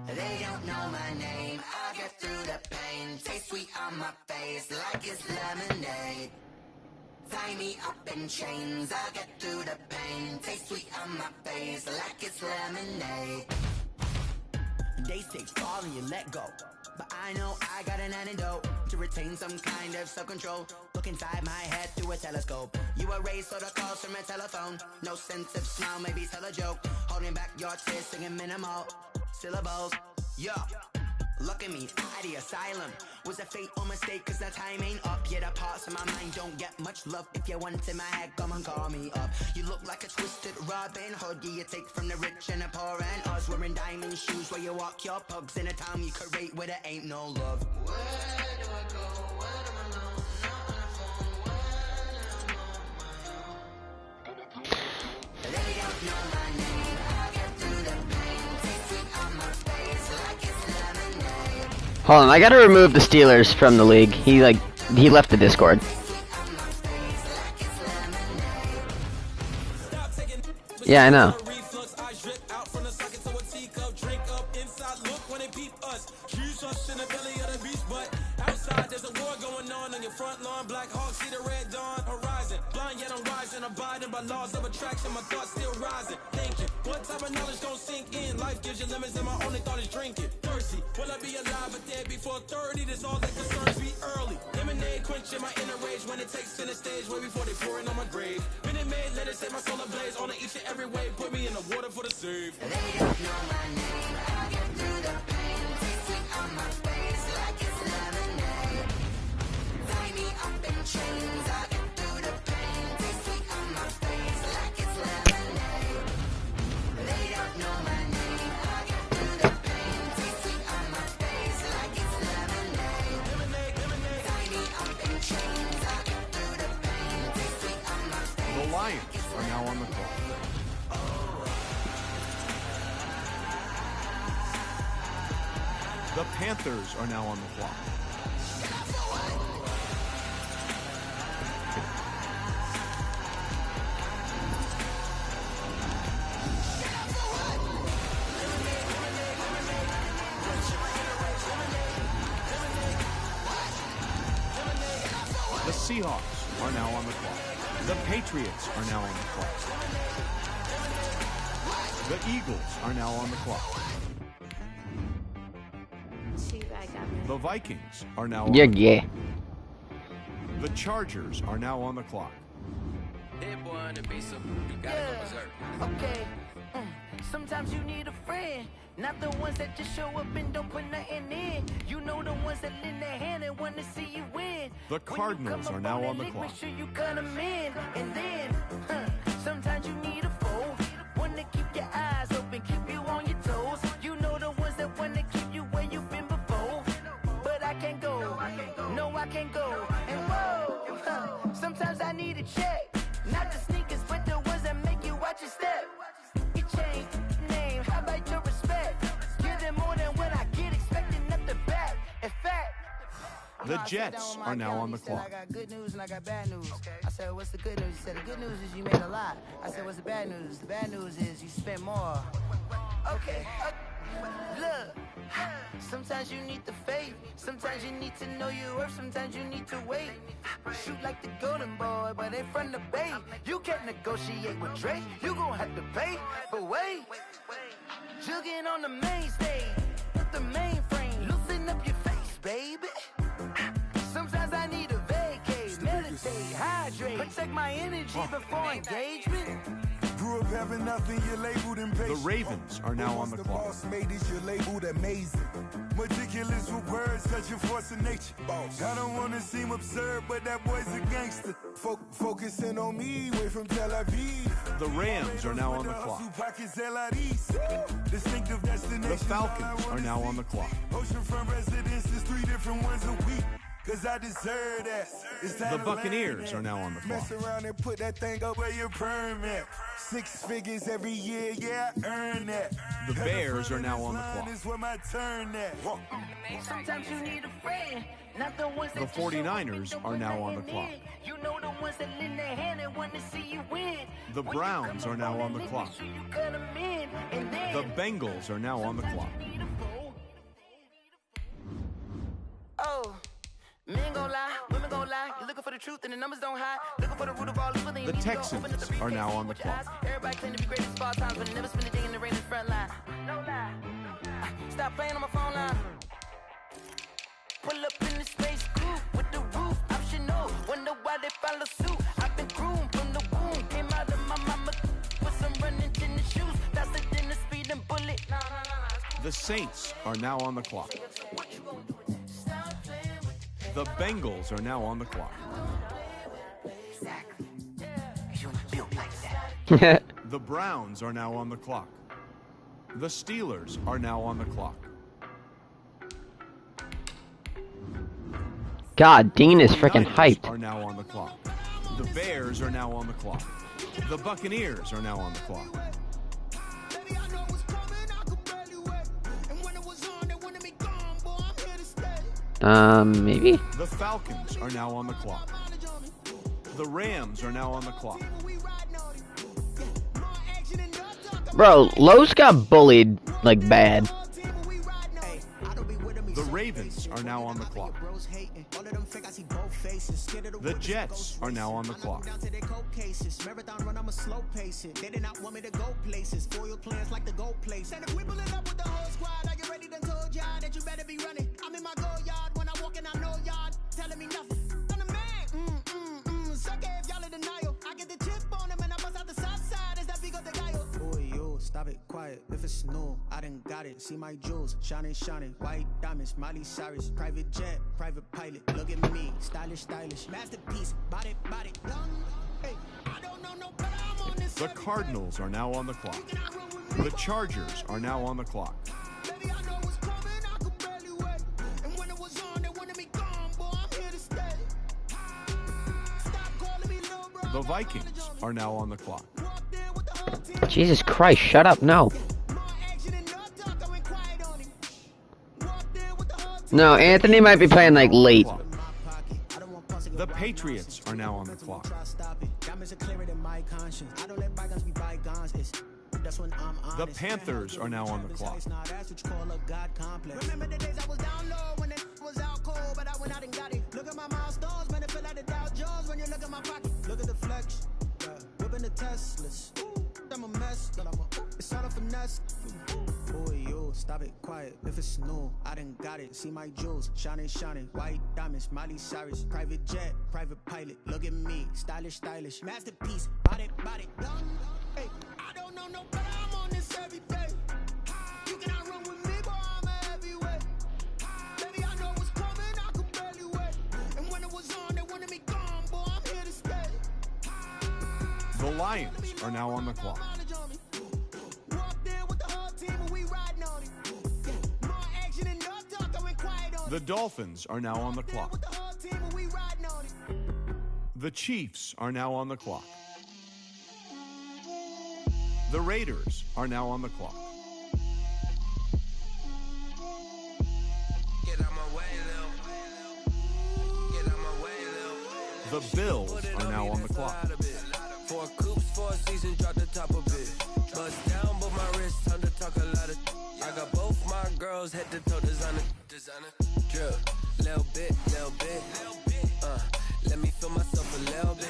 [SPEAKER 4] They don't know my name, I get through the pain. Taste sweet on my face like it's lemonade. Tie me up in chains, I get through the pain. Taste sweet on my face like it's lemonade.
[SPEAKER 19] They say fall and you let go.
[SPEAKER 4] but I know I got an antidote to retain some kind of self-control. Look inside my head through a telescope. You erase all the calls from a telephone. No sense of smile, maybe tell a joke. Holding back your tears, singing minimal syllables. Yeah. Look at me, at the asylum. Was a fate or mistake, cause the time ain't up. Yet the parts of my mind don't get much love. If you want in my head, come and call me up. You look like a twisted Robin Hood. Yeah, you take from the rich and the poor and us. Wearing diamond shoes where you walk your pugs. In a town you create where there ain't no love. Where do I go? Where am I alone? Not on the phone. When I'm on my own. They don't know my name. I get through the pain. Taste it on my face like it's lemonade.
[SPEAKER 7] Hold on, I gotta remove the Steelers from the league. He left the Discord. Yeah, I know.
[SPEAKER 11] Outside there's a war going on your front lawn. Black Hawk see the red dawn horizon. Blind yet I'm rising, abiding by laws of attraction. My thoughts still rising, thinking what type of knowledge gon' sink in? Life gives you lemons and my only thought is drinking. Thirsty, will I be alive or dead before 30? This all that concerns me early. Lemonade quenching my inner rage when it takes center stage way before they pour it on my grave. Minute Maid, let it set my soul ablaze on each and every way. Put me in the water for the save.
[SPEAKER 4] They don't know my name. I get through the pain. Taste it on my face like it's lemonade. Tie me up in chains. I get through the pain. Taste it on my face like it's lemonade. They don't know my name. I get through the pain. Taste it on my face like it's lemonade. Tie me up in chains. I get through the pain. Taste it on my face.
[SPEAKER 1] The Lions are now on the clock. The Panthers are now on the clock. The Seahawks are now on the clock. The Patriots are now on the clock. The Eagles are now on the clock. The Vikings are now on the clock.
[SPEAKER 7] Yeah.
[SPEAKER 1] The Chargers are now on the clock.
[SPEAKER 4] Okay. Sometimes you need a friend, not the ones that just show up and don't put nothing in. You know the ones that lend their hand and want to see you win.
[SPEAKER 1] The Cardinals are now on the clock.
[SPEAKER 4] Make sure you cut them in. And then, sometimes you need a foe, one to keep your eyes open, keep you on your toes. You know the ones that want to keep you where you've been before. But I can't go, no I can't go. And whoa, sometimes I need a check, not the sneakers, but the ones that make you watch your step. Your chain, name, how about your respect? Give them more than what I get, expecting up the back. In fact,
[SPEAKER 1] The Jets are now on the clock.
[SPEAKER 4] I got good news and I got bad news. I said, what's the good news? He said, the good news is you made a lot. I said, what's the bad news? The bad news is you spent more. Okay. Look, sometimes you need the faith. Sometimes you need to know your worth. Sometimes you need to wait. Shoot like the golden boy, but they from the bay. You can't negotiate with Drake. You gon' have to pay. But wait, jugging on the main stage with the mainframe. Loosen up your face, baby. Sometimes I need a vacate, meditate, hydrate, protect my energy before engagement.
[SPEAKER 5] Grew up having nothing, you're labeled impatient.
[SPEAKER 1] The Ravens are now on the clock.
[SPEAKER 5] Boss made it, you're labeled amazing. Meticulous with words, such a force of nature. I don't wanna seem absurd, but that boy's a gangster. Focusing on me, way from Tel Aviv.
[SPEAKER 1] The Rams are now on the clock. The Falcons are now on the clock.
[SPEAKER 5] Oceanfront residences, 3 different ones a week. Cause I deserve that. It's time
[SPEAKER 1] The Buccaneers are now on the clock.
[SPEAKER 5] Mess around and put that thing up where your permit. 6 figures every year, yeah, I earn that.
[SPEAKER 1] The Bears are now on the clock.
[SPEAKER 5] Is where my turn at.
[SPEAKER 4] Sometimes you need a friend, not the ones that
[SPEAKER 1] The 49ers are now on the clock.
[SPEAKER 4] You know the ones that lend their hand and want to see you win.
[SPEAKER 1] The Browns are now on the clock. The Bengals are now on the clock.
[SPEAKER 4] Oh, men gon' lie, women gon' lie. You're looking for the truth and the numbers don't hide. Looking for the root of all evil.
[SPEAKER 1] The Texans are now on the clock.
[SPEAKER 4] Everybody claim to be greatest of all times, but they never spend a day in the rain in the front line. No lie. Stop playing on my phone line. pull up in the space coupe with the roof optional. Wonder why they follow suit. I've been groomed from the womb. Came out of my mama with some running in the shoes. Faster than a speeding bullet.
[SPEAKER 1] The Saints are now on the clock. The Bengals are now on the clock. The Browns are now on the clock. The Steelers are now on the clock.
[SPEAKER 7] God, Dean is freaking hyped.
[SPEAKER 1] Are now on the clock. The Bears are now on the clock. The Buccaneers are now on the clock.
[SPEAKER 7] Maybe?
[SPEAKER 1] The Falcons are now on the clock. The Rams are now on the clock.
[SPEAKER 7] Bro, Lowe's got bullied, like, bad.
[SPEAKER 1] The Ravens are now on the clock. The Jets are now on the clock.
[SPEAKER 5] Stop it, quiet, if it's new, I done got it. See my jewels, shining, shining, white diamonds, Miley Cyrus, private jet, private pilot. Look at me, stylish, stylish, masterpiece, body, body, young. Hey, I don't know no better, I'm on this.
[SPEAKER 1] The Cardinals are now on the clock. The Chargers are now on the clock.
[SPEAKER 5] Baby, I know what's coming, I could barely wait. And when it was on, they wanted me gone, boy, I'm here to stay. Stop calling me little bro.
[SPEAKER 1] The Vikings are now on the clock.
[SPEAKER 7] Jesus Christ, shut up, no. No, Anthony might be playing, like, late.
[SPEAKER 1] The Patriots are now on the clock. The Panthers are now on the clock.
[SPEAKER 5] Remember the days I was down low when it was out cold, but I went out and got it. Look at my milestones, man, it feel like the Dow Jones when you look at my pocket. Look at the flex, whipping the Teslas. I'm a mess, but it's all a finesse. Boy, yo, stop it, quiet, if it's new, I done got it. See my jewels, shining, shining, white diamonds, Miley Cyrus, private jet, private pilot. Look at me, stylish, stylish, masterpiece, body, body, young. Hey, I don't know no better, I'm on this every day. You cannot run with me, boy, I'm a heavyweight. Baby, I know what's coming, I could barely wait. And when it was on, they wanted me gone, boy, I'm here to stay.
[SPEAKER 1] The Lions are now on the clock. The Dolphins are now on the clock. The Chiefs are now on the clock. The Raiders are now on the clock. The Bills are now on the clock.
[SPEAKER 12] 4 coops, 4 seasons, drop the top of it. Bust down, but my wrist, time to talk a lot of. I got both my girls head to toe designer. Drip, little bit, little bit. Let me feel myself a little bit.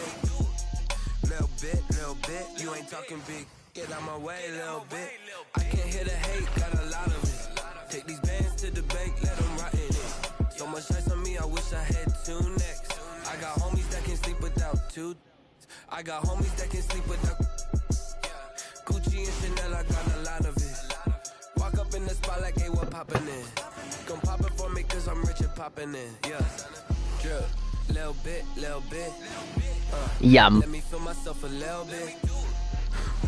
[SPEAKER 12] Little bit, little bit. You ain't talking big. Get out my way, little bit. I can't hear the hate, got a lot of it. Take these bands to the bank, let them rot in it. So much ice on me, I wish I had 2 necks. I got homies that can sleep without 2. I got homies that can sleep without Gucci and Chanel, I got a lot of it. Walk up in the spot like, hey, what poppin' in? Gon' pop it for me cause I'm rich and poppin' in. Yeah, drip, little bit, little bit.
[SPEAKER 7] Yum.
[SPEAKER 12] Let me feel myself a little bit.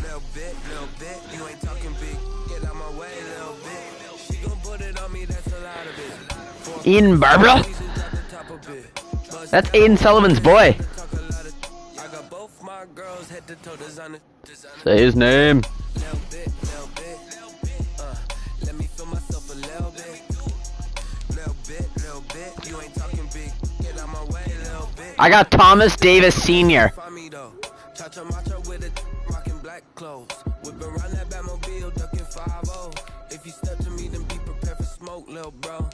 [SPEAKER 12] Little bit, little bit. You ain't talking big. Get out my way, little bit. She gon' put it on me, that's a lot of it.
[SPEAKER 7] Ian Barbara? That's Aiden Sullivan's boy.
[SPEAKER 12] I got both my girls head to toe designer.
[SPEAKER 7] Say his name.
[SPEAKER 12] Little bit, little bit. Let me feel myself a little bit. Little bit, little bit. You ain't talking big. Get out my way, little bit.
[SPEAKER 7] I got Thomas Davis Sr.
[SPEAKER 12] Cha-cha matcha with a rockin' black clothes. Whip around that Batmobile, ducking 5-0. If you step to me, then be prepared for smoke, little bro.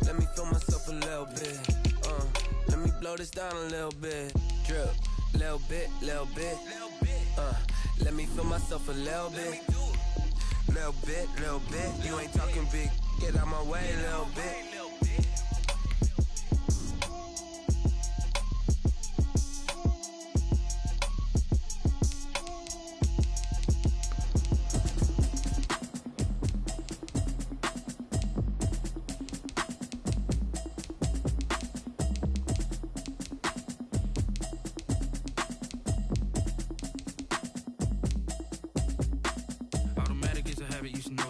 [SPEAKER 12] Let me feel myself a little bit. Let me blow this down a little bit. Drip, little bit, little bit. Let me feel myself a little bit. Little bit, little bit. You ain't talking big. Get out my way, little bit.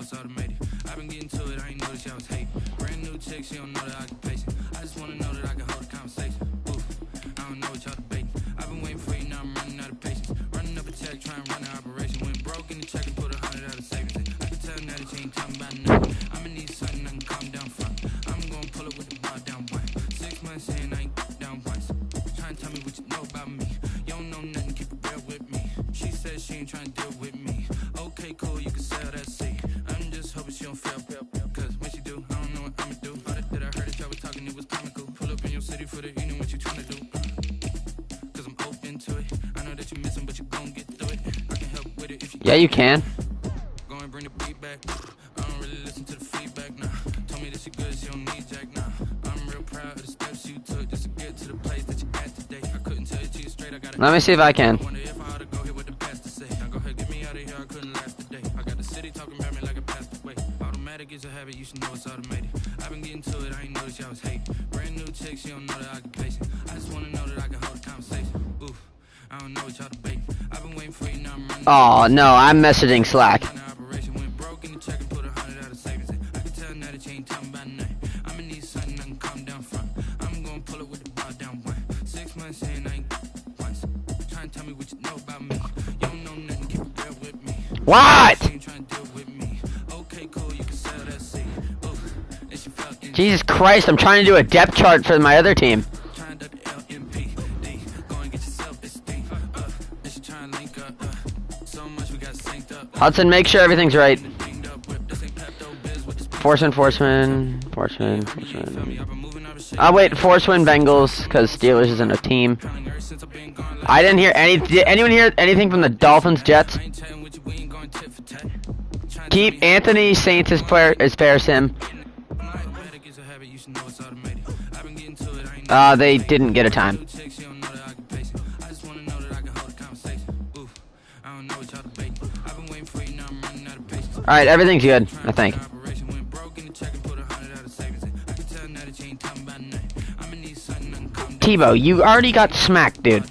[SPEAKER 9] it's automated. I've been getting to it, I ain't noticed y'all was hate. Brand new chick, she don't know the occupation. I just wanna know that I can hold a conversation. Oof, I don't know what y'all debating. I've been waiting for you, now I'm running out of patience. Running up a check, trying to run an operation. Went broke in the check and put 100 out of savings in. I can tell now that you ain't talking about nothing. I'ma need something I can calm down from. I'm gonna pull up with the bar down one. 6 months in, I ain't down once. Trying to tell me what you know about me. You don't know nothing, keep it real with me. She said she ain't trying to deal with me. Okay, cool, you can sell that seat. I'm just hoping she don't fail. Cause when she do, I don't know what I'ma do. All that I heard that y'all was talking, it was comical. Pull up in your city for the evening, what you trying to do? Cause I'm open to it. I know that you missing, but you gon' get through it. I can help with it if you.
[SPEAKER 7] Yeah, you can.
[SPEAKER 9] Go and bring the beat back. I don't really listen to the feedback now. Told me that she good, she don't need jack now. I'm real proud of the steps you took just to get to the place that you at today. I couldn't tell it to you straight. I got.
[SPEAKER 7] Let me see if I can.
[SPEAKER 9] Wonder if I ought to go here with the pastor say. Now go ahead, get me out of here. I couldn't last today. I got the city talking about me like a passed away. Automatic is a habit, you should know it's automated. I've been getting to it, I ain't noticed y'all was hate. Brand new chick, she don't know the occupation. I just wanna know that I can hold a conversation. Oof, I don't know what y'all debating. I've been waiting for you, now I'm running.
[SPEAKER 7] Oh no, I'm messaging Slack.
[SPEAKER 9] Operation went broke in the check and put 100 out of savings in. I can tell now that you ain't talking about nothing. I'ma need something I can calm down from. I'm gonna pull it with the bar down one. 6 months in, I ain't once. Trying to tell me what you know about me. You don't know nothing, keep it real with me.
[SPEAKER 7] What? Jesus Christ, I'm trying to do a depth chart for my other team. Hudson, make sure everything's right. Forceman. Oh wait, Forceman Bengals, because Steelers isn't a team. I didn't hear any. Did anyone hear anything from the Dolphins Jets? Keep Anthony Saints as fair sim. They didn't get a time. Alright, everything's good, I think. Tebow, you already got smacked, dude.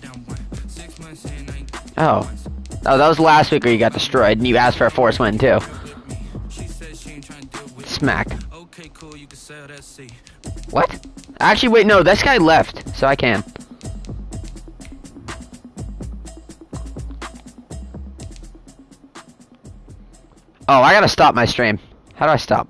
[SPEAKER 7] Oh, that was last week where you got destroyed, and you asked for a force win, too. Smack. What? Actually, wait, no, this guy left, so I can. Oh, I gotta stop my stream. How do I stop?